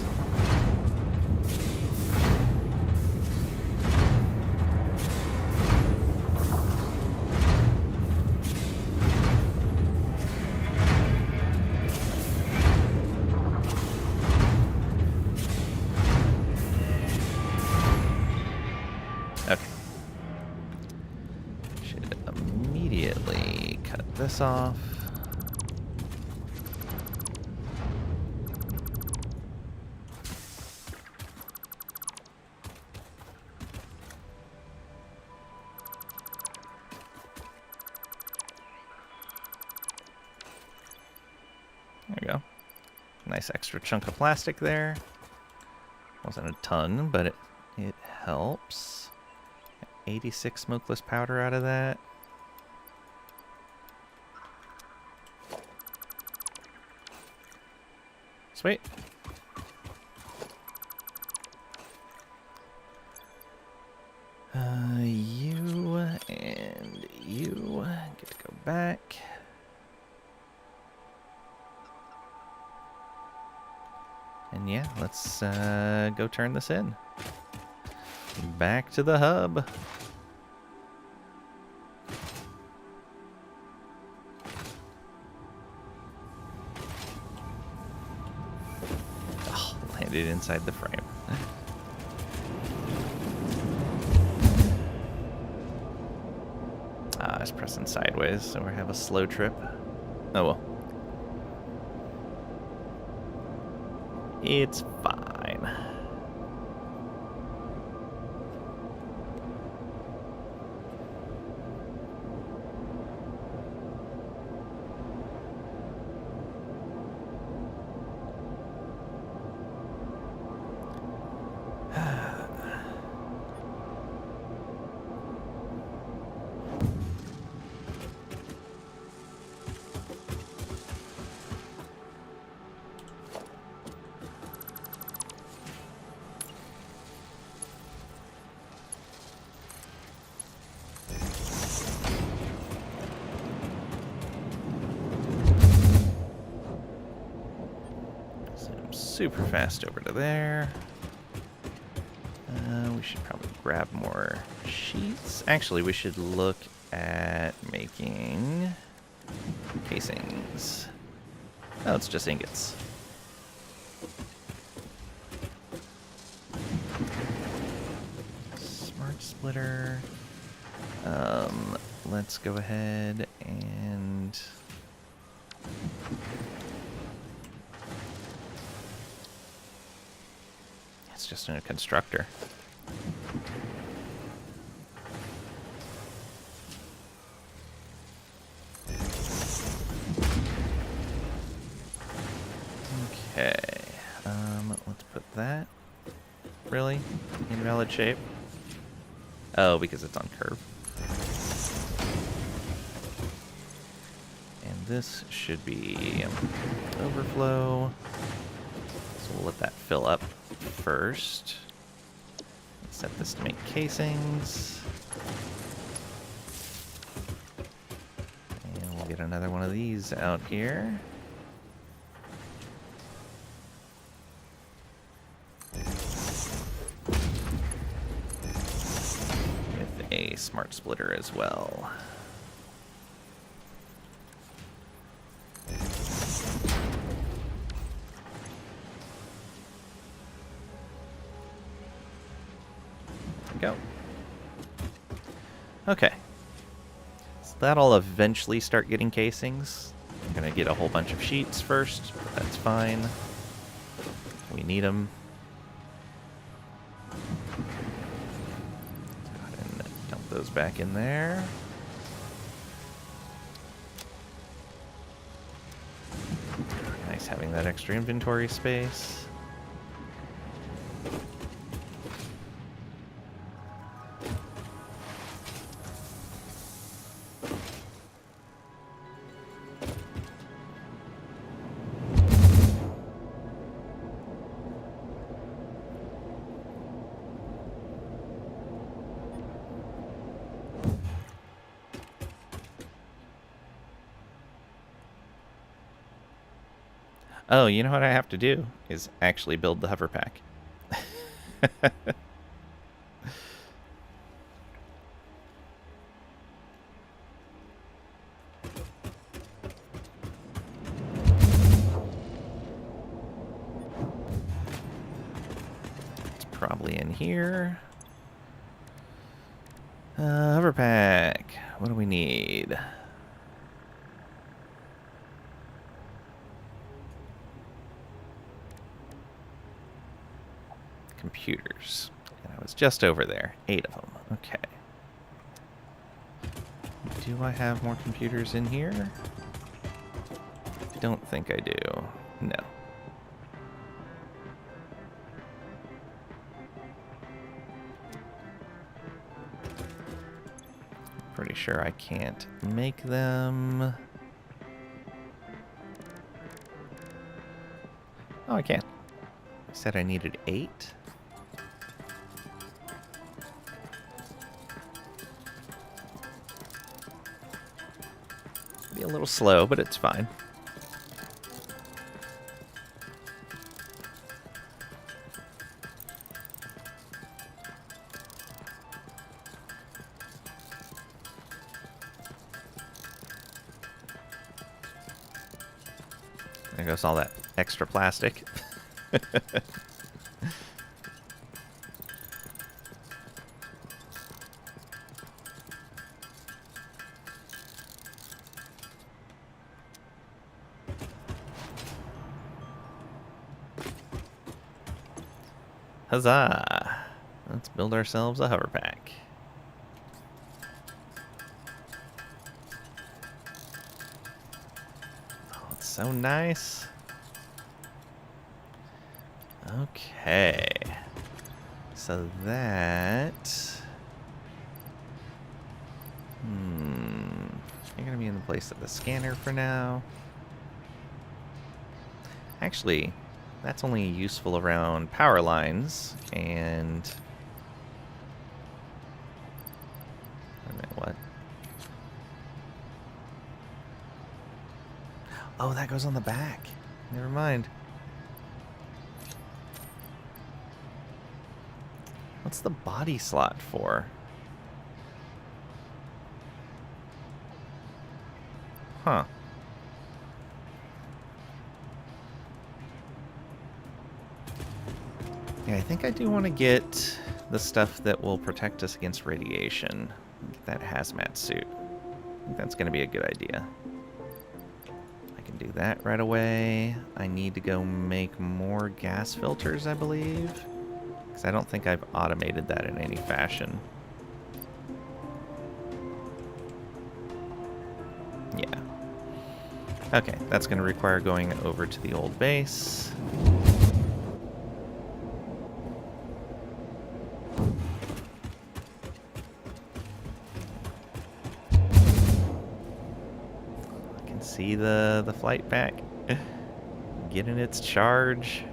Okay. Should immediately cut this off. There we go. Nice extra chunk of plastic there. Wasn't a ton, but it helps. 86 smokeless powder out of that. Sweet. You and you get to go back. And yeah, let's go turn this in. Back to the hub. Oh, landed inside the frame. I was pressing sideways, so we have a slow trip. Oh well. It's fine. Super fast over to there. We should probably grab more sheets. Actually, we should look at making casings. Oh, it's just ingots. Smart splitter. Let's go ahead and it's just in a constructor. Okay. Let's put that. Really? Invalid shape? Oh, because it's on curve. And this should be overflow. So we'll let that fill up first. Let's set this to make casings. And we'll get another one of these out here. With a smart splitter as well. Go. Okay. So that'll eventually start getting casings. I'm going to get a whole bunch of sheets first, but that's fine. We need them. Go ahead and dump those back in there. Nice having that extra inventory space. Oh, you know what I have to do is actually build the hover pack. It's probably in here. Hover pack. What do we need? Computers. And I was just over there. 8 of them. Okay. Do I have more computers in here? I don't think I do. No. Pretty sure I can't make them. Oh, I can. I said I needed 8. Be a little slow, but it's fine. There goes all that extra plastic. Huzzah! Let's build ourselves a hover pack. Oh, it's so nice. Okay. So that... You're gonna be in the place of the scanner for now. Actually, that's only useful around power lines and... Wait a minute, what? Oh, that goes on the back. Never mind. What's the body slot for? Huh. Yeah, I think I do want to get the stuff that will protect us against radiation. Get that hazmat suit. I think that's going to be a good idea. I can do that right away. I need to go make more gas filters, I believe. Because I don't think I've automated that in any fashion. Yeah. Okay, that's going to require going over to the old base. I can see the flight pack getting its charge.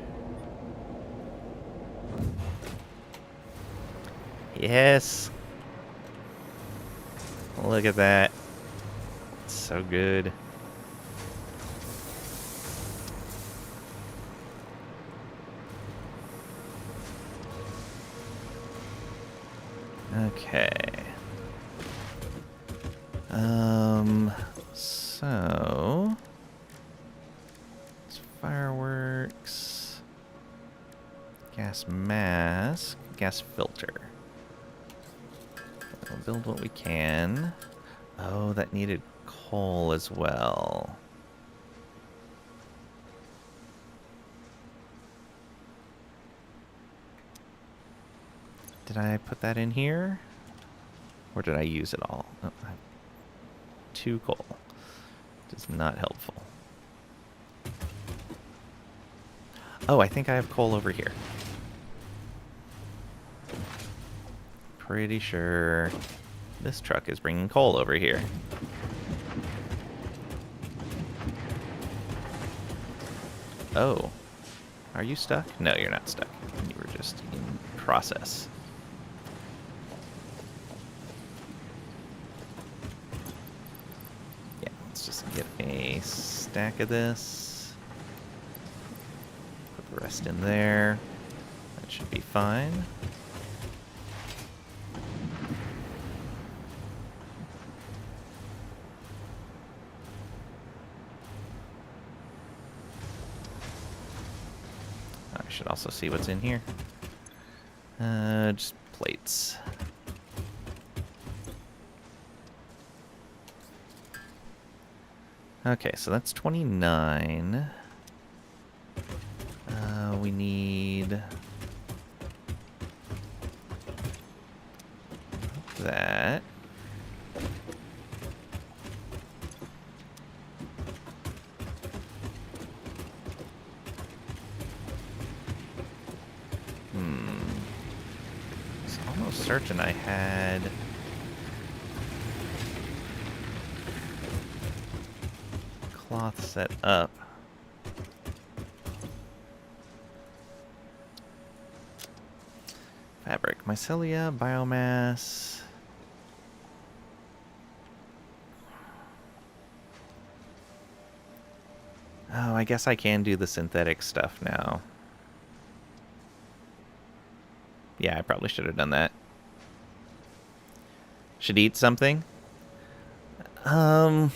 Yes. Look at that. It's so good. Okay. So it's fireworks, gas mask, gas filter. We'll build what we can. Oh, that needed coal as well. Did I put that in here? Or did I use it all? Oh, I have 2 coal. Which is not helpful. Oh, I think I have coal over here. Pretty sure this truck is bringing coal over here. Oh. Are you stuck? No, you're not stuck. You were just in process. Yeah, let's just get a stack of this. Put the rest in there. That should be fine. I should also see what's in here. Just plates. Okay, so that's 29. We need that. I was almost certain I had cloth set up. Fabric, mycelia, biomass. Oh, I guess I can do the synthetic stuff now. Yeah, I probably should have done that. Should eat something. We're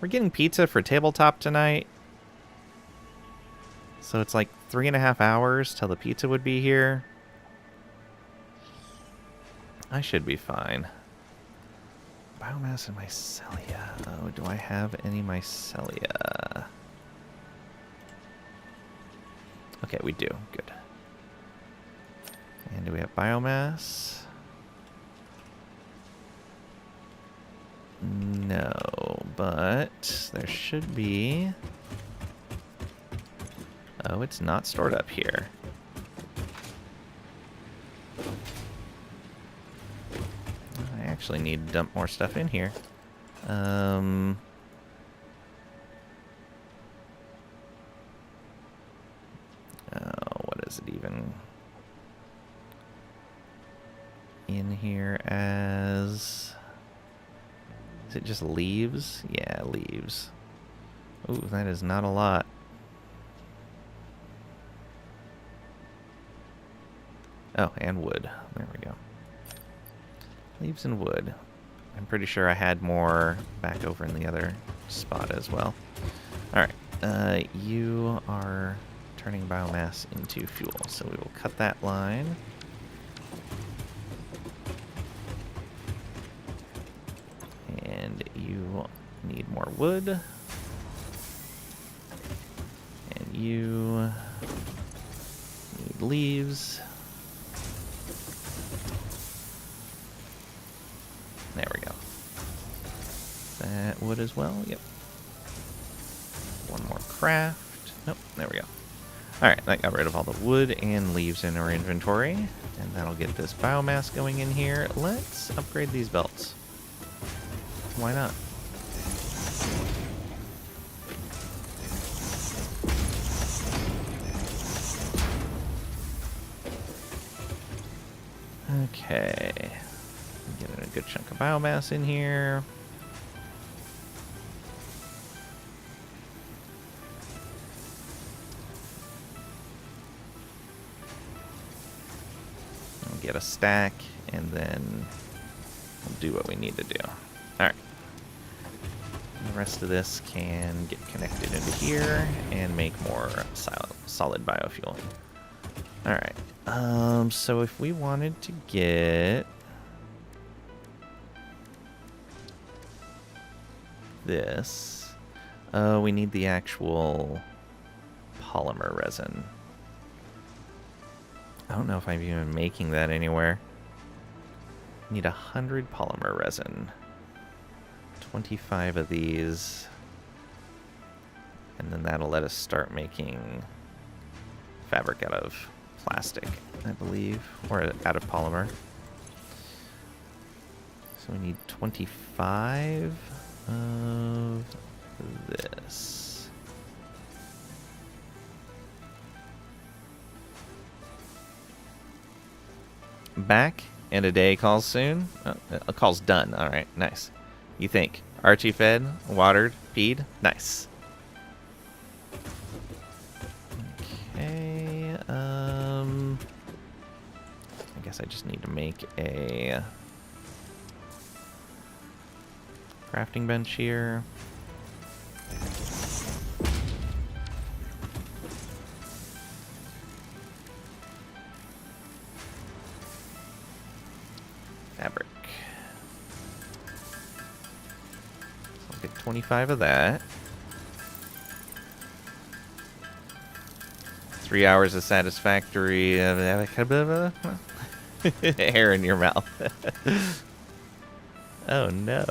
getting pizza for tabletop tonight. So it's like 3.5 hours till the pizza would be here. I should be fine. Biomass and mycelia. Oh, do I have any mycelia? Okay, we do. Good. And do we have biomass? No, but there should be... Oh, it's not stored up here. I actually need to dump more stuff in here. Oh, what is it even in here as... Is it just leaves? Yeah, leaves. Ooh, that is not a lot. Oh, and wood. There we go. Leaves and wood. I'm pretty sure I had more back over in the other spot as well. Alright, you are turning biomass into fuel, so we will cut that line. And you need more wood. And you need leaves. There we go. That wood as well. Yep. One more craft. Nope. There we go. Alright, that got rid of all the wood and leaves in our inventory. And that'll get this biomass going in here. Let's upgrade these belts. Why not? Okay. Getting a good chunk of biomass in here. I'll get a stack, and then we'll do what we need to do. Alright. The rest of this can get connected into here and make more solid biofuel. Alright. So if we wanted to get this, we need the actual polymer resin. I don't know if I'm even making that anywhere. Need 100 polymer resin. 25 of these. And then that'll let us start making fabric out of plastic, I believe, or out of polymer. So we need 25 of this. Back and a day calls soon. A call's done. All right, nice. You think Archie fed, watered, peed? Nice. Okay. I guess I just need to make a crafting bench here. Fabric. So I'll get 25 of that. 3 hours of Satisfactory. Hair in your mouth. Oh no.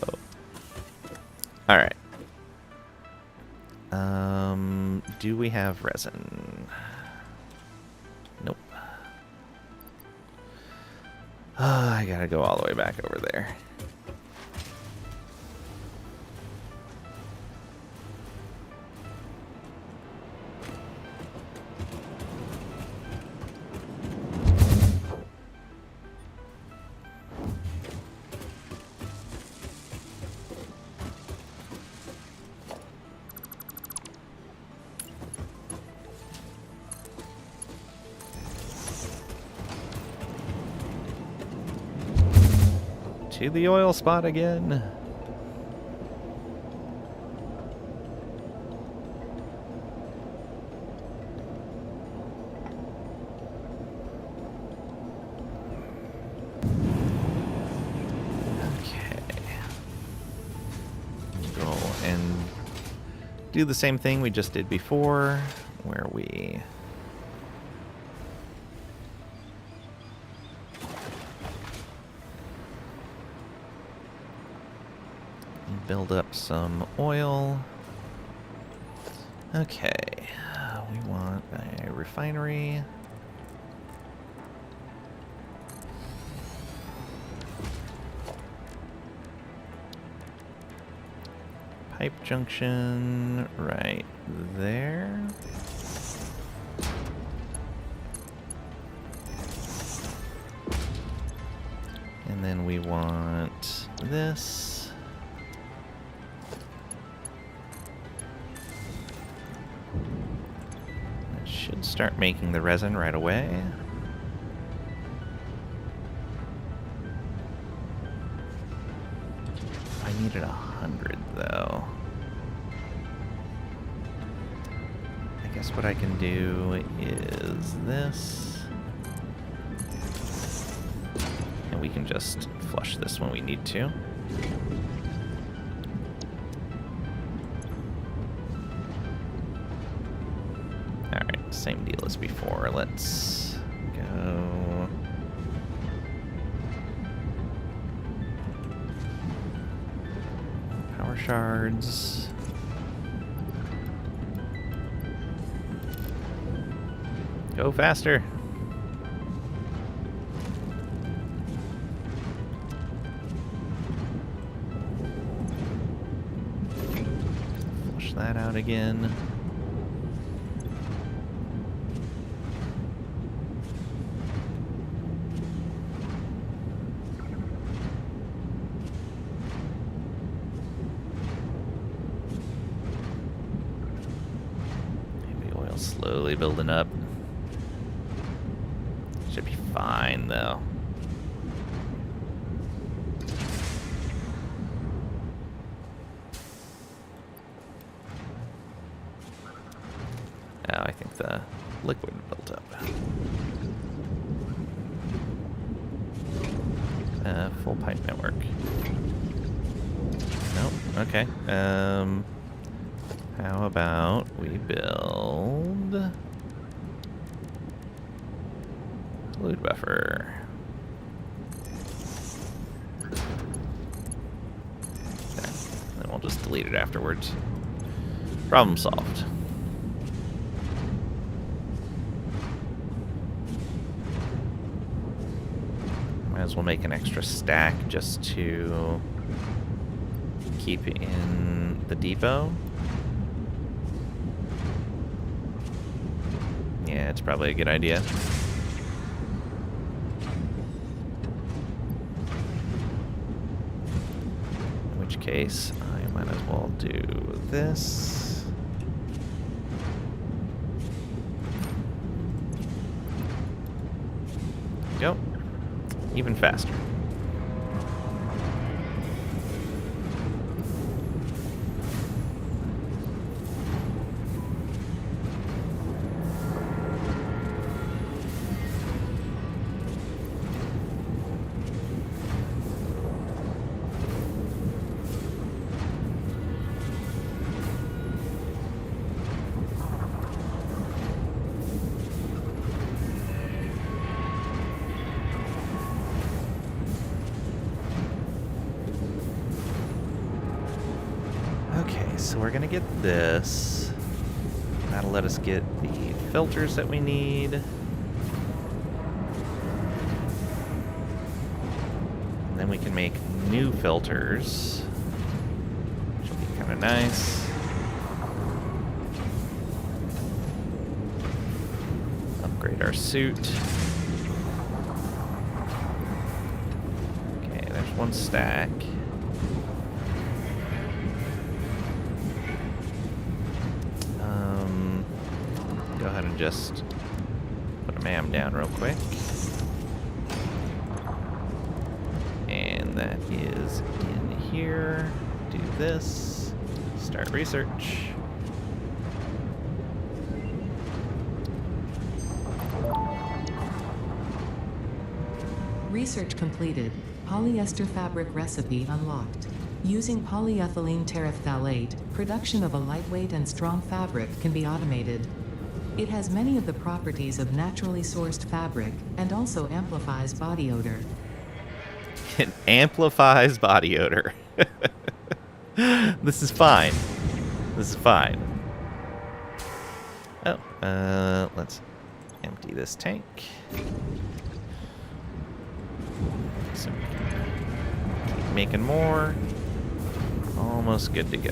Alright. Do we have resin? Nope. I gotta go all the way back over there. To the oil spot again. Okay. Go and do the same thing we just did before, where we build up some oil. Okay, we want a refinery. Pipe junction right there. And then we want this. Should start making the resin right away. I needed 100 though. I guess what I can do is this. And we can just flush this when we need to. Same deal as before. Let's go. Power shards. Go faster. Flush that out again. Maybe oil slowly building up. Should be fine, though. Oh, I think the liquid built up. Full pipe network. Nope. Okay. How about we build fluid buffer? Okay. Then we'll just delete it afterwards. Problem solved. Might as well make an extra stack just to keep in the depot. Yeah, it's probably a good idea. In which case, I might as well do this. Go. Even faster. Okay, so we're gonna get this. That'll let us get the filters that we need. And then we can make new filters, which will be kind of nice. Upgrade our suit. Okay, there's one stack. Go ahead and just put a MAM down real quick. And that is in here. Do this. Start research. Research completed. Polyester fabric recipe unlocked. Using polyethylene terephthalate, production of a lightweight and strong fabric can be automated. It has many of the properties of naturally sourced fabric and also amplifies body odor. It amplifies body odor. This is fine. This is fine. Oh, let's empty this tank. So we can keep making more. Almost good to go.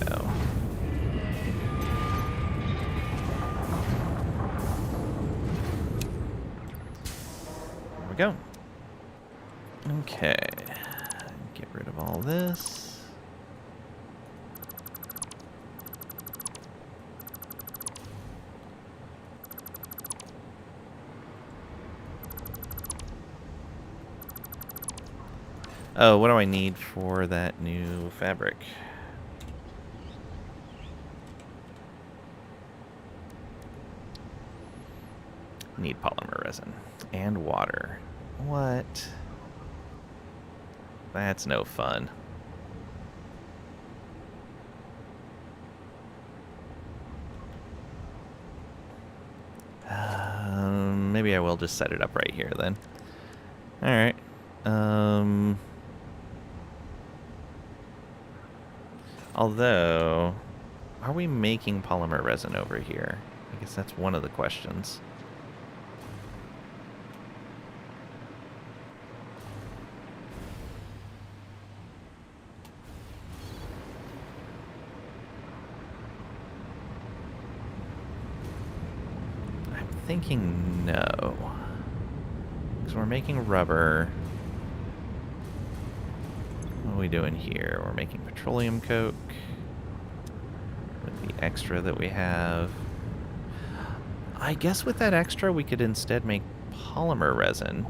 There we go. Okay. Get rid of all this. Oh, what do I need for that new fabric? Need polymer resin and water. What? That's no fun. maybe I will just set it up right here then. Alright. Although, are we making polymer resin over here? I guess that's one of the questions. I'm thinking no. Because we're making rubber. What are we doing here? We're making petroleum coke with the extra that we have. I guess with that extra, we could instead make polymer resin.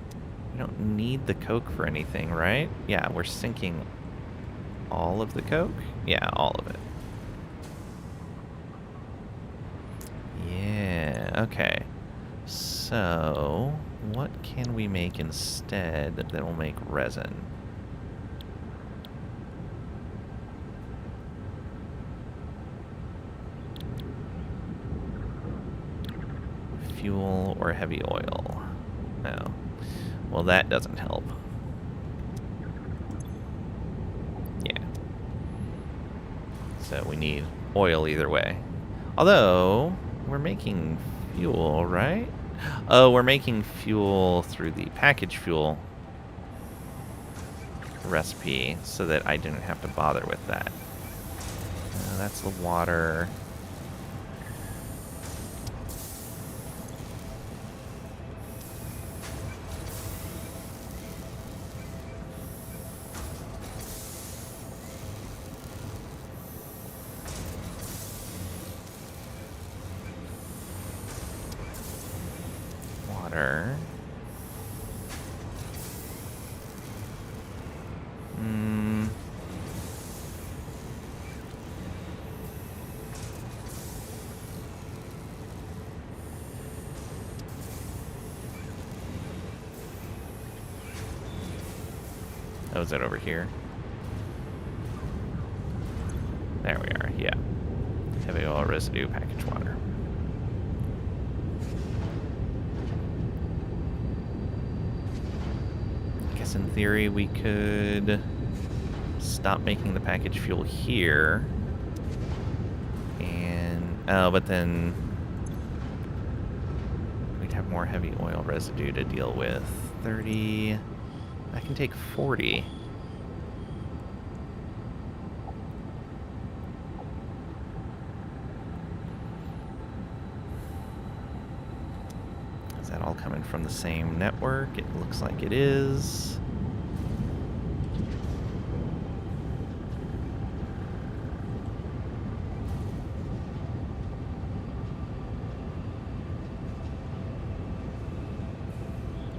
We don't need the coke for anything, right? Yeah, we're sinking all of the coke? Yeah, all of it. Yeah, okay. So, what can we make instead that will make resin? Fuel or heavy oil? No. Well, that doesn't help. Yeah. So we need oil either way. Although, we're making fuel, right? Oh, we're making fuel through the package fuel recipe so that I didn't have to bother with that. That's the water. Water. Oh, is that over here? There we are, yeah. Heavy oil residue, package water. I guess in theory we could stop making the package fuel here. And, oh, but then we'd have more heavy oil residue to deal with. 30... I can take 40. Is that all coming from the same network? It looks like it is.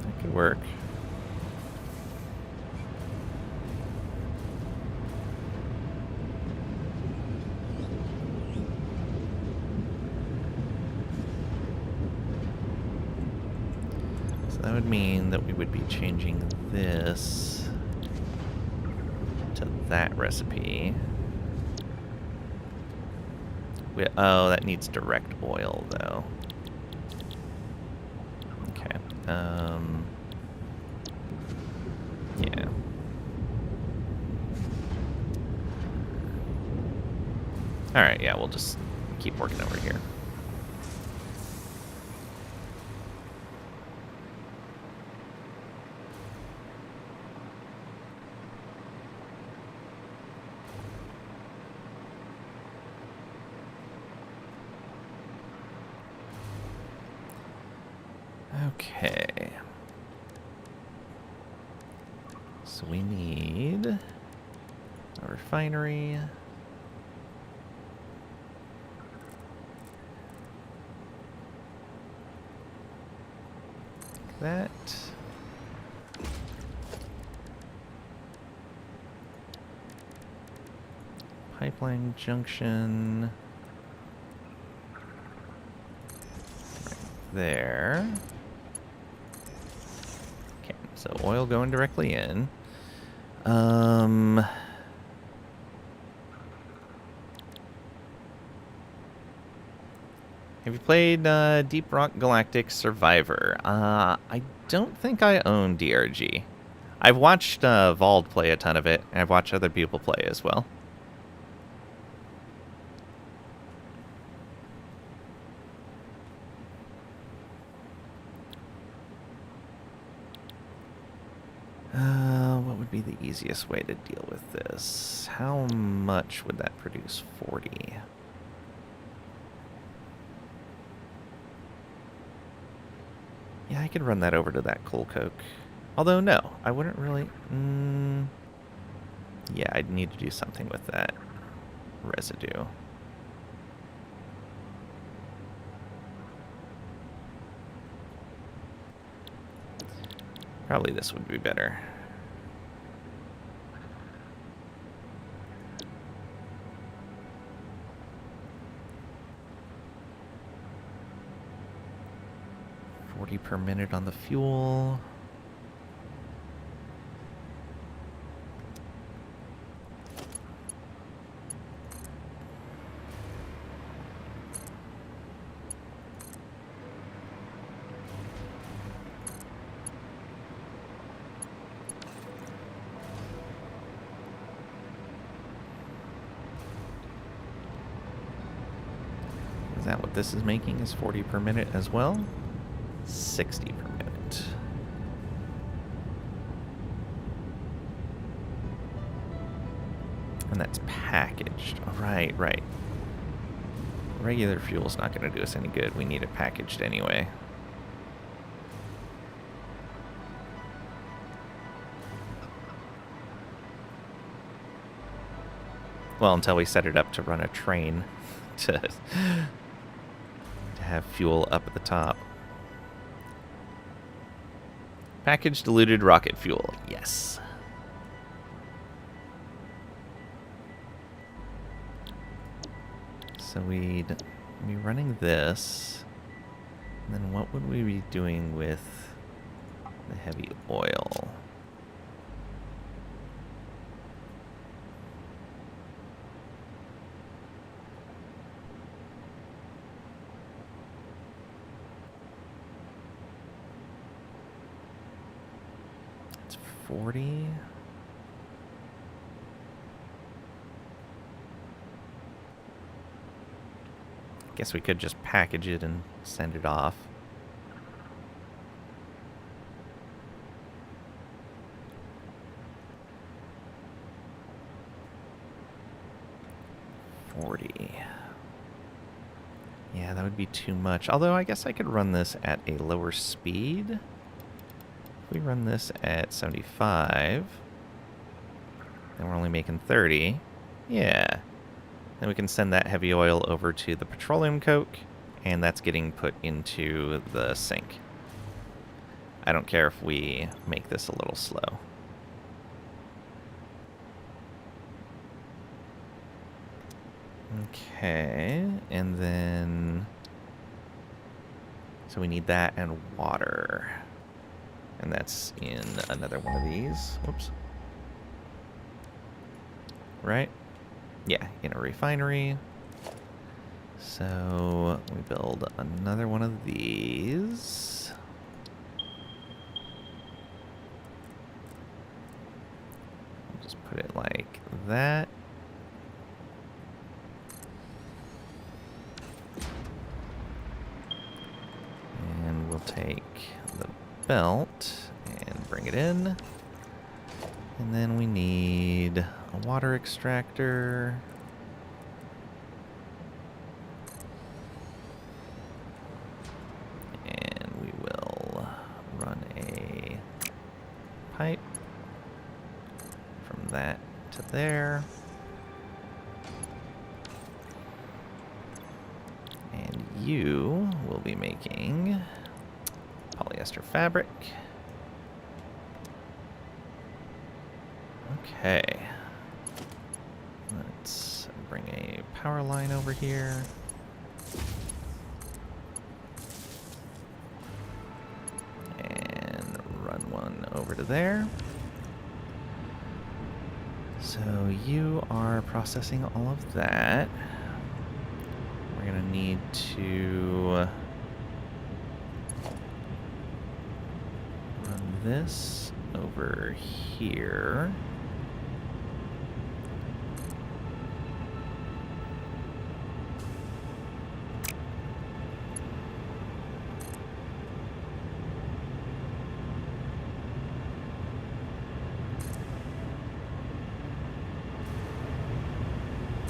That could work. That would mean that we would be changing this to that recipe. Oh, that needs direct oil, though. Okay. Yeah. Alright, yeah, we'll just keep working over here. Okay. So we need a refinery. Like that. Pipeline junction. Right there. So oil going directly in. Have you played Deep Rock Galactic Survivor? I don't think I own DRG. I've watched Vald play a ton of it, and I've watched other people play as well. What would be the easiest way to deal with this? How much would that produce? 40. Yeah, I could run that over to that coal coke. Although, no, I wouldn't really... yeah, I'd need to do something with that residue. Probably this would be better. Per minute on the fuel. Is that what this is making? Is 40 per minute as well? 60 per minute. And that's packaged. Right, right. Regular fuel's not going to do us any good. We need it packaged anyway. Well, until we set it up to run a train to have fuel up at the top. Packaged diluted rocket fuel. Yes. So we'd be running this. And then what would we be doing with the heavy oil? It's 40. Guess we could just package it and send it off. Yeah, that would be too much. Although I guess I could run this at a lower speed. If we run this at 75, then we're only making 30. Yeah. Then we can send that heavy oil over to the petroleum coke, and that's getting put into the sink. I don't care if we make this a little slow. Okay, and then... so we need that and water. And that's in another one of these. Whoops. Right? Yeah, in a refinery. So we build another one of these. Just put it like that. And we'll take the belt and bring it in. And then we need a water extractor. And we will run a pipe from that to there. And you will be making polyester fabric. Okay. Let's bring a power line over here. And run one over to there. So you are processing all of that. We're going to need to this over here.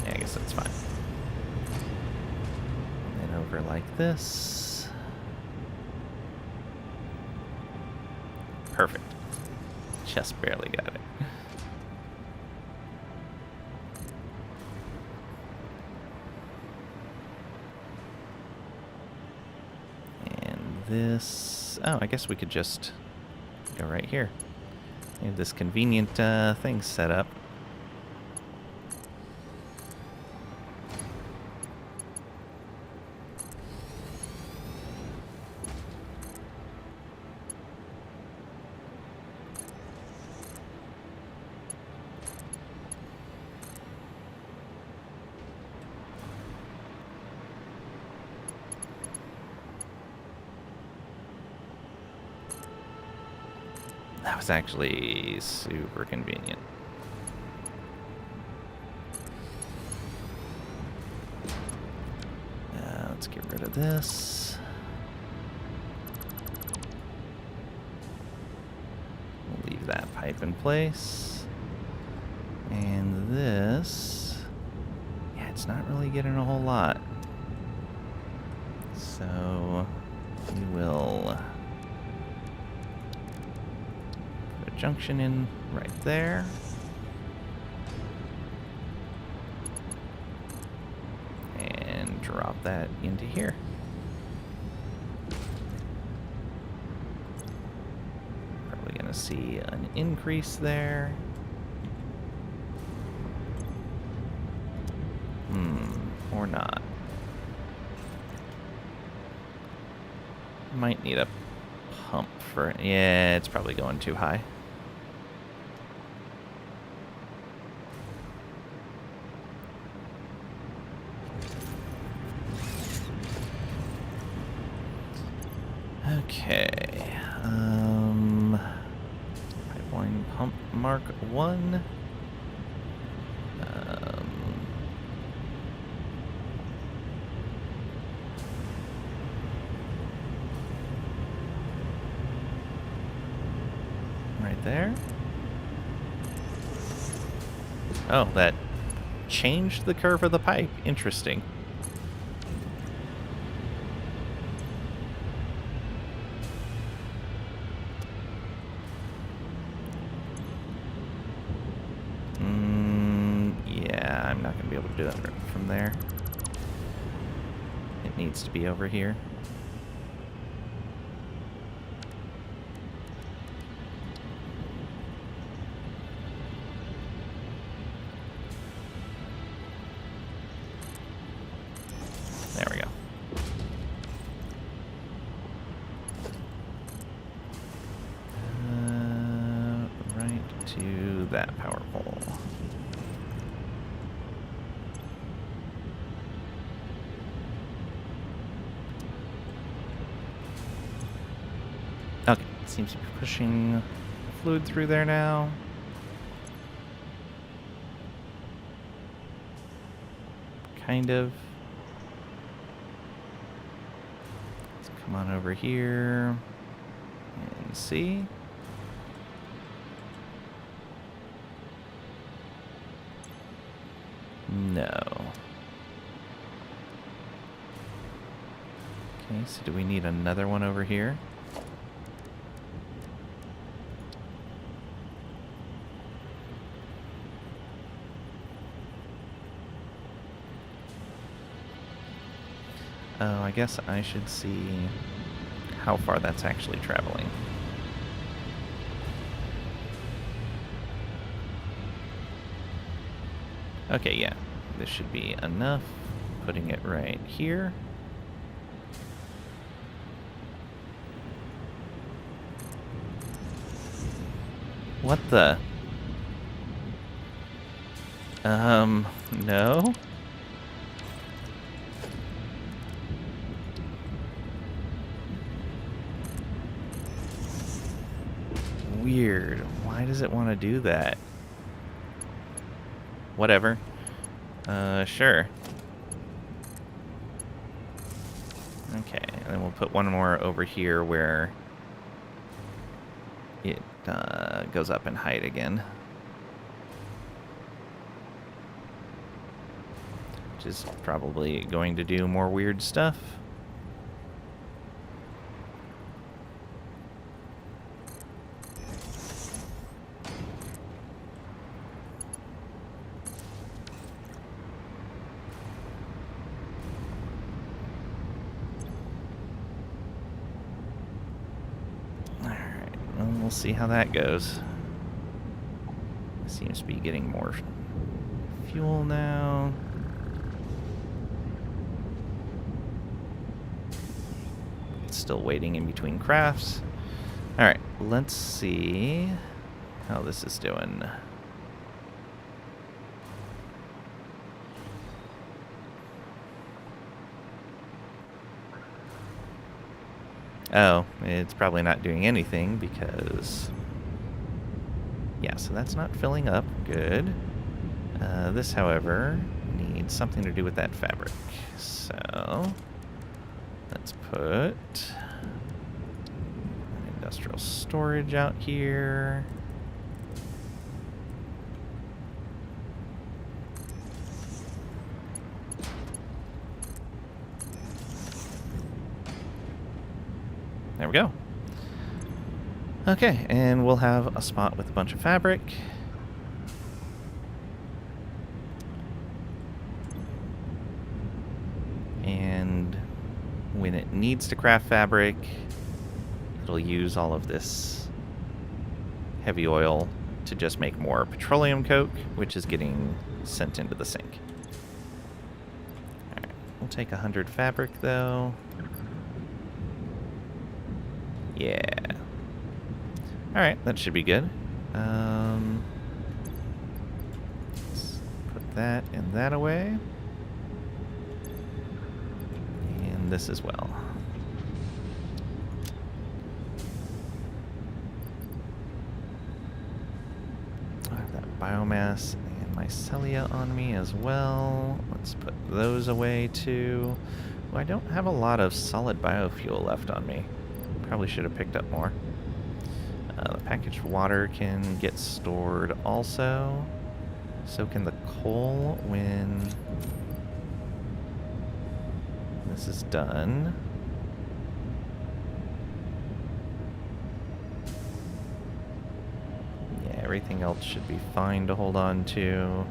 Yeah, I guess that's fine. And then over like this. Perfect. Just barely got it. And this... Oh, I guess we could just go right here. We have this convenient thing set up. That was actually super convenient. Let's get rid of this. We'll leave that pipe in place. And this... Yeah, it's not really getting a whole lot. So we will... junction in right there. And drop that into here. Probably gonna see an increase there. Or not. Might need a pump for... Yeah, it's probably going too high. Okay, pipeline pump Mark 1. Right there. Oh, that changed the curve of the pipe. Interesting. Yeah, I'm not going to be able to do that from there. It needs to be over here. There we go. Right to that power pole. Okay, seems to be pushing fluid through there now. Kind of. Let's come on over here and see. No. Okay, so do we need another one over here? Oh, I guess I should see how far that's actually traveling. Okay, yeah. This should be enough. Putting it right here. What the? No? weird. Why does it want to do that? Whatever. Sure. Okay, and then we'll put one more over here where it goes up in height again. Which is probably going to do more weird stuff. We'll see how that goes. Seems to be getting more fuel now. It's still waiting in between crafts. Alright, let's see how this is doing. Oh, it's probably not doing anything because... Yeah, so that's not filling up. Good. This, however, needs something to do with that fabric. So, let's put an industrial storage out here. There we go. Okay, and we'll have a spot with a bunch of fabric. And when it needs to craft fabric, it'll use all of this heavy oil to just make more petroleum coke, which is getting sent into the sink. Alright, we'll take 100 fabric though. Yeah. Alright, that should be good. Let's put that and that away. And this as well. I have that biomass and mycelia on me as well. Let's put those away too. Well, I don't have a lot of solid biofuel left on me. Probably should have picked up more. The packaged water can get stored also. So can the coal when this is done. Yeah, everything else should be fine to hold on to.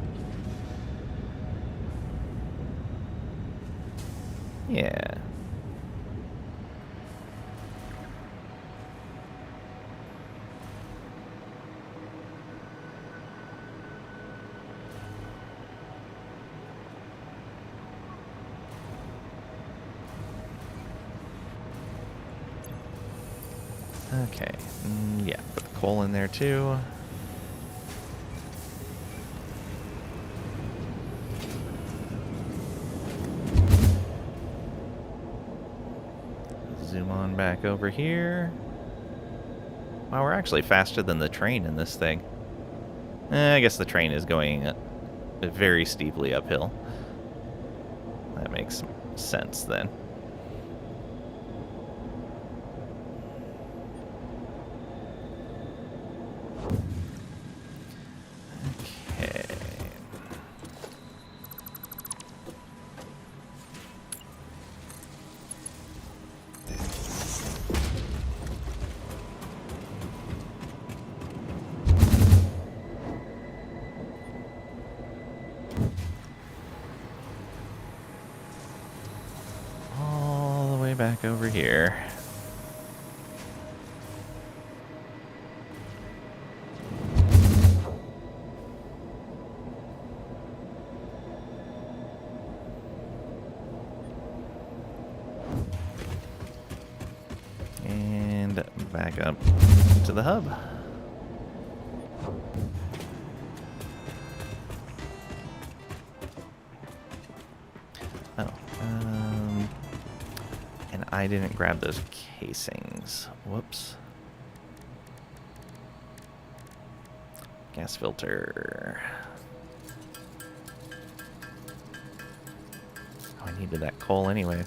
Yeah. Okay, yeah, put the coal in there too. Zoom on back over here. Wow, we're actually faster than the train in this thing. I guess the train is going very steeply uphill. That makes sense then. Back over here. And back up to the hub. I didn't grab those casings. Whoops. Gas filter. Oh, I needed that coal anyway.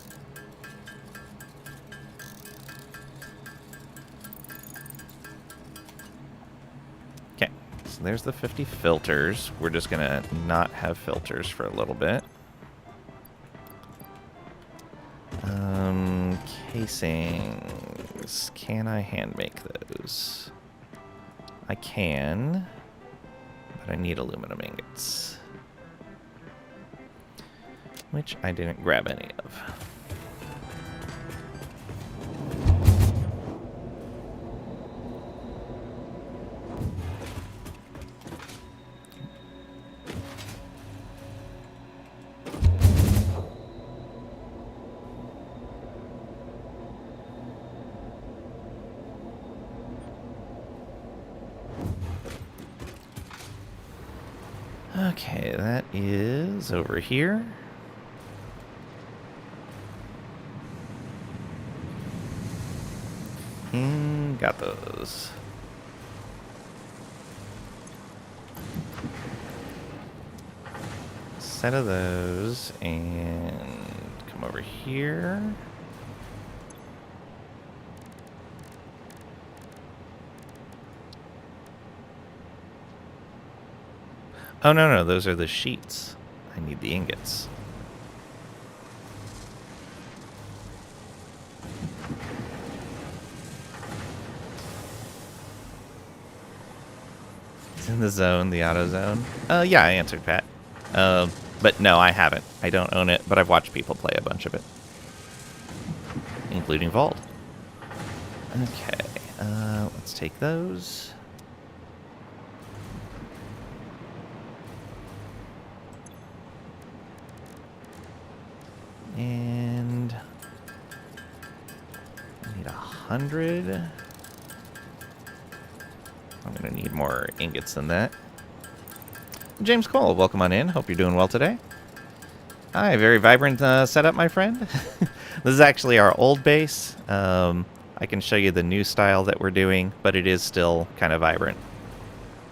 Okay, so there's the 50 filters. We're just gonna not have filters for a little bit. Casings. Can I hand make those? I can, but I need aluminum ingots, which I didn't grab any of. Okay, that is over here. Got those. Set of those, and come over here. Oh, no, those are the sheets. I need the ingots. It's in the zone, the auto zone. Yeah, I answered, Pat. But no, I haven't. I don't own it, but I've watched people play a bunch of it. Including Vault. Okay, let's take those. And I need 100. I'm gonna need more ingots than that. James Cole, welcome on in. Hope you're doing well today. Hi, very vibrant setup, my friend. This is actually our old base. I can show you the new style that we're doing, but it is still kind of vibrant.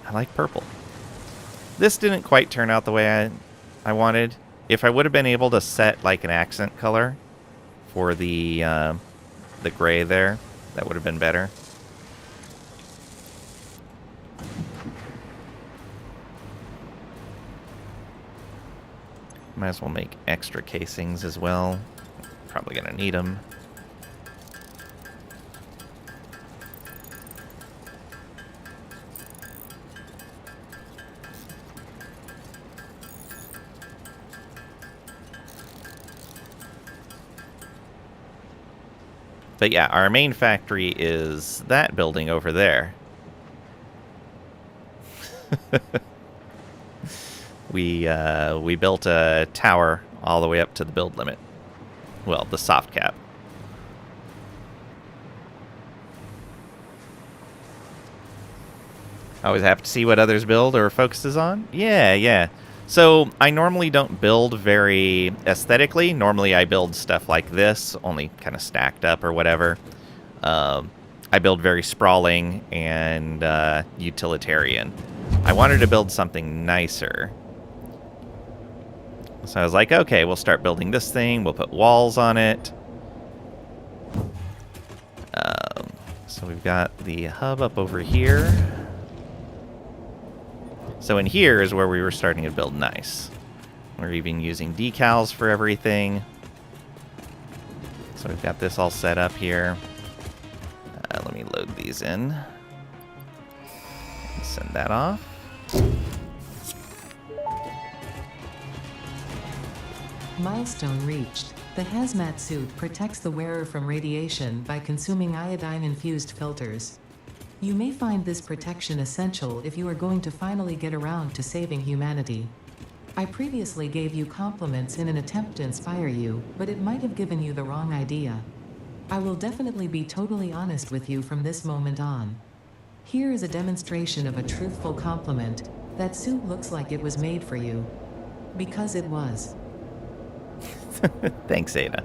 I like purple. This didn't quite turn out the way I wanted. If I would have been able to set like an accent color for the gray there, that would have been better. Might as well make extra casings as well. Probably gonna need them. But yeah, our main factory is that building over there. We built a tower all the way up to the build limit. Well, the soft cap. Always happy to see what others build or focuses on. Yeah. So I normally don't build very aesthetically. Normally I build stuff like this, only kind of stacked up or whatever. I build very sprawling and utilitarian. I wanted to build something nicer. So I was like, okay, we'll start building this thing. We'll put walls on it. So we've got the hub up over here. So in here is where we were starting to build nice. We're even using decals for everything. So we've got this all set up here. Let me load these in. Send that off. Milestone reached. The hazmat suit protects the wearer from radiation by consuming iodine-infused filters. You may find this protection essential if you are going to finally get around to saving humanity. I previously gave you compliments in an attempt to inspire you, but it might have given you the wrong idea. I will definitely be totally honest with you from this moment on. Here is a demonstration of a truthful compliment. That suit looks like it was made for you. Because it was. Thanks, Ada.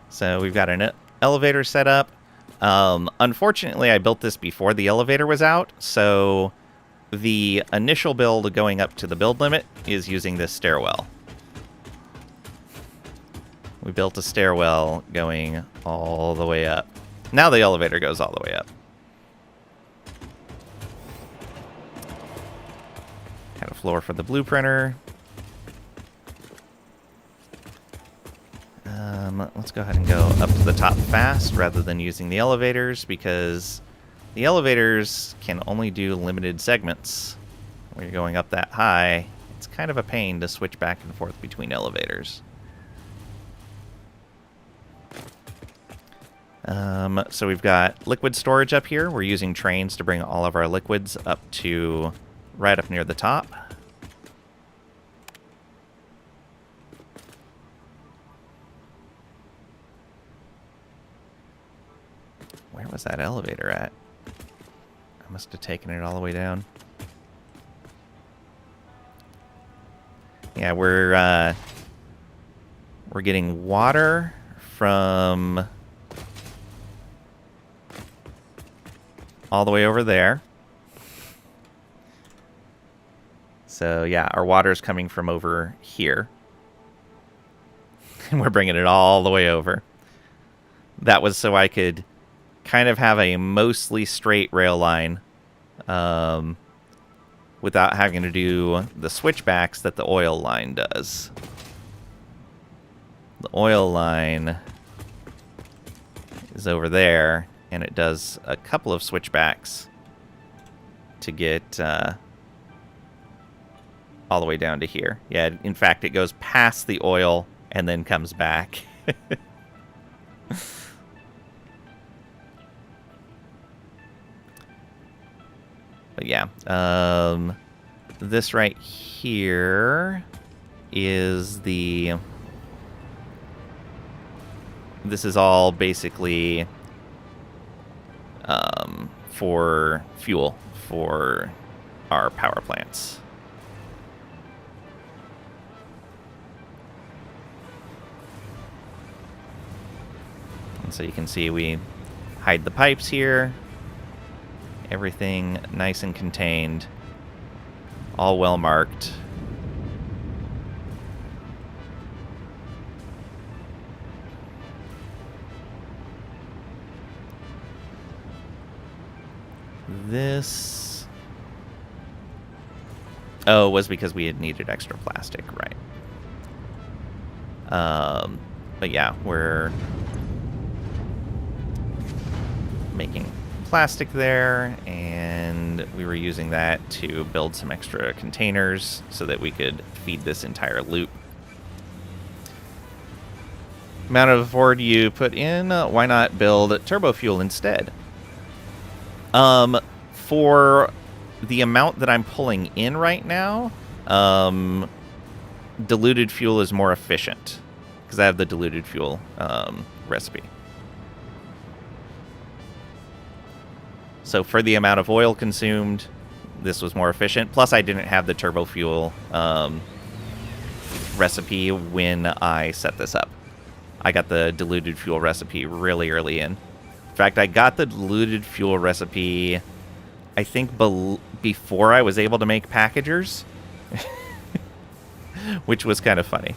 So we've got an elevator set up. Unfortunately, I built this before the elevator was out, so the initial build going up to the build limit is using this stairwell. We built a stairwell going all the way up. Now the elevator goes all the way up. Had a floor for the blueprinter. Let's go ahead and go up to the top fast rather than using the elevators, because the elevators can only do limited segments. When you're going up that high, it's kind of a pain to switch back and forth between elevators. So we've got liquid storage up here. We're using trains to bring all of our liquids up to right up near the top. Where was that elevator at? I must have taken it all the way down. Yeah, we're getting water from all the way over there. So yeah, our water's coming from over here. And we're bringing it all the way over. That was so I could kind of have a mostly straight rail line without having to do the switchbacks that the oil line does. The oil line is over there, and it does a couple of switchbacks to get all the way down to here. Yeah, in fact, it goes past the oil and then comes back. But yeah, this right here is the... This is all basically for fuel for our power plants. And so you can see we hide the pipes here. Everything nice and contained. All well marked. This... Oh, it was because we had needed extra plastic, right. But yeah, we're making plastic there, and we were using that to build some extra containers so that we could feed this entire loop. Amount of Ford you put in, why not build turbo fuel instead? For the amount that I'm pulling in right now, diluted fuel is more efficient because I have the diluted fuel recipe. So for the amount of oil consumed, this was more efficient. Plus, I didn't have the turbo fuel recipe when I set this up. I got the diluted fuel recipe really early in. In fact, I got the diluted fuel recipe, I think, before I was able to make packagers, which was kind of funny.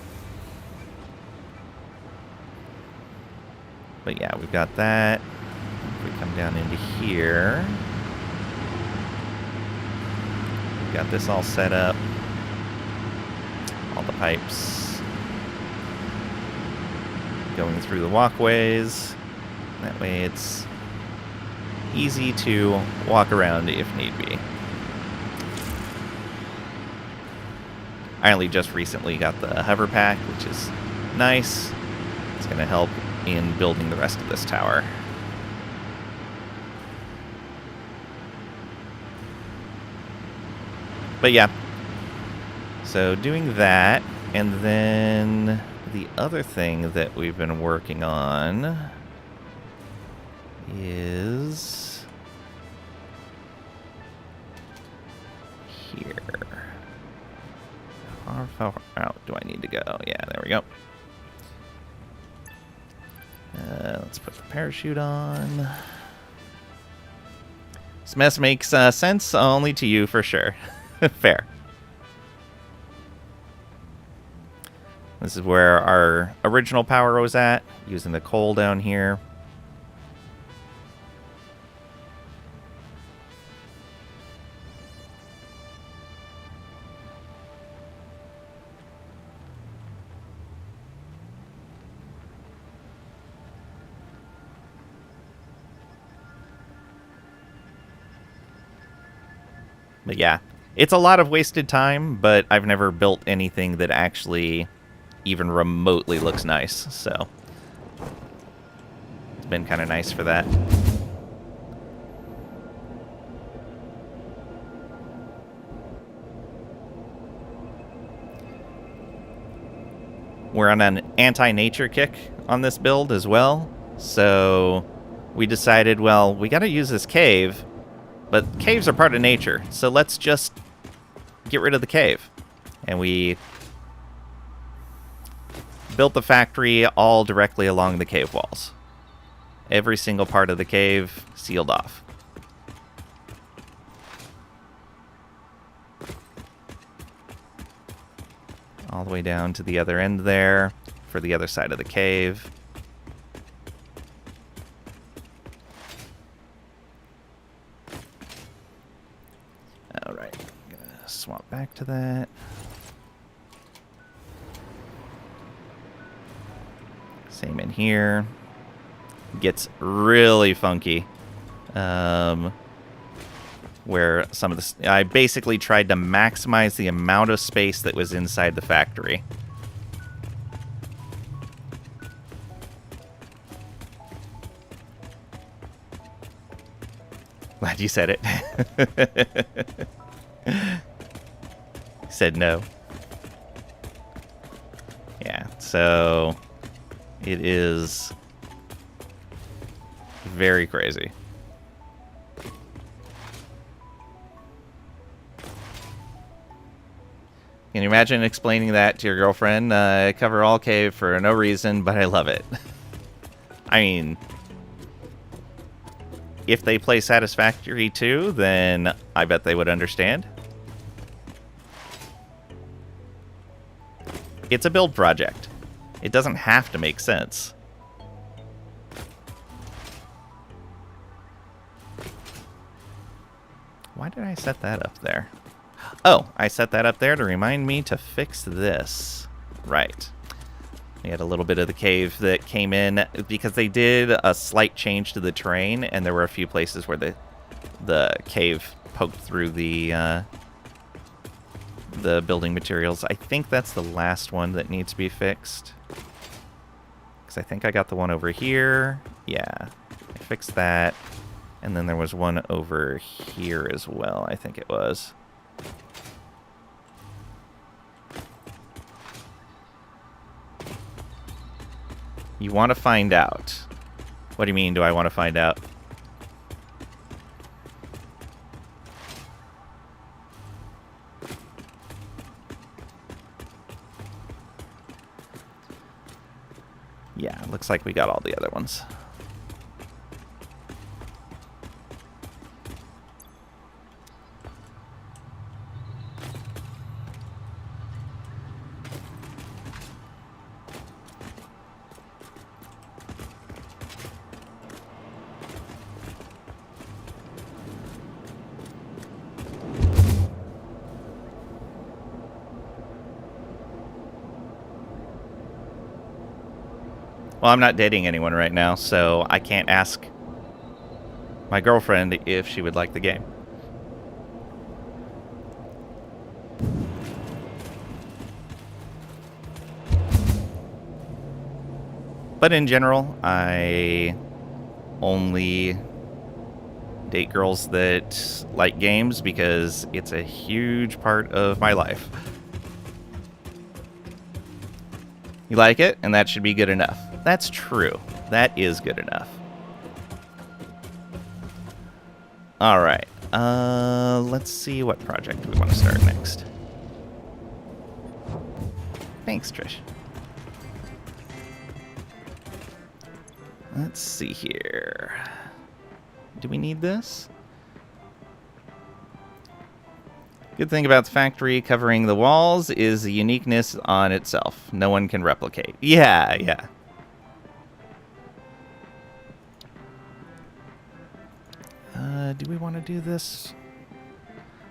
But yeah, we've got that. If we come down into here, we've got this all set up. All the pipes going through the walkways. That way it's easy to walk around if need be. I only just recently got the hover pack, which is nice. It's going to help in building the rest of this tower. But yeah, so doing that, and then the other thing that we've been working on is here. How far out do I need to go? Yeah, there we go. Let's put the parachute on. This mess makes sense only to you for sure. Fair. This is where our original power was at, using the coal down here. But yeah, it's a lot of wasted time, but I've never built anything that actually even remotely looks nice, so it's been kind of nice for that. We're on an anti-nature kick on this build as well, so we decided, well, we got to use this cave, but caves are part of nature, so let's just get rid of the cave. And we built the factory all directly along the cave walls. Every single part of the cave sealed off. All the way down to the other end there for the other side of the cave. Alright, I'm gonna swap back to that. Same in here. Gets really funky. Where some of the... I basically tried to maximize the amount of space that was inside the factory. Glad you said it. Said no. Yeah, so... It is very crazy. Can you imagine explaining that to your girlfriend? Cover all cave for no reason, but I love it. I mean, if they play Satisfactory too, then I bet they would understand. It's a build project. It doesn't have to make sense. Why did I set that up there? Oh, I set that up there to remind me to fix this. Right. We had a little bit of the cave that came in because they did a slight change to the terrain, and there were a few places where the cave poked through the building materials. I think that's the last one that needs to be fixed. Because I think I got the one over here. Yeah, I fixed that. And then there was one over here as well, I think it was. You want to find out. What do you mean, do I want to find out? Yeah, looks like we got all the other ones. Well, I'm not dating anyone right now, so I can't ask my girlfriend if she would like the game. But in general, I only date girls that like games because it's a huge part of my life. You like it, and that should be good enough. That's true. That is good enough. Alright. Let's see what project we want to start next. Thanks, Trish. Let's see here. Do we need this? Good thing about the factory covering the walls is the uniqueness on itself. No one can replicate. Yeah, yeah. Do we want to do this?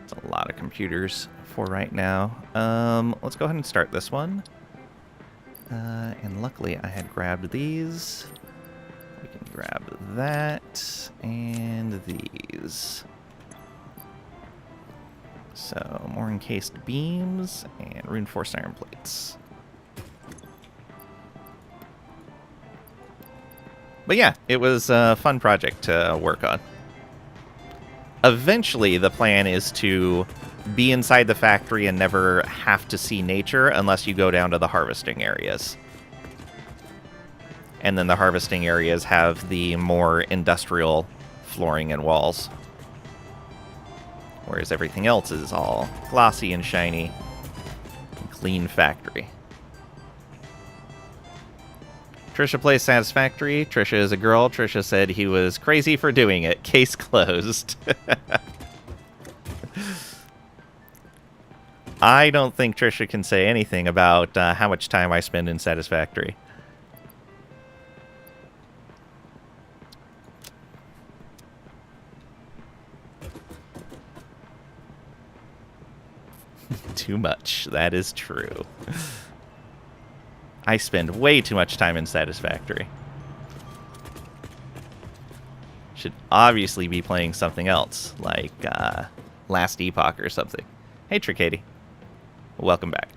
It's a lot of computers for right now. Let's go ahead and start this one. And luckily I had grabbed these. We can grab that and these. So, more encased beams and reinforced iron plates. But yeah, it was a fun project to work on. Eventually, the plan is to be inside the factory and never have to see nature unless you go down to the harvesting areas. And then the harvesting areas have the more industrial flooring and walls. Whereas everything else is all glossy and shiny and clean factory. Trisha plays Satisfactory. Trisha is a girl. Trisha said he was crazy for doing it. Case closed. I don't think Trisha can say anything about how much time I spend in Satisfactory. Too much. That is true. I spend way too much time in Satisfactory. Should obviously be playing something else, like Last Epoch or something. Hey, Tricady. Welcome back.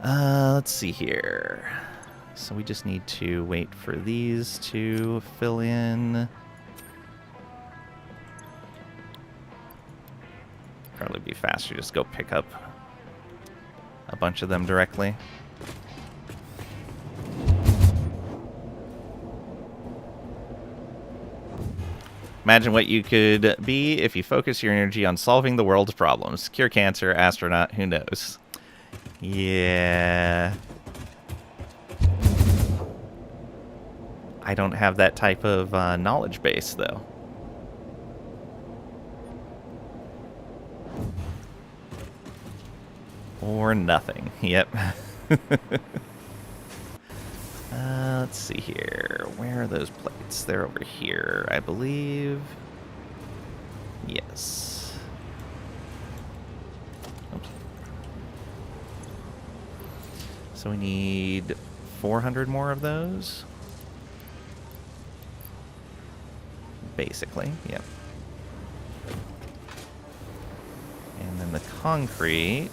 Let's see here. So we just need to wait for these to fill in. Probably be faster just go pick up a bunch of them directly. Imagine what you could be if you focus your energy on solving the world's problems. Cure cancer, astronaut, who knows? Yeah. I don't have that type of knowledge base, though. Or nothing. Yep. Let's see here. Where are those plates? They're over here, I believe. Yes. Oops. So we need 400 more of those. Basically, yep. And then the concrete.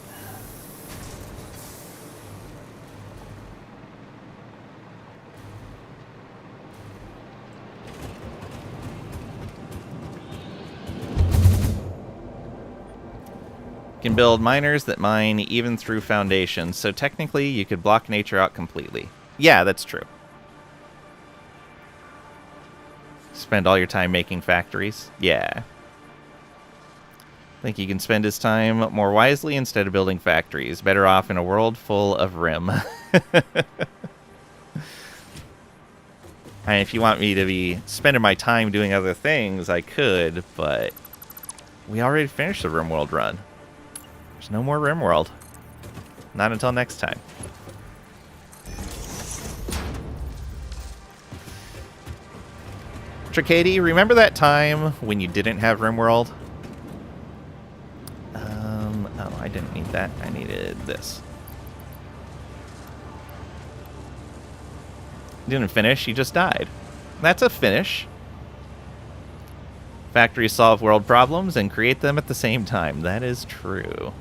Can build miners that mine even through foundations, so technically you could block nature out completely. Yeah, that's true. Spend all your time making factories? Yeah. Think you can spend his time more wisely instead of building factories. Better off in a world full of rim. And if you want me to be spending my time doing other things, I could, but we already finished the RimWorld run. There's no more RimWorld. Not until next time. Tricady, remember that time when you didn't have RimWorld? Oh, I didn't need that. I needed this. Didn't finish, you just died. That's a finish. Factories solve world problems and create them at the same time. That is true.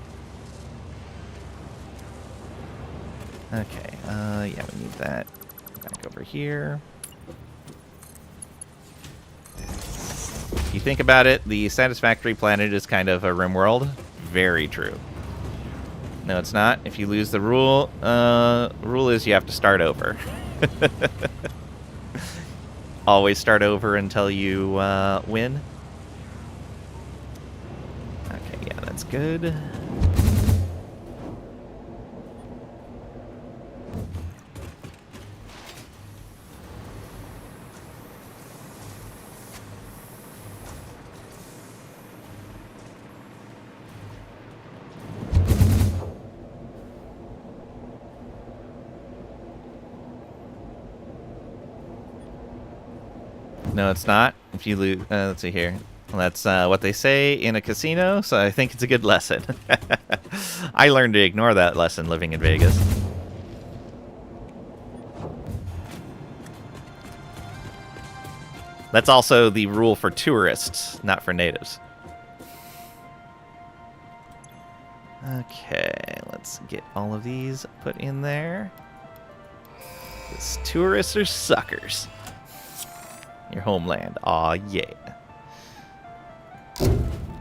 Okay, yeah, we need that back over here. If you think about it, the Satisfactory planet is kind of a RimWorld. Very true. No, it's not. If you lose the rule, rule is you have to start over. Always start over until you win. Okay, yeah, that's good. No, it's not. If you lose, let's see here. Well, that's what they say in a casino, so I think it's a good lesson. I learned to ignore that lesson living in Vegas. That's also the rule for tourists, not for natives. Okay, let's get all of these put in there. Because tourists are suckers. Your homeland. Aw, yeah.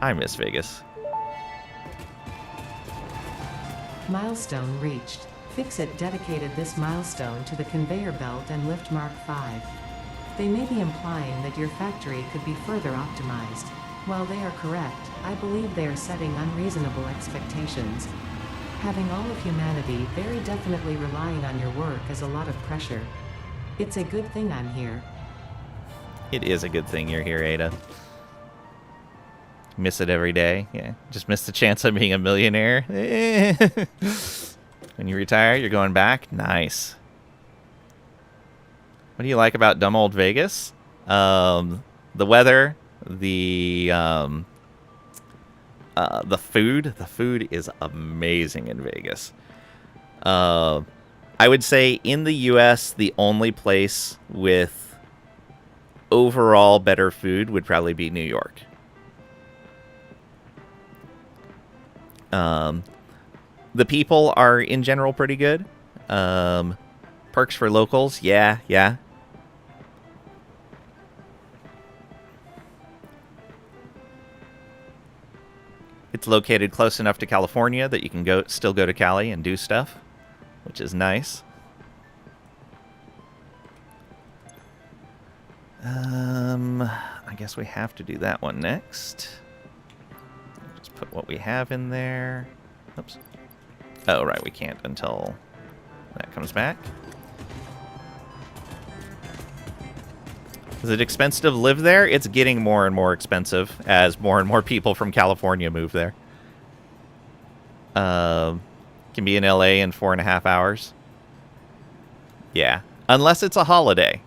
I miss Vegas. Milestone reached. Fixit dedicated this milestone to the conveyor belt and lift Mark 5. They may be implying that your factory could be further optimized. While they are correct, I believe they are setting unreasonable expectations. Having all of humanity very definitely relying on your work is a lot of pressure. It's a good thing I'm here. It is a good thing you're here, Ada. Miss it every day. Yeah, just miss the chance of being a millionaire. When you retire, you're going back. Nice. What do you like about dumb old Vegas? The weather, the food. The food is amazing in Vegas. I would say in the U.S., the only place with overall better food would probably be New York. The people are, in general, pretty good. Perks for locals, yeah. It's located close enough to California that you can still go to Cali and do stuff, which is nice. I guess we have to do that one next. Just put what we have in there. Oops. Oh, right, we can't until that comes back. Is it expensive to live there? It's getting more and more expensive as more and more people from California move there. Can be in LA in 4.5 hours. Yeah. Unless it's a holiday.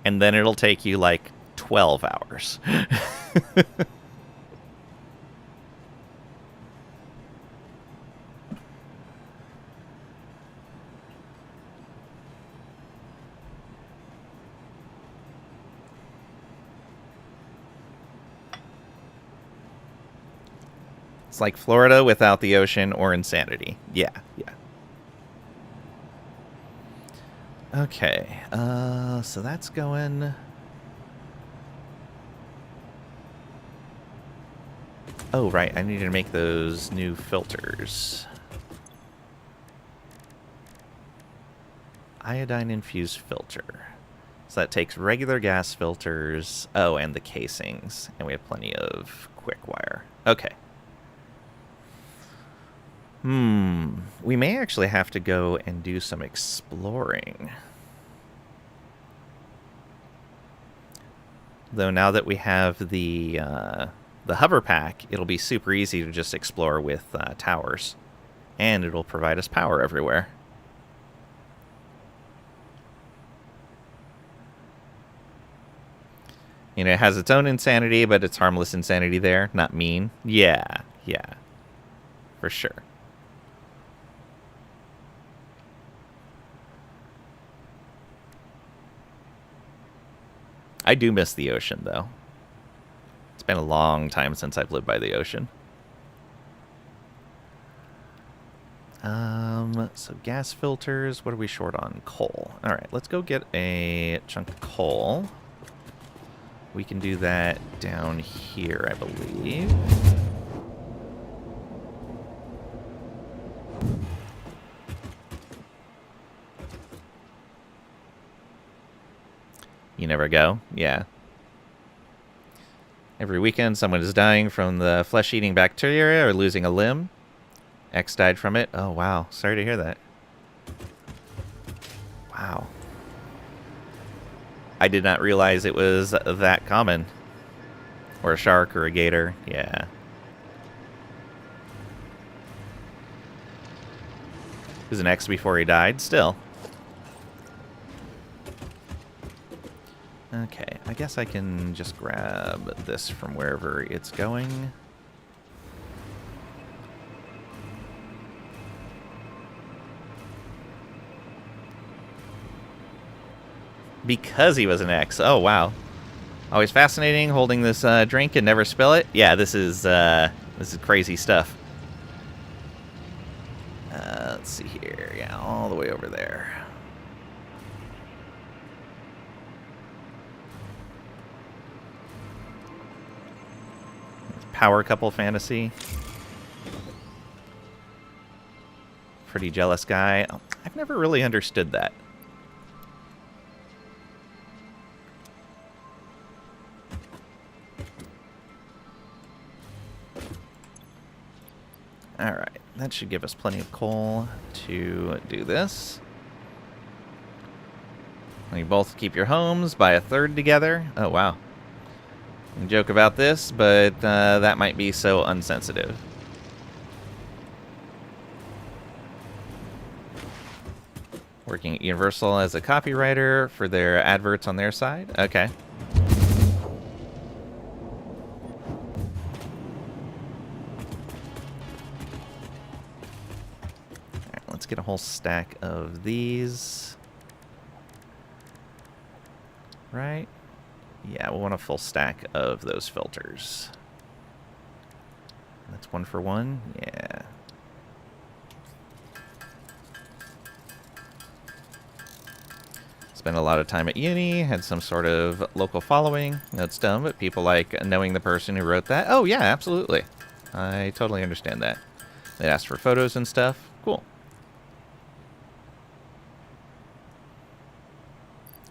And then it'll take you like 12 hours. It's like Florida without the ocean or insanity. Yeah. Okay, so that's going... Oh, right, I need to make those new filters. Iodine-infused filter. So that takes regular gas filters. Oh, and the casings. And we have plenty of quick wire. Okay. We may actually have to go and do some exploring. Though now that we have the hover pack, it'll be super easy to just explore with towers. And it'll provide us power everywhere. You know, it has its own insanity, but it's harmless insanity there, not mean. Yeah. For sure. I do miss the ocean, though. It's been a long time since I've lived by the ocean. So gas filters. What are we short on? Coal. All right, let's go get a chunk of coal. We can do that down here, I believe. You never go? Yeah. Every weekend, someone is dying from the flesh-eating bacteria or losing a limb. X died from it. Oh, wow. Sorry to hear that. Wow. I did not realize it was that common. Or a shark or a gator. Yeah. It was an X before he died. Still. Okay, I guess I can just grab this from wherever it's going. Because he was an X. Oh, wow. Always fascinating holding this drink and never spill it. Yeah, this is crazy stuff. Let's see here. Yeah, all the way over there. Power couple fantasy. Pretty jealous guy. Oh, I've never really understood that. Alright, that should give us plenty of coal to do this. You both keep your homes by a third together. Oh, wow. You can joke about this, but that might be so unsensitive. Working at Universal as a copywriter for their adverts on their side. Okay. Let's get a whole stack of these. Right? Yeah, we'll want a full stack of those filters. That's 1 for 1? Yeah. Spent a lot of time at uni, had some sort of local following. That's dumb, but people like knowing the person who wrote that. Oh, yeah, absolutely. I totally understand that. They asked for photos and stuff. Cool.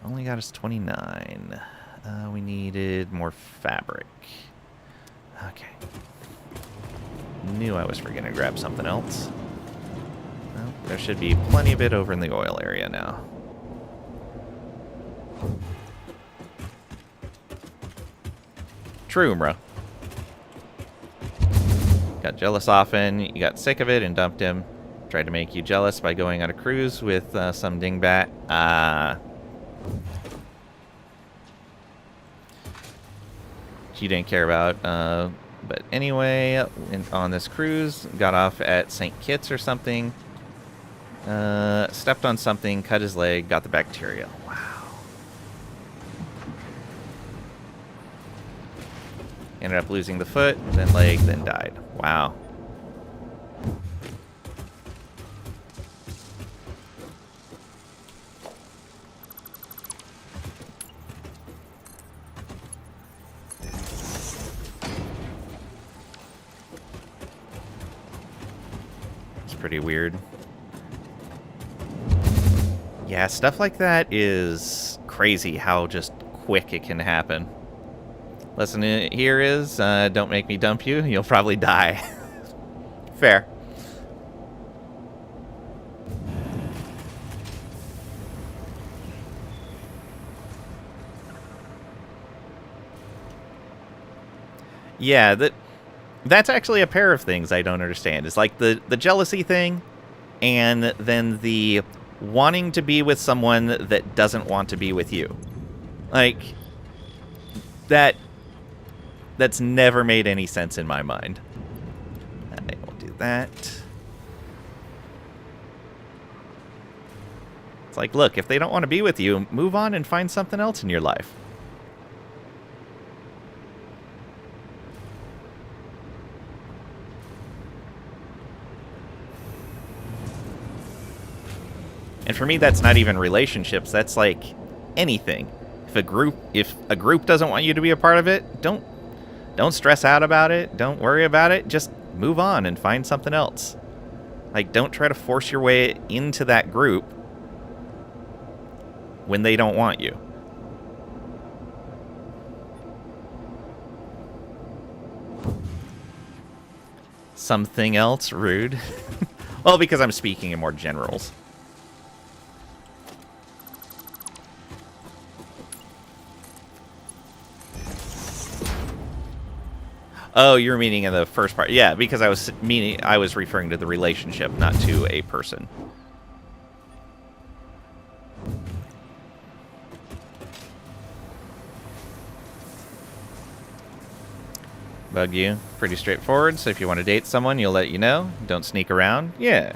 Only got us 29. We needed more fabric. Okay. Knew I was forgetting to grab something else. Well, there should be plenty of it over in the oil area now. True, bro. Got jealous often. You got sick of it and dumped him. Tried to make you jealous by going on a cruise with some dingbat. You didn't care about. But anyway, on this cruise, got off at St. Kitts or something. Stepped on something, cut his leg, got the bacteria. Wow. Ended up losing the foot, then leg, then died. Wow. It's pretty weird. Yeah, stuff like that is crazy how just quick it can happen. Lesson here is, don't make me dump you. You'll probably die. Fair. Yeah, that's actually a pair of things I don't understand. It's like the jealousy thing, and then the wanting to be with someone that doesn't want to be with you. Like, that's never made any sense in my mind. I will do that. It's like, look, if they don't want to be with you, move on and find something else in your life. And for me, that's not even relationships. That's like anything. If a group doesn't want you to be a part of it, don't stress out about it. Don't worry about it. Just move on and find something else. Like, don't try to force your way into that group when they don't want you. Something else? Rude. Well, because I'm speaking in more generals. Oh, you're meaning in the first part. Yeah, because I was referring to the relationship, not to a person. Bug you. Pretty straightforward, so if you want to date someone, you'll let you know. Don't sneak around. Yeah.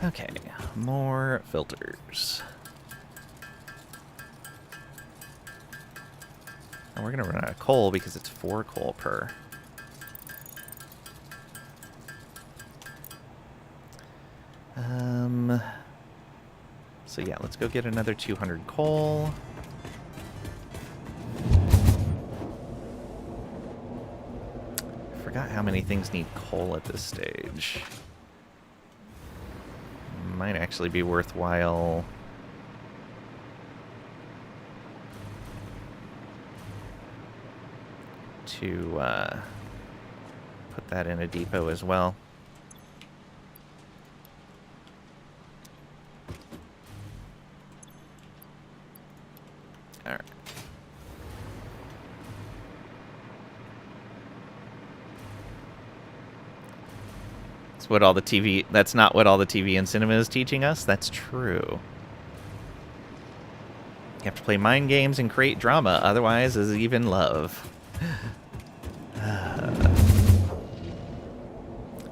Okay, more filters. And we're gonna run out of coal because it's 4 coal per. So yeah, let's go get another 200 coal. I forgot how many things need coal at this stage. Might actually be worthwhile. To put that in a depot as well. All right. That's what all the TV. That's not what all the TV and cinema is teaching us. That's true. You have to play mind games and create drama. Otherwise, is even love.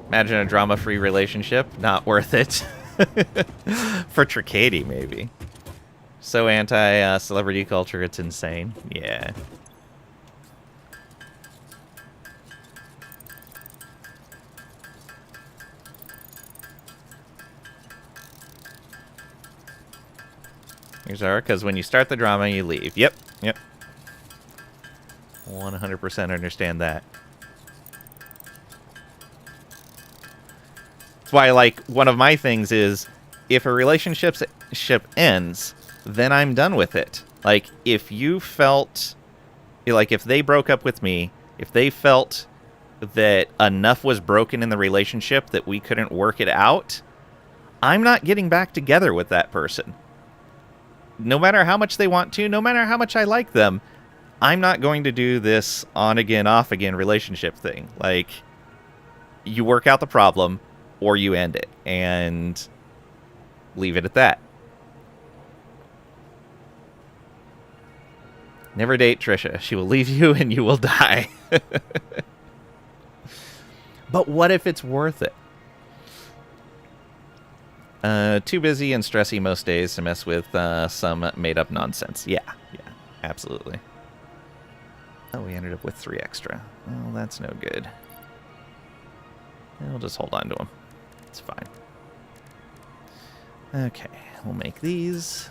Imagine a drama-free relationship. Not worth it. For Tricady, maybe. So anti-celebrity culture, it's insane. Yeah. Here's our, because when you start the drama, you leave. Yep, yep. 100% understand that. That's why, like, one of my things is, if a relationship ends, then I'm done with it. Like, if you felt, like, if they broke up with me, if they felt that enough was broken in the relationship that we couldn't work it out, I'm not getting back together with that person. No matter how much they want to, no matter how much I like them, I'm not going to do this on-again, off-again relationship thing. Like, you work out the problem, or you end it, and leave it at that. Never date Trisha. She will leave you, and you will die. But what if it's worth it? Too busy and stressy most days to mess with some made-up nonsense. Yeah, absolutely. Oh, we ended up with 3 extra. Well, that's no good. We'll just hold on to them. It's fine. Okay, we'll make these.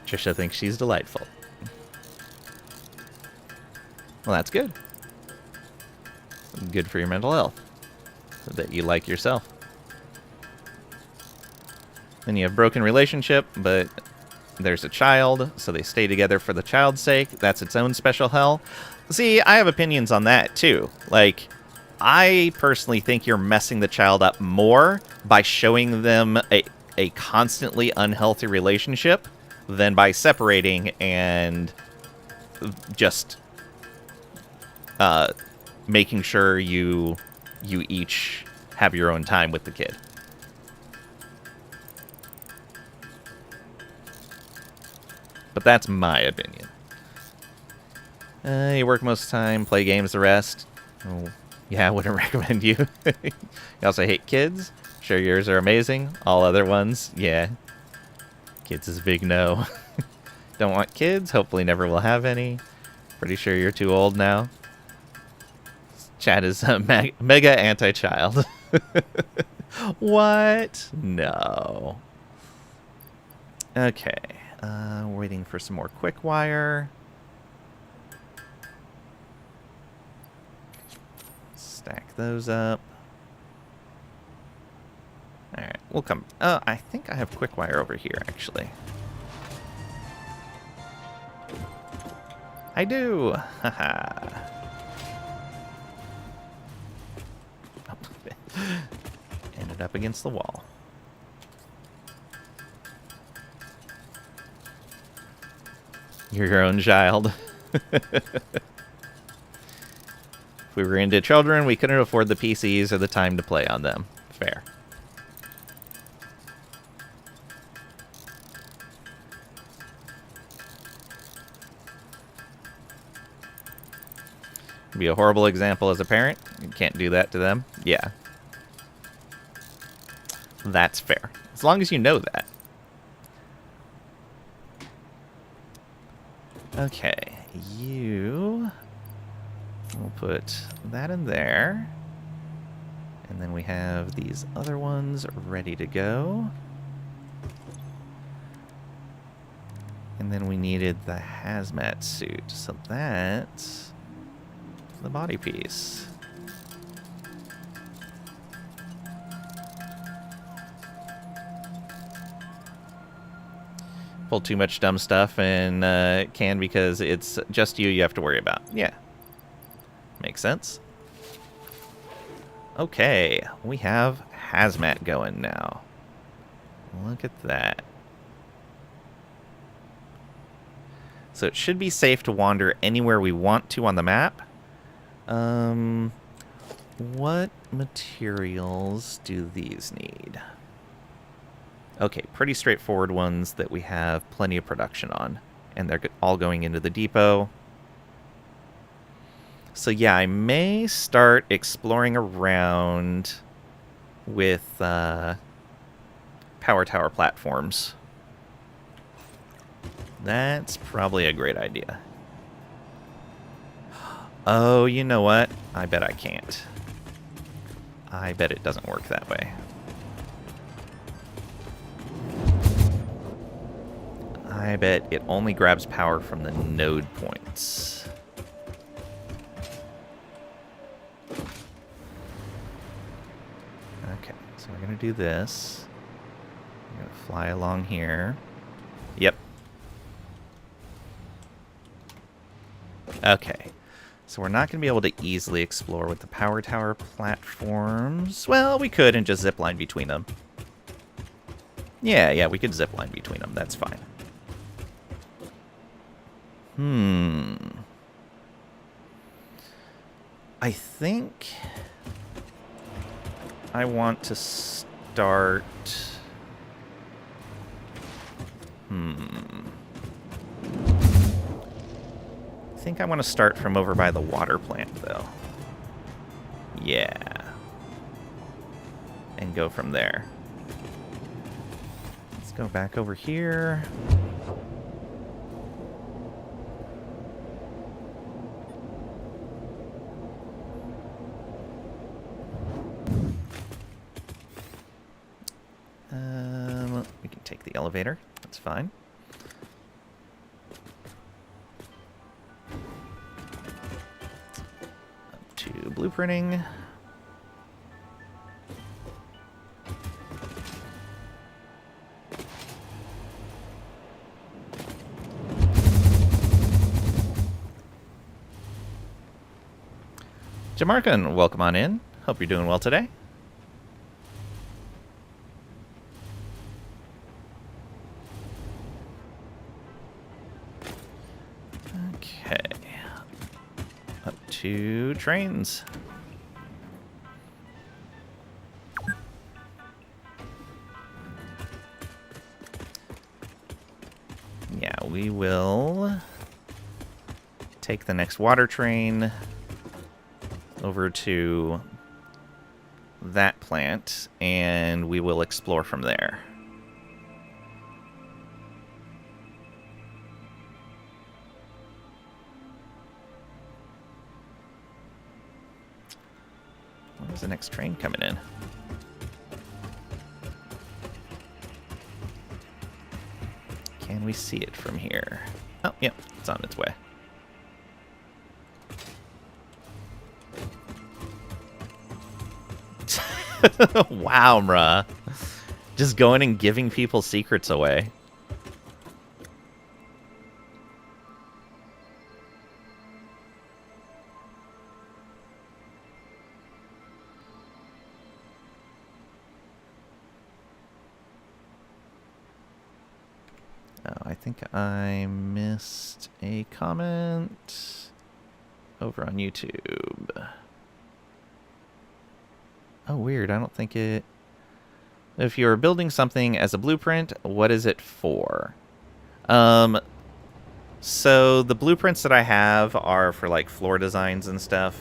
Trisha thinks she's delightful. Well, that's good. Good for your mental health. So that you like yourself. Then you have broken relationship, but there's a child, so they stay together for the child's sake. That's its own special hell. See, I have opinions on that, too. Like, I personally think you're messing the child up more by showing them a constantly unhealthy relationship than by separating and just making sure you each have your own time with the kid. But that's my opinion. You work most of the time, play games the rest. Oh, yeah, I wouldn't recommend you. You also hate kids. Sure, yours are amazing. All other ones, yeah. Kids is a big no. Don't want kids. Hopefully never will have any. Pretty sure you're too old now. Chad is mega anti-child. What? No. Okay. Waiting for some more quick wire. Stack those up. Alright, we'll come. I think I have quick wire over here, actually. I do! Haha. it up against the wall. You're your own child. If we were into children, we couldn't afford the PCs or the time to play on them. Fair. Be a horrible example as a parent. You can't do that to them. Yeah. That's fair. As long as you know that. Okay, we'll put that in there. And then we have these other ones ready to go. And then we needed the hazmat suit, so that's the body piece. Pull too much dumb stuff and can because it's just you have to worry about. Yeah. Makes sense. Okay, we have hazmat going now. Look at that. So it should be safe to wander anywhere we want to on the map. What materials do these need? Okay, pretty straightforward ones that we have plenty of production on. And they're all going into the depot. So yeah, I may start exploring around with power tower platforms. That's probably a great idea. Oh, you know what? I bet I can't. I bet it doesn't work that way. I bet it only grabs power from the node points. Okay, so we're going to do this. We're going to fly along here. Yep. Okay. So we're not going to be able to easily explore with the power tower platforms. Well, we could and just zipline between them. Yeah, we could zipline between them. That's fine. I think I want to start... I think I want to start from over by the water plant, though. Yeah. And go from there. Let's go back over here. We can take the elevator. That's fine. Up to blueprinting. Jamarkin, welcome on in. Hope you're doing well today. Okay. Up to trains. Yeah, we will take the next water train over to that plant, and we will explore from there. Where's the next train coming in? Can we see it from here? Oh, yep, it's on its way. Wow, bruh. Just going and giving people secrets away. think I missed a comment over on YouTube. Oh, weird. I don't think it... If you're building something as a blueprint, what is it for? So the blueprints that I have are for like floor designs and stuff.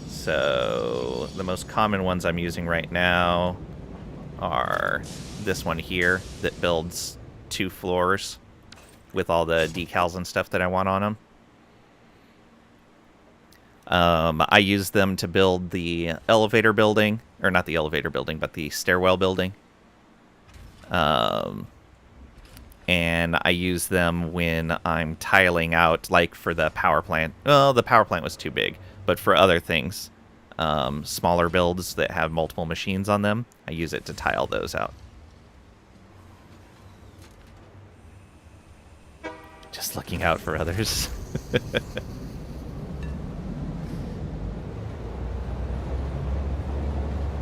So the most common ones I'm using right now are this one here that builds 2 floors with all the decals and stuff that I want on them. I use them to build the elevator building, or not the elevator building, but the stairwell building. And I use them when I'm tiling out, like for the power plant. Well, the power plant was too big, but for other things, smaller builds that have multiple machines on them, I use it to tile those out. Just looking out for others.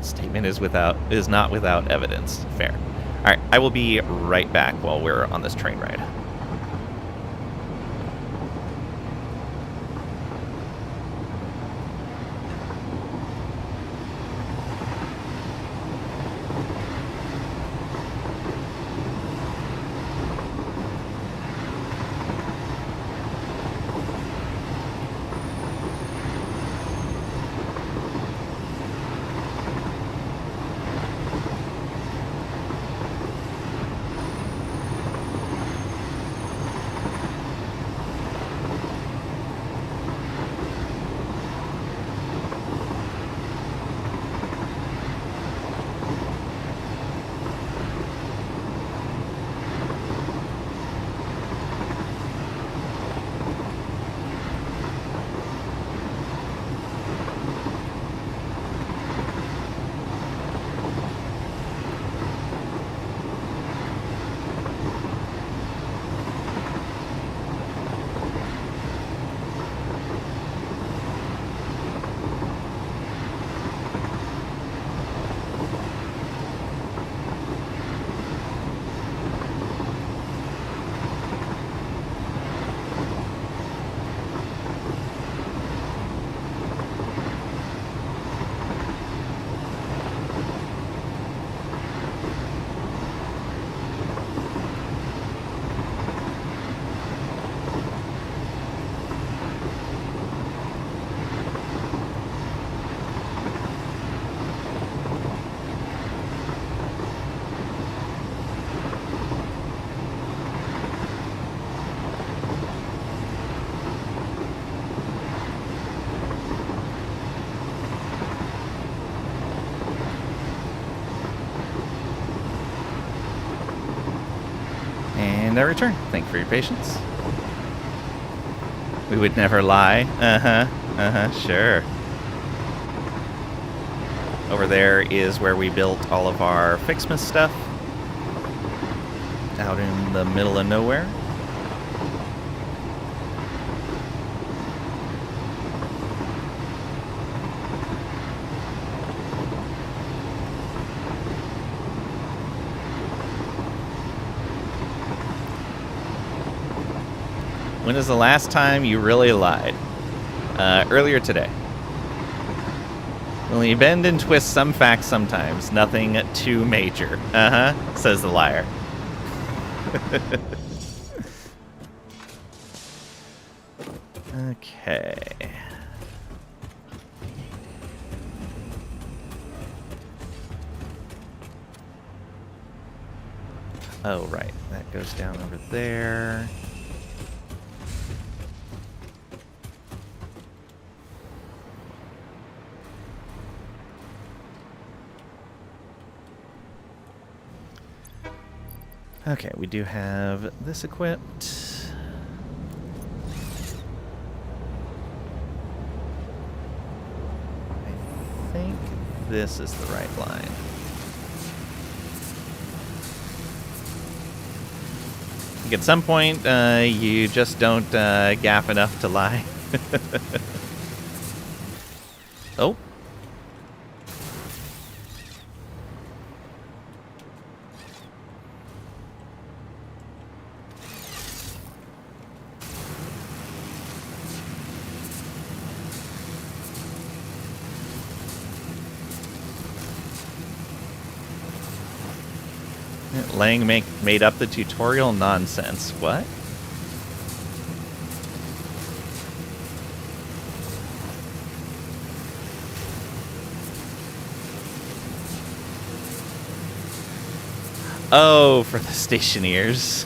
Statement is not without evidence. Fair. All right, I will be right back while we're on this train ride. And I return. Thank you for your patience. We would never lie. Sure. Over there is where we built all of our Fixmas stuff. Out in the middle of nowhere. When is the last time you really lied? Earlier today. Well, you bend and twist some facts sometimes. Nothing too major. Says the liar. Okay. Oh, right. That goes down over there. Okay, we do have this equipped. I think this is the right line. Like at some point, you just don't gaff enough to lie. Oh. Lang made up the tutorial nonsense. What? Oh, for the stationeers.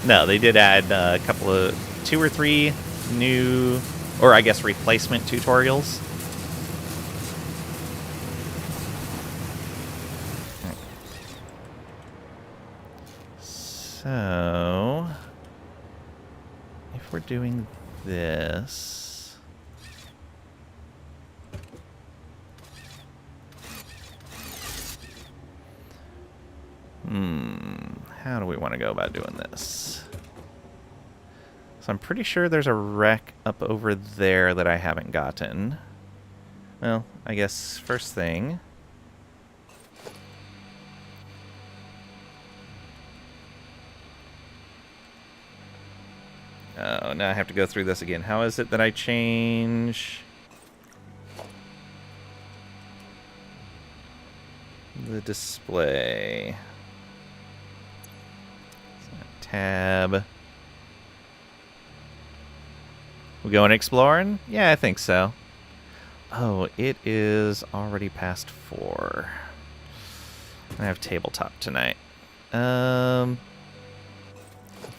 No, they did add a couple of 2 or 3 new, or I guess replacement tutorials. So, if we're doing this, how do we want to go about doing this? So I'm pretty sure there's a wreck up over there that I haven't gotten. Well, I guess first thing. Oh, now I have to go through this again. How is it that I change the display? Tab. We going exploring? Yeah, I think so. Oh, it is already past 4. I have tabletop tonight.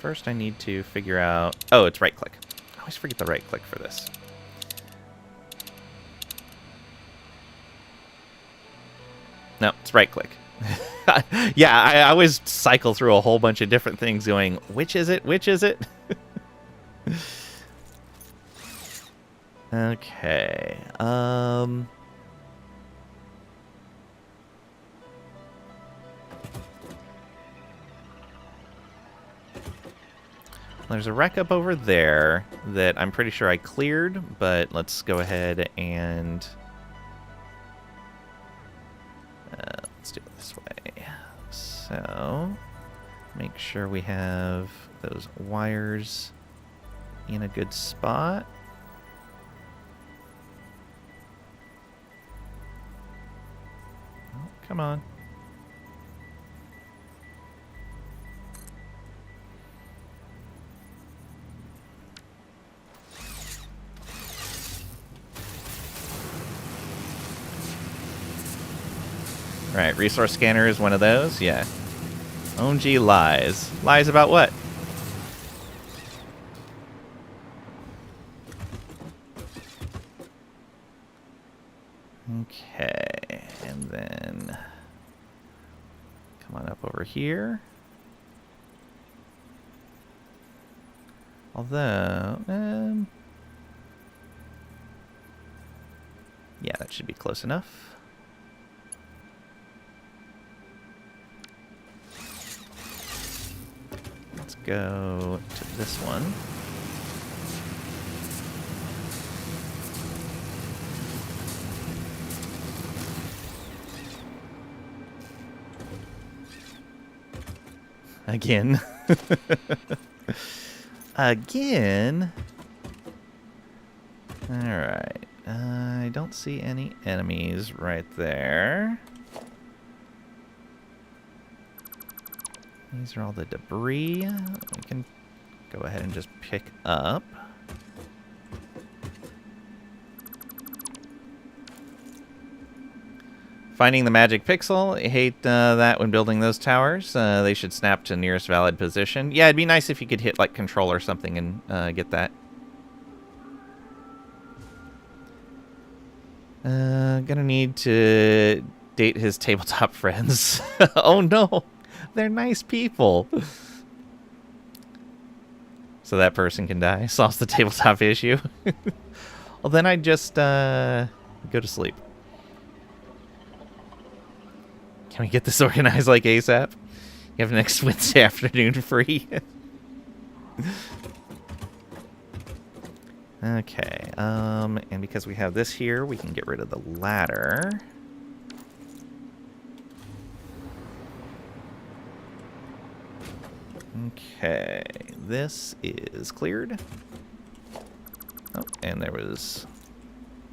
First I need to figure out... Oh, it's right click. I always forget the right click for this. No, it's right click. Yeah, I always cycle through a whole bunch of different things going, which is it? Which is it? Okay. There's a wreck up over there that I'm pretty sure I cleared, but let's go ahead and let's do it this way. So, make sure we have those wires in a good spot. Oh, come on. Right, resource scanner is one of those, yeah. OMG lies. Lies about what? Okay, and then come on up over here. Although, yeah, that should be close enough. Let's go to this one. Again. Again. Alright. I don't see any enemies right there. These are all the debris we can go ahead and just pick up. Finding the magic pixel. I hate that when building those towers. They should snap to nearest valid position. Yeah, it'd be nice if you could hit like control or something and get that. Gonna need to date his tabletop friends. Oh no, they're nice people. So that person can die. Solves the tabletop issue. Well, then I'd just go to sleep. Can we get this organized like ASAP? You have next Wednesday afternoon free. Okay, and because we have this here, we can get rid of the ladder. Okay, this is cleared. Oh, and there was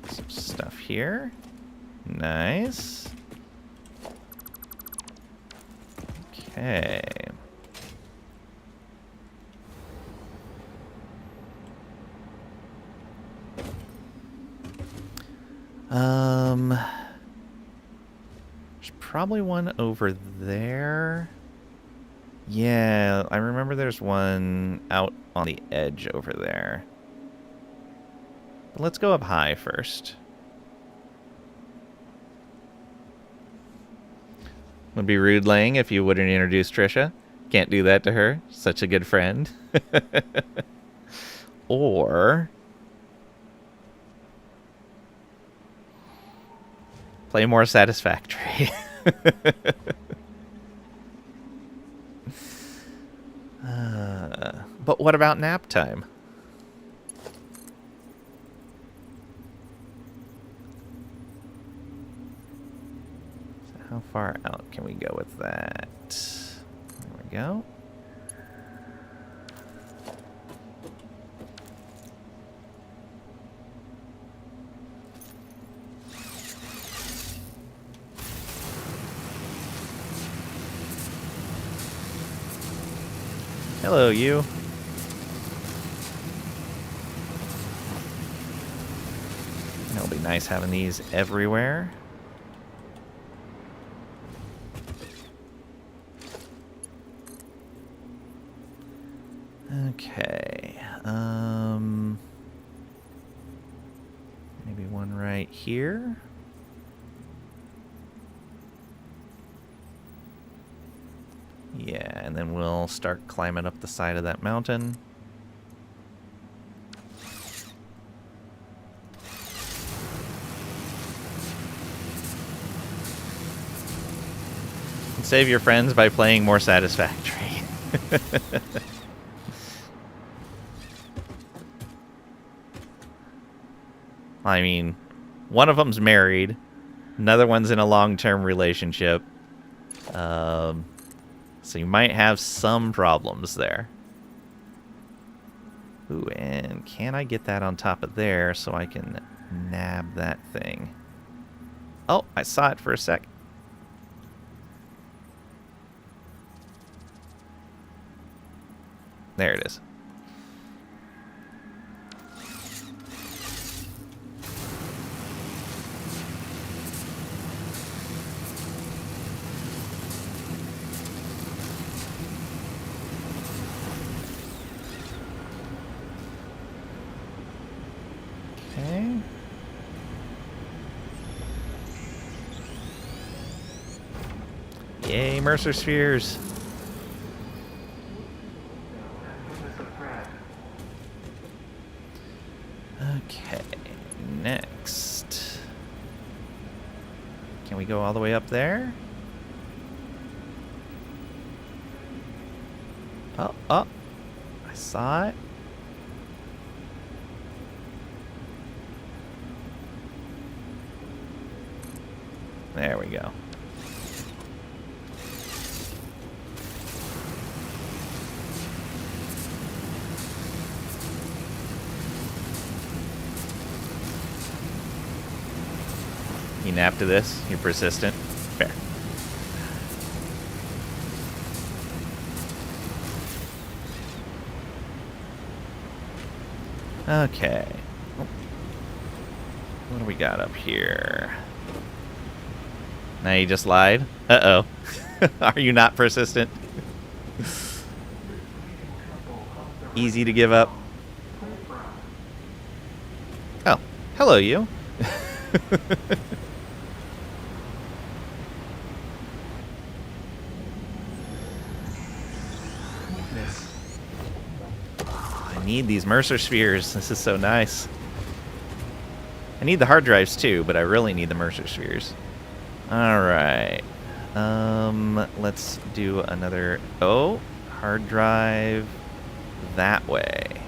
some stuff here. Nice. Okay. There's probably one over there. Yeah, I remember there's one out on the edge over there. But let's go up high first. Would be rude, Lang, if you wouldn't introduce Trisha. Can't do that to her. Such a good friend. Or play more Satisfactory. But what about nap time? So how far out can we go with that? There we go. Hello, you. It'll be nice having these everywhere. Okay. Maybe one right here. Yeah, and then we'll start climbing up the side of that mountain. And save your friends by playing more Satisfactory. I mean, one of them's married, another one's in a long-term relationship. So you might have some problems there. Ooh, and can I get that on top of there so I can nab that thing? Oh, I saw it for a sec. There it is. Okay. Yay, Mercer Spheres. Okay, next. Can we go all the way up there? Oh, oh. I saw it. There we go. You nap to this? You're persistent? Fair. Okay. Oh. What do we got up here? Now you just lied? Uh-oh. Are you not persistent? Easy to give up. Oh, hello you. I need these Mercer Spheres. This is so nice. I need the hard drives too, but I really need the Mercer Spheres. Alright. Let's do another... Oh, hard drive that way.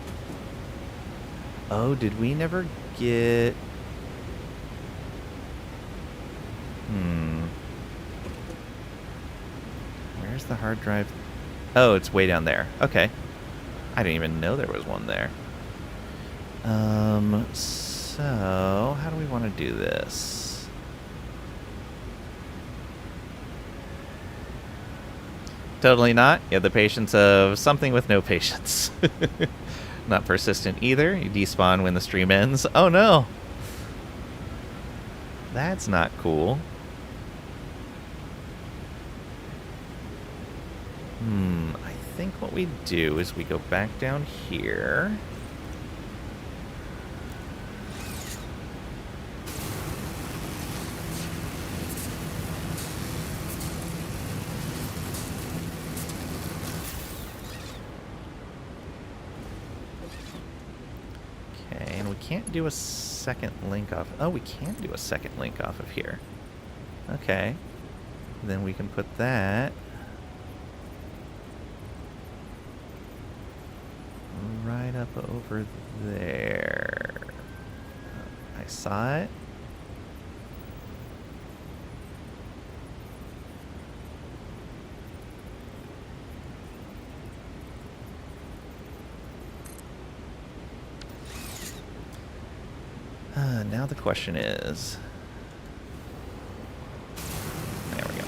Oh, did we never get... Where's the hard drive? Oh, it's way down there. Okay. I didn't even know there was one there. So, how do we want to do this? Totally not. You have the patience of something with no patience. Not persistent either. You despawn when the stream ends. Oh no! That's not cool. I think what we do is we go back down here. Okay, and we can't do a second link off. Oh, we can do a second link off of here. Okay. Then we can put that right up over there. I saw it. Now the question is... There we go.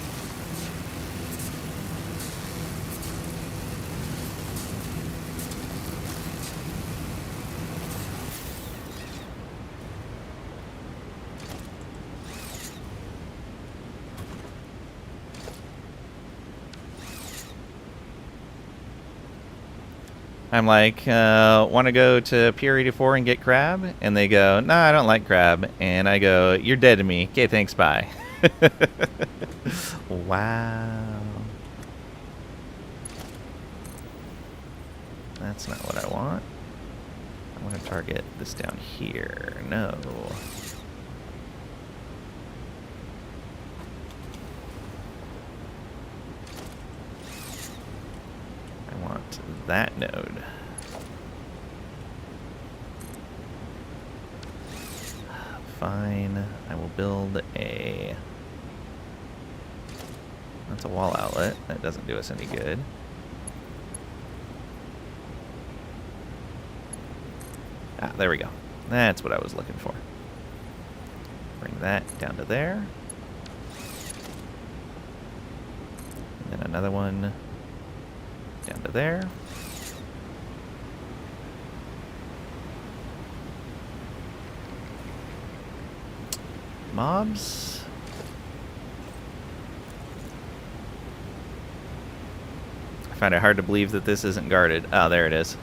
I'm like, want to go to Pier 84 and get crab? And they go, nah, I don't like crab. And I go, you're dead to me. Okay, thanks, bye. Wow. That's not what I want. I want to target this down here. No. I want that node. Fine. I will build a... That's a wall outlet. That doesn't do us any good. Ah, there we go. That's what I was looking for. Bring that down to there. And then another one down to there. Mobs. I find it hard to believe that this isn't guarded. Oh, there it is.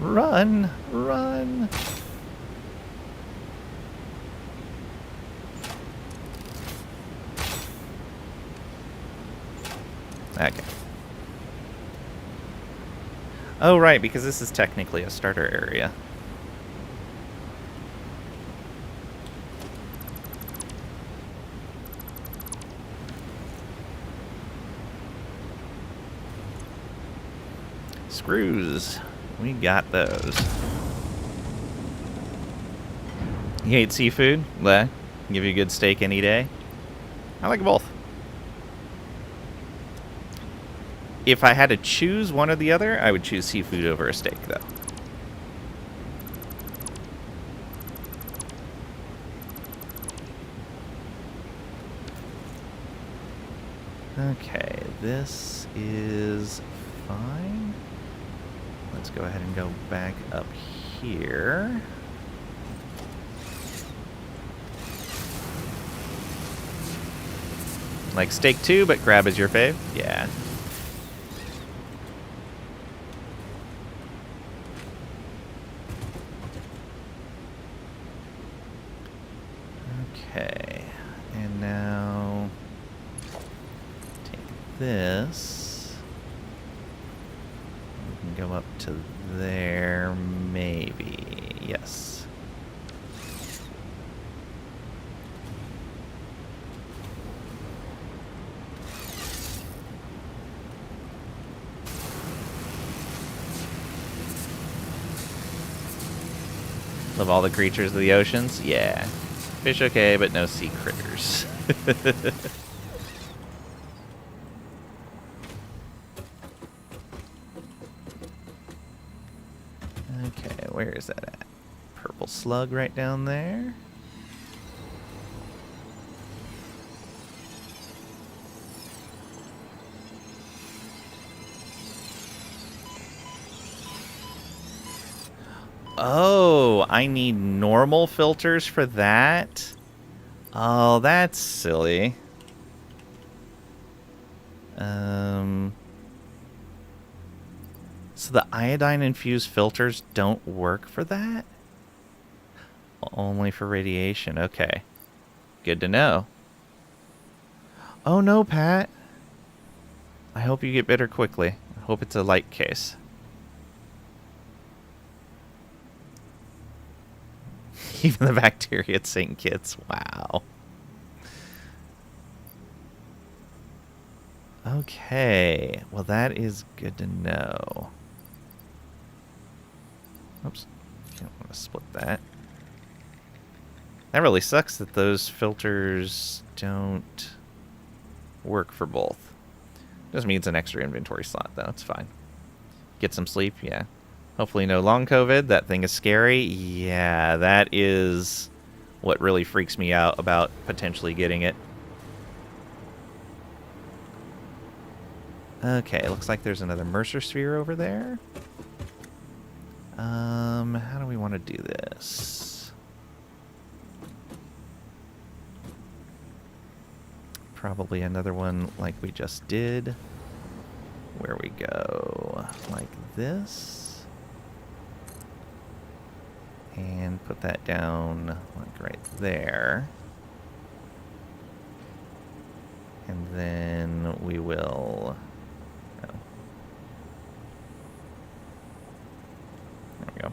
Run! Run! Okay. Oh, right, because this is technically a starter area. Screws. We got those. You hate seafood? Well, give you a good steak any day. I like both. If I had to choose one or the other, I would choose seafood over a steak, though. Okay, this is fine. Let's go ahead and go back up here. Like steak too, but crab is your fave? Yeah. Okay, and now take this. We can go up to there, maybe. Yes. Love all the creatures of the oceans? Yeah. Fish okay, but no sea critters. Okay, where is that at? Purple slug right down there. Oh, I need normal filters for that? Oh, that's silly. So the iodine-infused filters don't work for that? Only for radiation. Okay. Good to know. Oh no, Pat. I hope you get better quickly. I hope it's a light case. Even the bacteria at St. Kitts. Wow. Okay. Well, that is good to know. Oops. Don't want to split that. That really sucks that those filters don't work for both. Just means an extra inventory slot, though. It's fine. Get some sleep, yeah. Hopefully no long COVID. That thing is scary. Yeah, that is what really freaks me out about potentially getting it. Okay, looks like there's another Mercer sphere over there. How do we want to do this? Probably another one like we just did. Where we go like this. And put that down like right there. And then we will... Oh. There we go.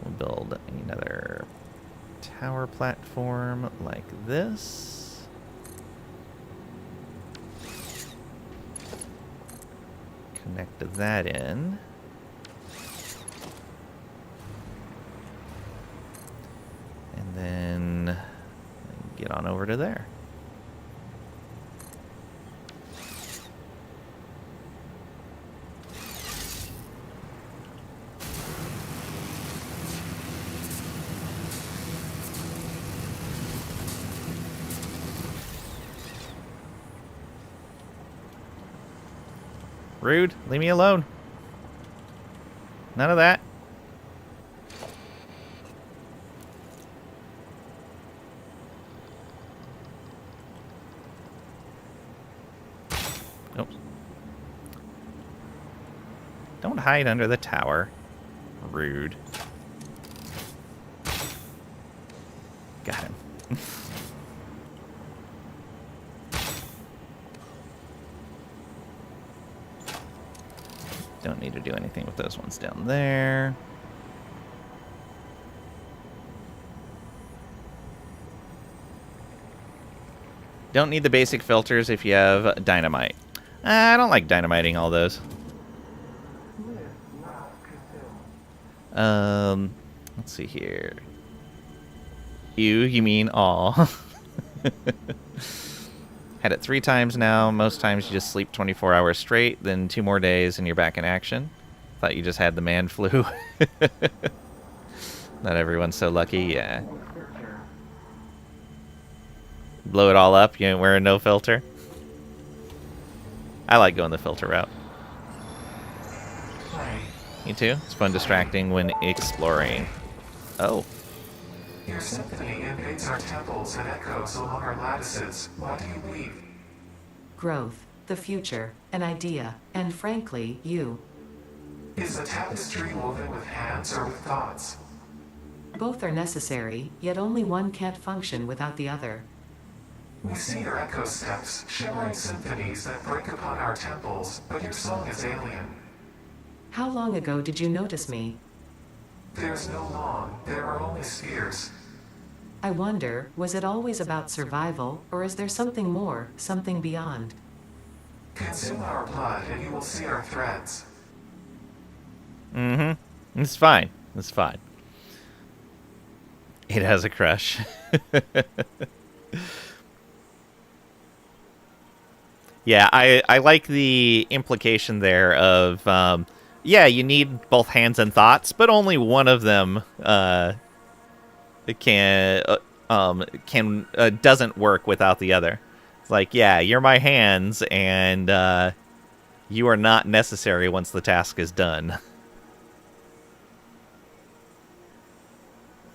We'll build another tower platform like this. Connect that in. And then get on over to there. Rude. Leave me alone. None of that. Oops. Don't hide under the tower. Rude. Got him. Don't need to do anything with those ones down there. Don't need the basic filters if you have dynamite. I don't like dynamiting all those. Let's see here. You mean aw. Had it 3 times now. Most times you just sleep 24 hours straight, then 2 more days and you're back in action. Thought you just had the man flu. Not everyone's so lucky, yeah. Blow it all up, you ain't wearing no filter. I like going the filter route. Me too. It's fun distracting when exploring. Oh. Your symphony invades our temples and echoes along our lattices. What do you believe? Growth, the future, an idea, and frankly, you. Is a tapestry woven with hands or with thoughts? Both are necessary, yet only one can't function without the other. We see your echo steps, shimmering symphonies that break upon our temples, but your song is alien. How long ago did you notice me? There's no long, there are only spheres. I wonder, was it always about survival, or is there something more, something beyond? Consume our blood and you will see our threads. Mm-hmm. It's fine. It's fine. It has a crush. Yeah, I like the implication there of, yeah, you need both hands and thoughts, but only one of them doesn't work without the other. It's like, yeah, you're my hands, and you are not necessary once the task is done.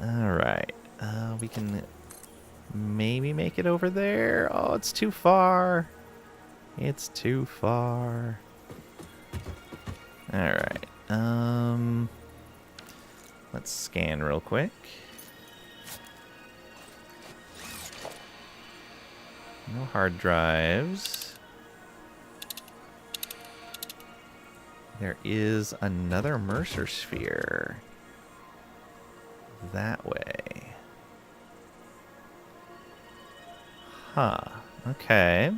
Alright. We can maybe make it over there. Oh, it's too far. It's too far. Alright. Let's scan real quick. No hard drives. There is another Mercer sphere. That way. Huh. Okay.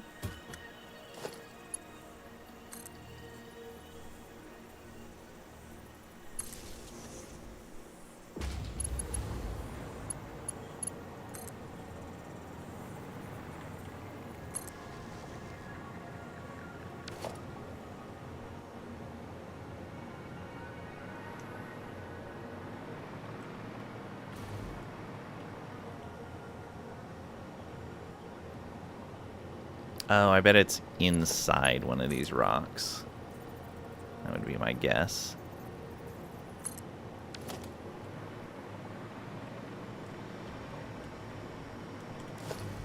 Oh, I bet it's inside one of these rocks. That would be my guess.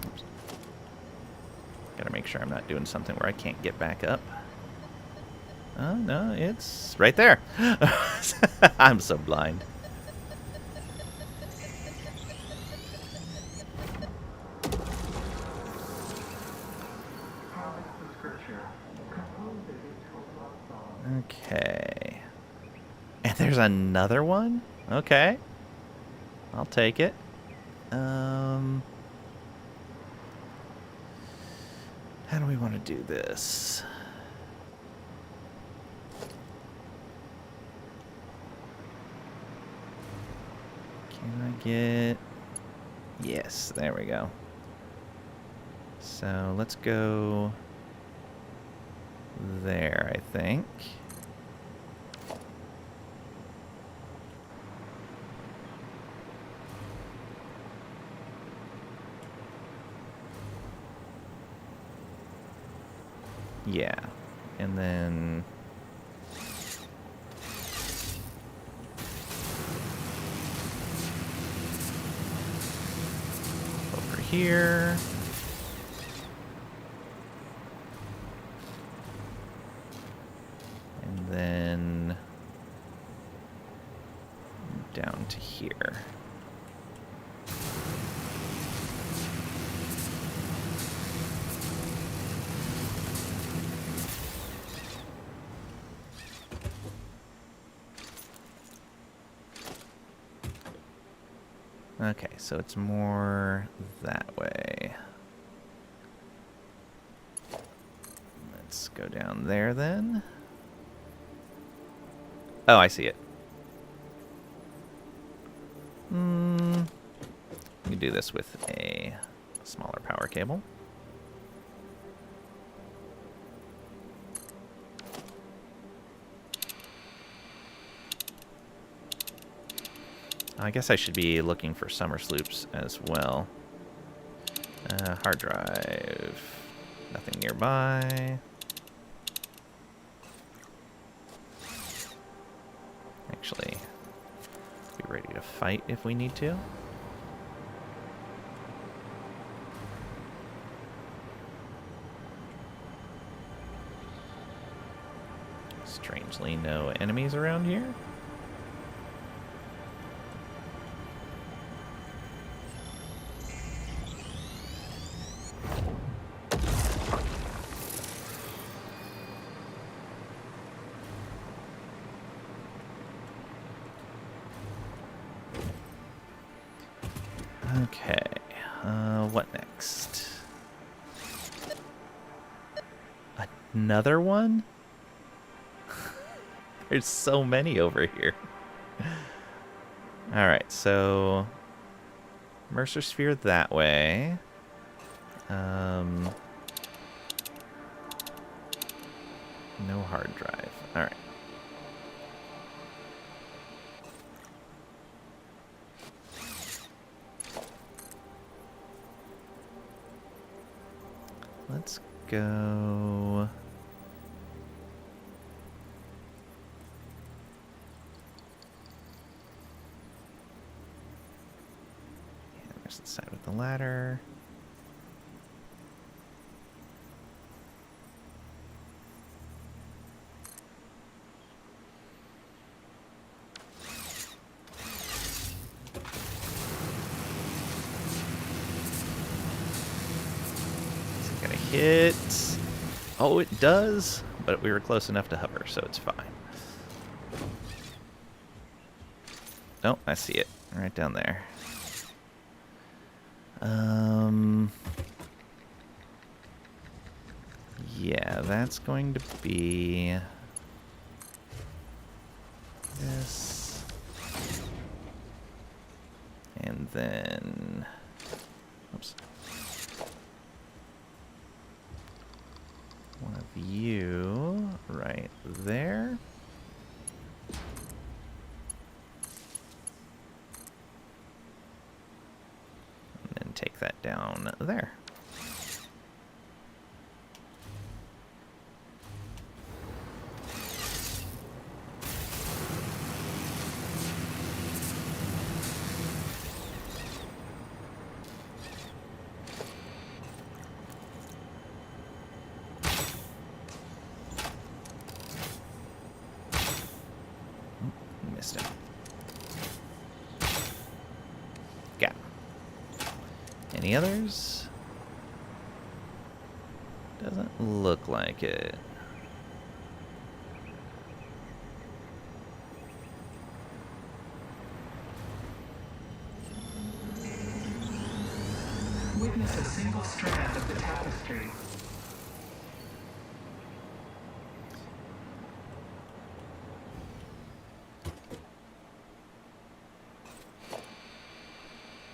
Oops. Gotta make sure I'm not doing something where I can't get back up. Oh, no, it's right there. I'm so blind. Okay. And there's another one? Okay. I'll take it. How do we want to do this? Can I get... Yes, there we go. So let's go there, I think. Yeah, and then over here. And then down to here. Okay, so it's more that way. Let's go down there then. Oh, I see it. You can do this with a smaller power cable. I guess I should be looking for summer sloops as well. Hard drive. Nothing nearby. Actually, be ready to fight if we need to. Strangely, no enemies around here. Okay, what next? Another one? There's so many over here. Alright, so Mercer sphere that way. No hard drive. Alright. Let's go... Get the ladder. Is it gonna hit? Oh, it does, but we were close enough to hover, so it's fine. Oh, I see it. Right down there. Yeah, that's going to be this. And then, oops. One of you right there. And then take that down there. Missed him. Got him. Any others? Doesn't look like it. Witness a single strand of the tapestry.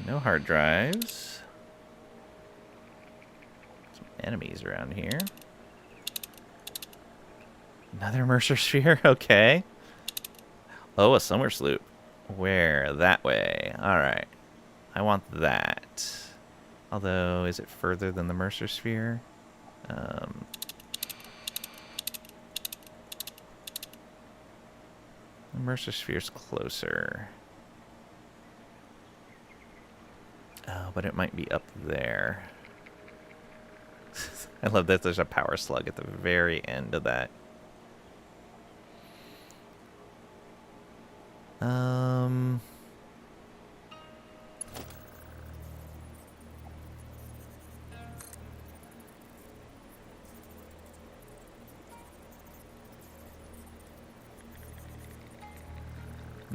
No hard drives. Some enemies around here. Another Mercer sphere? Okay. Oh, a summer sloop. Where? That way. Alright. I want that. Although, is it further than the Mercer sphere? The Mercer sphere's closer. Oh, but it might be up there. I love that there's a power slug at the very end of that.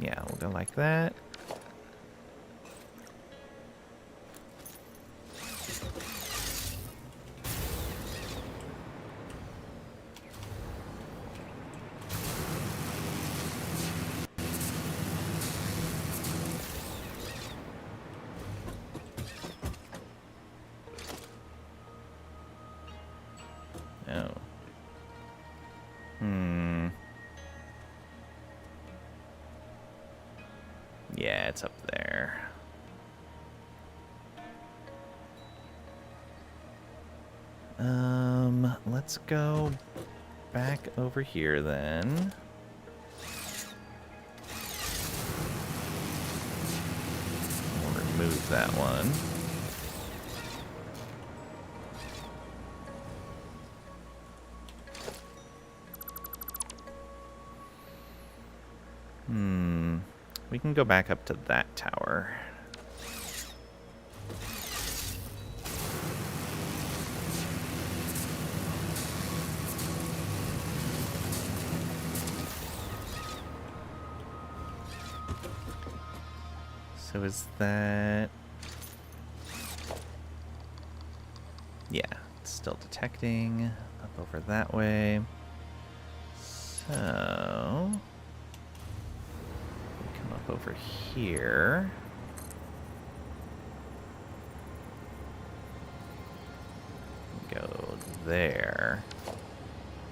Yeah, we'll go like that. Oh. Yeah, it's up there. Let's go back over here then. We'll remove that one. We can go back up to that tower. So is that... Yeah, it's still detecting. Up over that way. So... we come up over here. Go there.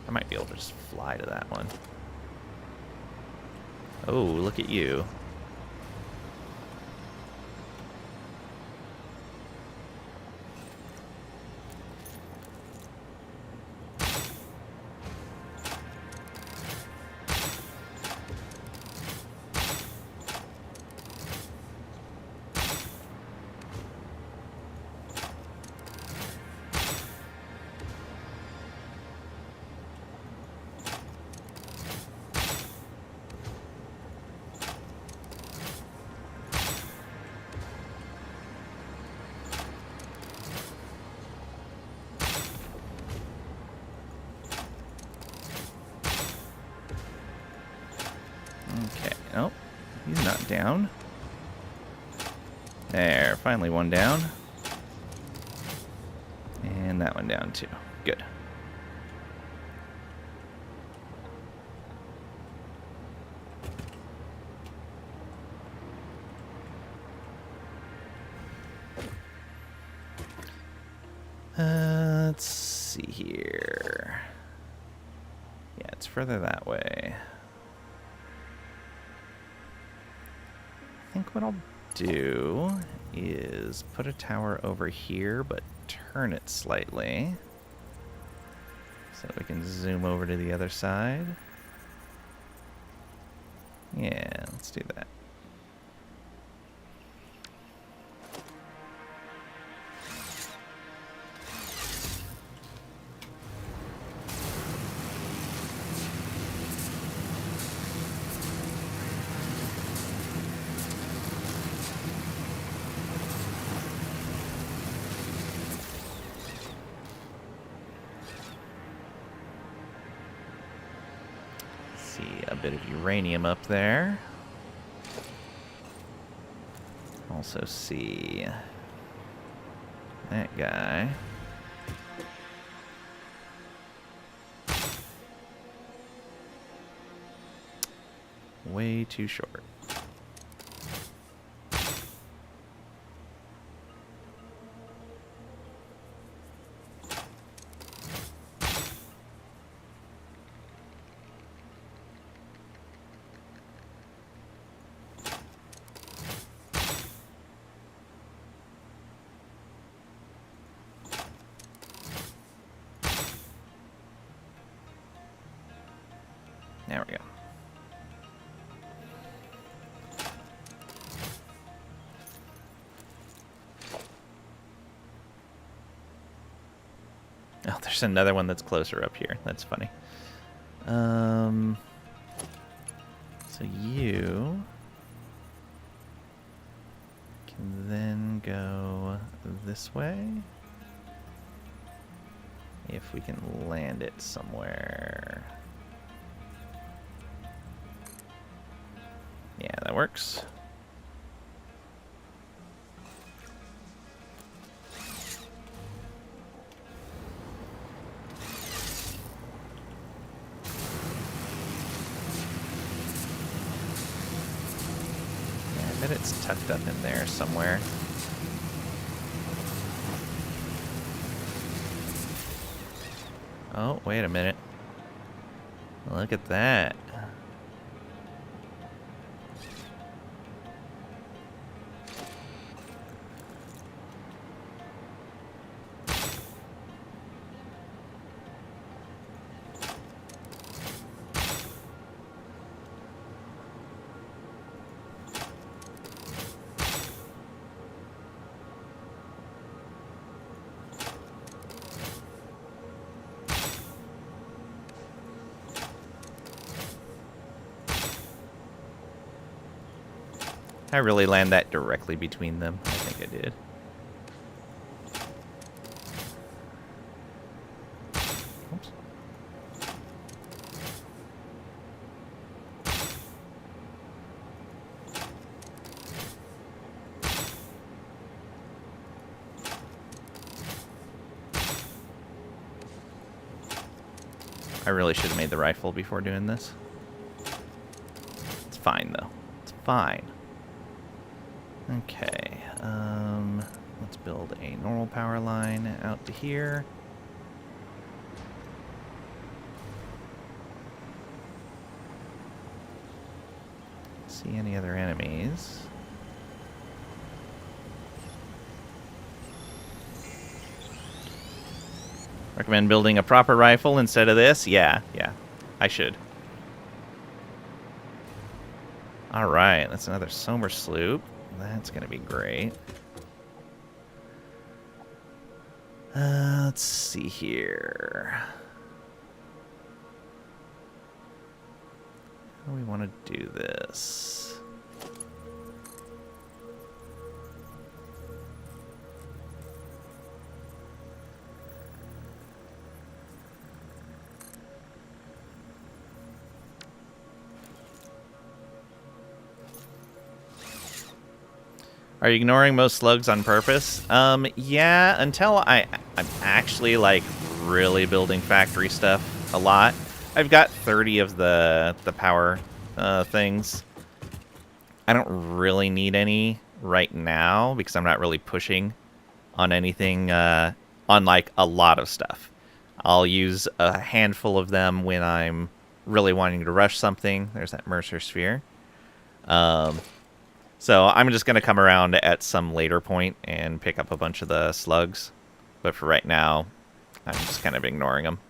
I might be able to just fly to that one. Oh, look at you. down. There, finally one down. And that one down too. Good. Let's see here. Yeah, it's further that way. I think what I'll do is put a tower over here, but turn it slightly so that we can zoom over to the other side. Yeah, let's do that. See a bit of uranium up there. Also see that guy. Way too short. There we go. Oh, there's another one that's closer up here. That's funny. So you can then go this way. If we can land it somewhere. Yeah, that works. Yeah, I bet it's tucked up in there somewhere. Oh, wait a minute. Look at that. I really land that directly between them. I think I did. Oops. I really should have made the rifle before doing this. It's fine, though. It's fine. Okay, let's build a normal power line out to here. See any other enemies? Recommend building a proper rifle instead of this? Yeah, I should. Alright, that's another Somer sloop. That's gonna be great. Let's see here. How do we want to do this? Are you ignoring most slugs on purpose? Yeah, until I'm actually, like, really building factory stuff a lot. I've got 30 of the power things. I don't really need any right now because I'm not really pushing on anything, on, like, a lot of stuff. I'll use a handful of them when I'm really wanting to rush something. There's that Mercer Sphere. So I'm just going to come around at some later point and pick up a bunch of the slugs. But for right now, I'm just kind of ignoring them.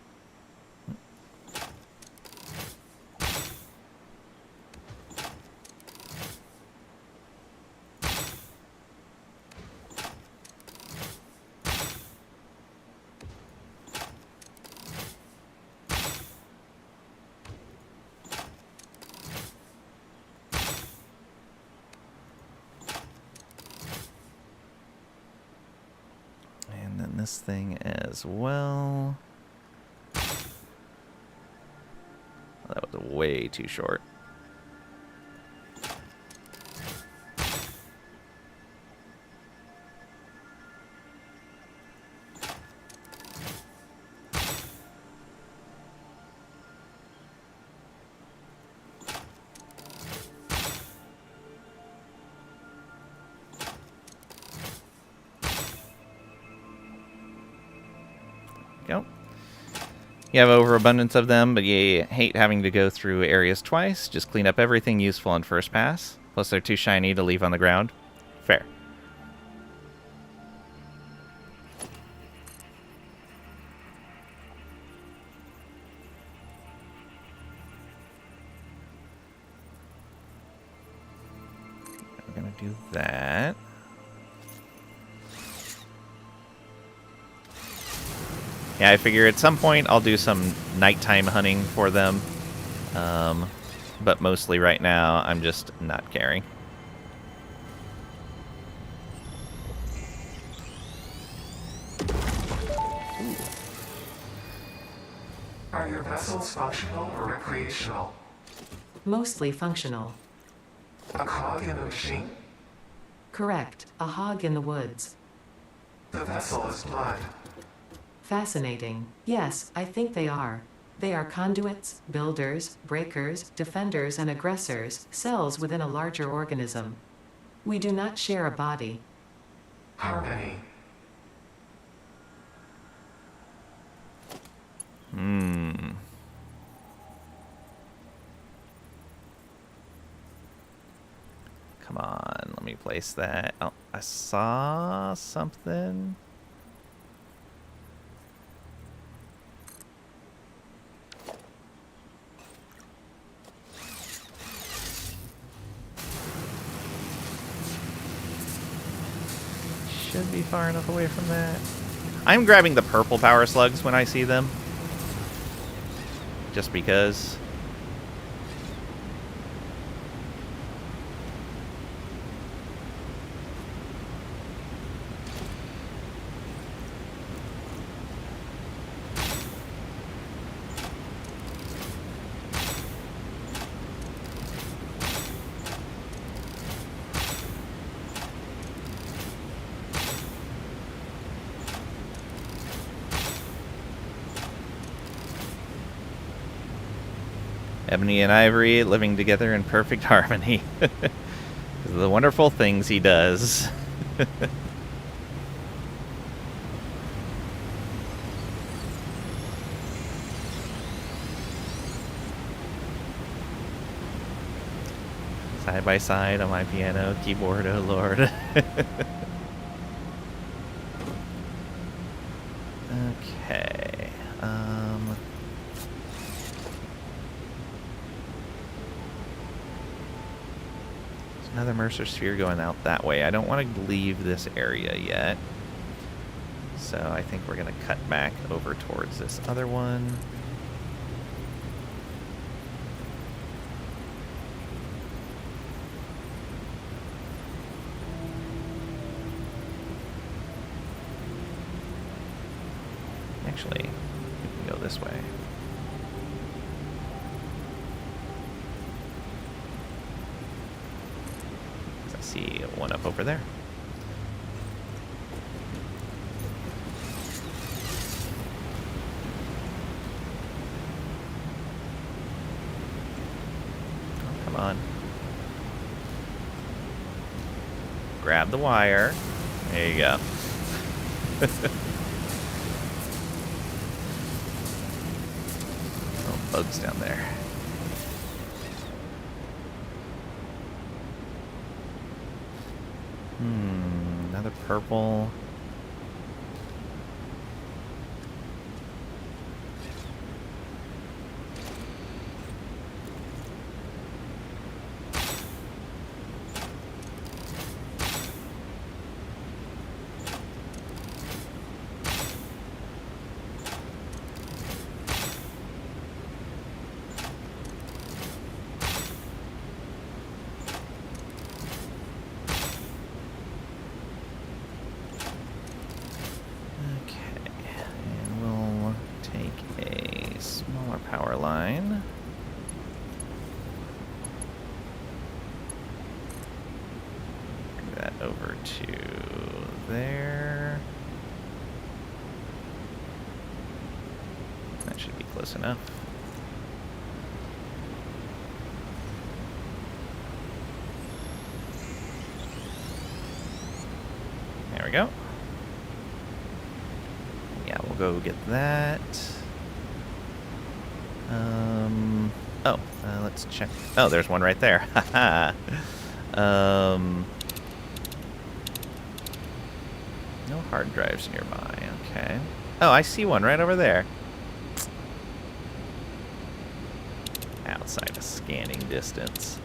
And then this thing as well. Oh, that was way too short. Go. You have overabundance of them, but you hate having to go through areas twice. Just clean up everything useful on first pass. Plus, they're too shiny to leave on the ground. Fair. We're gonna do that. Yeah, I figure at some point I'll do some nighttime hunting for them. But mostly right now, I'm just not caring. Are your vessels functional or recreational? Mostly functional. A cog in a machine? Correct. A hog in the woods. The vessel is blood. Fascinating. Yes, I think they are. They are conduits, builders, breakers, defenders, and aggressors, cells within a larger organism. We do not share a body. Harmony. Come on, let me place that. Oh, I saw something. Should be far enough away from that. I'm grabbing the purple power slugs when I see them. Just because. Ebony and Ivory living together in perfect harmony. The wonderful things he does. Side by side on my piano keyboard, oh lord. Okay. There's another Mercer Sphere going out that way. I don't want to leave this area yet. So I think we're going to cut back over towards this other one. Actually, we can go this way. I see one up over there. on. Grab the wire. There you go. Oh, bugs down there. Another purple. Power line. Bring that over to there. That should be close enough. There we go. Yeah, we'll go get that. Let's check. Oh, there's one right there. Haha. No hard drives nearby. Okay. Oh, I see one right over there. Outside of scanning distance.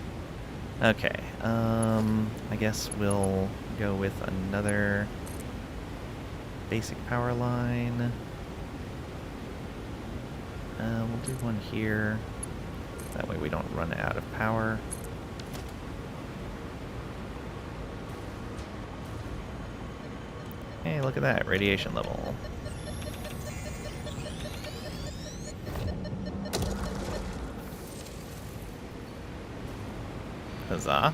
Okay. I guess we'll go with another basic power line. We'll do one here. That way we don't run out of power. Hey, look at that. Radiation level. Huzzah.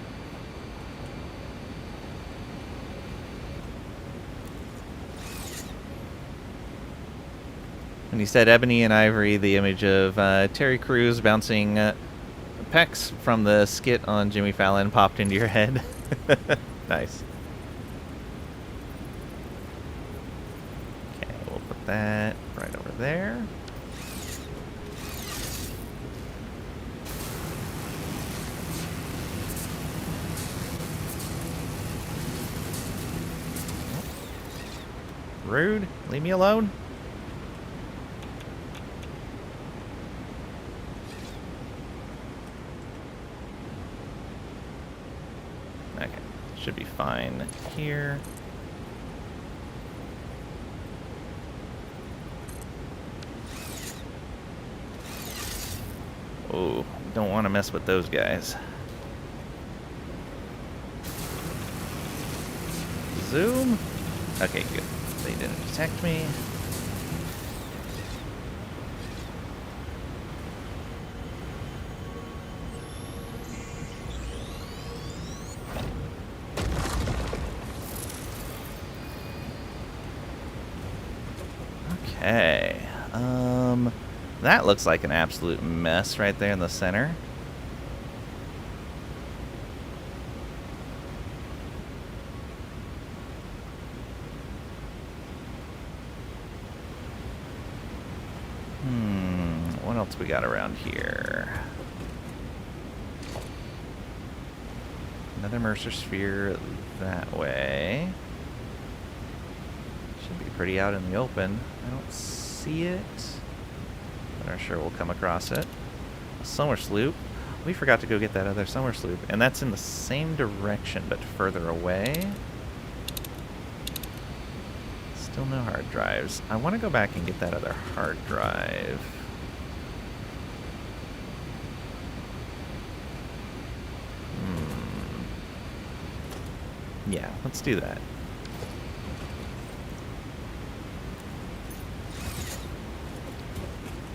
When you said ebony and ivory, the image of Terry Crews bouncing pecs from the skit on Jimmy Fallon popped into your head. Nice. Okay, we'll put that right over there. Rude. Leave me alone. Okay, should be fine here. Oh, don't want to mess with those guys. Zoom. Okay, good. They didn't detect me. Okay. That looks like an absolute mess right there in the center. What else we got around here? Another Mercer sphere that way. Should be pretty out in the open. I don't see it, but I'm sure we'll come across it. A summer sloop. We forgot to go get that other summer sloop, and that's in the same direction but further away. Still no hard drives. I want to go back and get that other hard drive. Yeah, let's do that.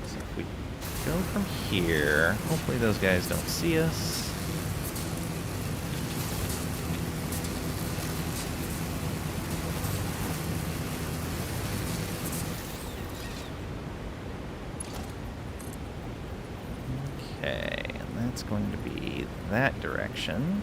So if we go from here, hopefully those guys don't see us. Okay, and That's going to be that direction.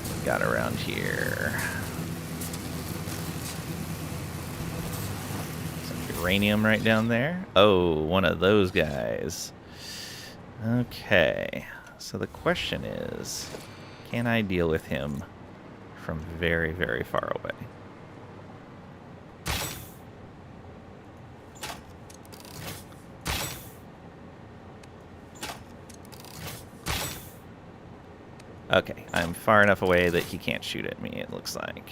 What we got around here? Some uranium right down there. Oh, one of those guys. Okay, so the question is, can I deal with him from very, very far away? Okay, I'm far enough away that he can't shoot at me, it looks like.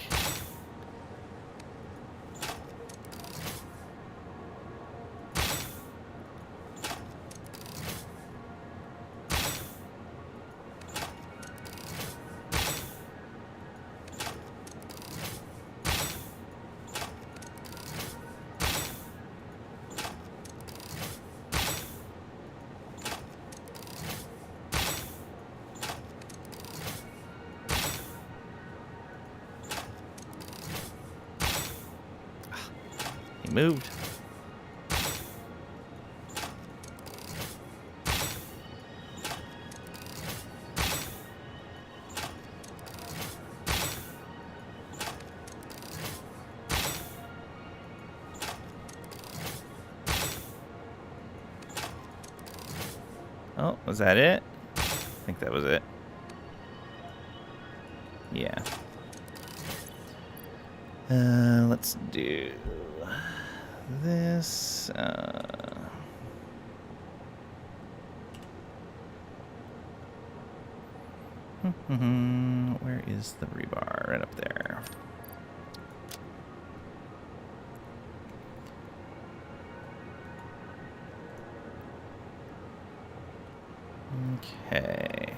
He moved. Oh, was that it? I think that was it. Yeah. Let's do this. Where is the rebar? Right up there. Okay.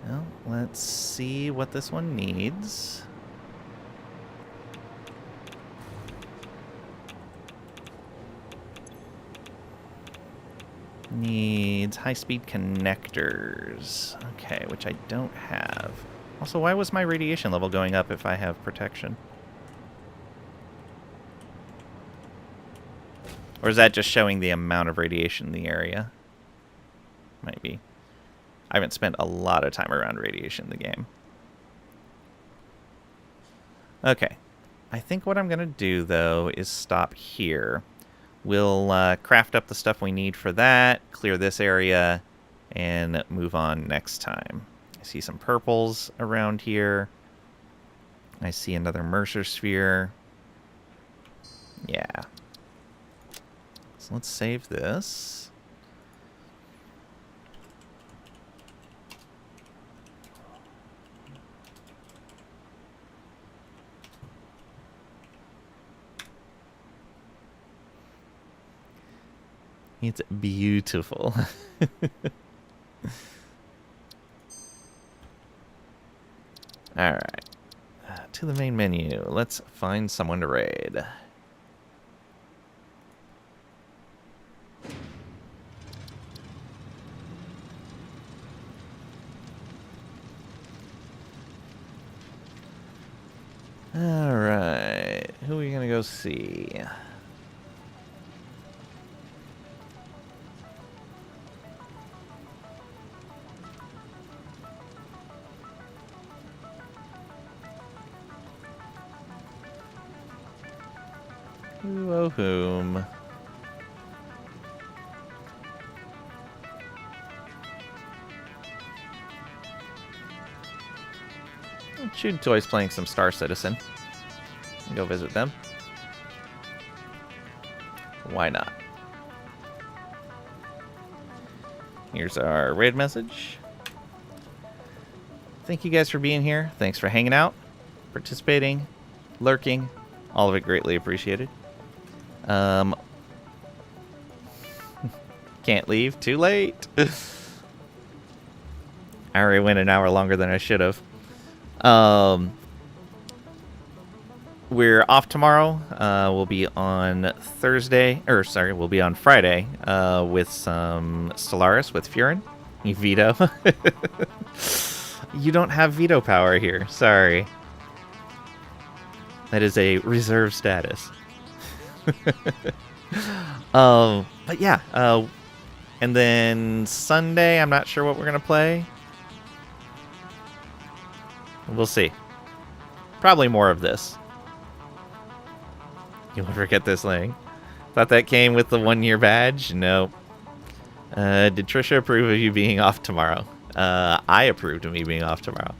Well, let's see what this one needs. Needs high-speed connectors. Okay, which I don't have. Also, why was my radiation level going up if I have protection? Or is that just showing the amount of radiation in the area? Might be. I haven't spent a lot of time around radiation in the game. Okay. I think what I'm going to do, though, is stop here. We'll craft up the stuff we need for that, clear this area, and move on next time. I see some purples around here. I see another Mercer sphere. Yeah. So let's save this. It's beautiful. Alright. To the main menu. Let's find someone to raid. Alright. Who are we gonna go see? Who oh whom? Chewed Toy's playing some Star Citizen. Go visit them. Why not? Here's our raid message. Thank you guys for being here. Thanks for hanging out, participating, lurking. All of it greatly appreciated. Can't leave. Too late. I already went an hour longer than I should have. We're off tomorrow. We'll be on Thursday, or sorry, we'll be on Friday with some Stellaris with Furin. You veto? You don't have veto power here. Sorry. That is a reserve status. But yeah, and then Sunday, I'm not sure what we're gonna play. We'll see. Probably more of this. You'll never get this link. Thought that came with the 1-year badge? No. Did Trisha approve of you being off tomorrow? I approved of me being off tomorrow.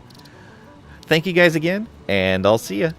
Thank you guys again, and I'll see ya.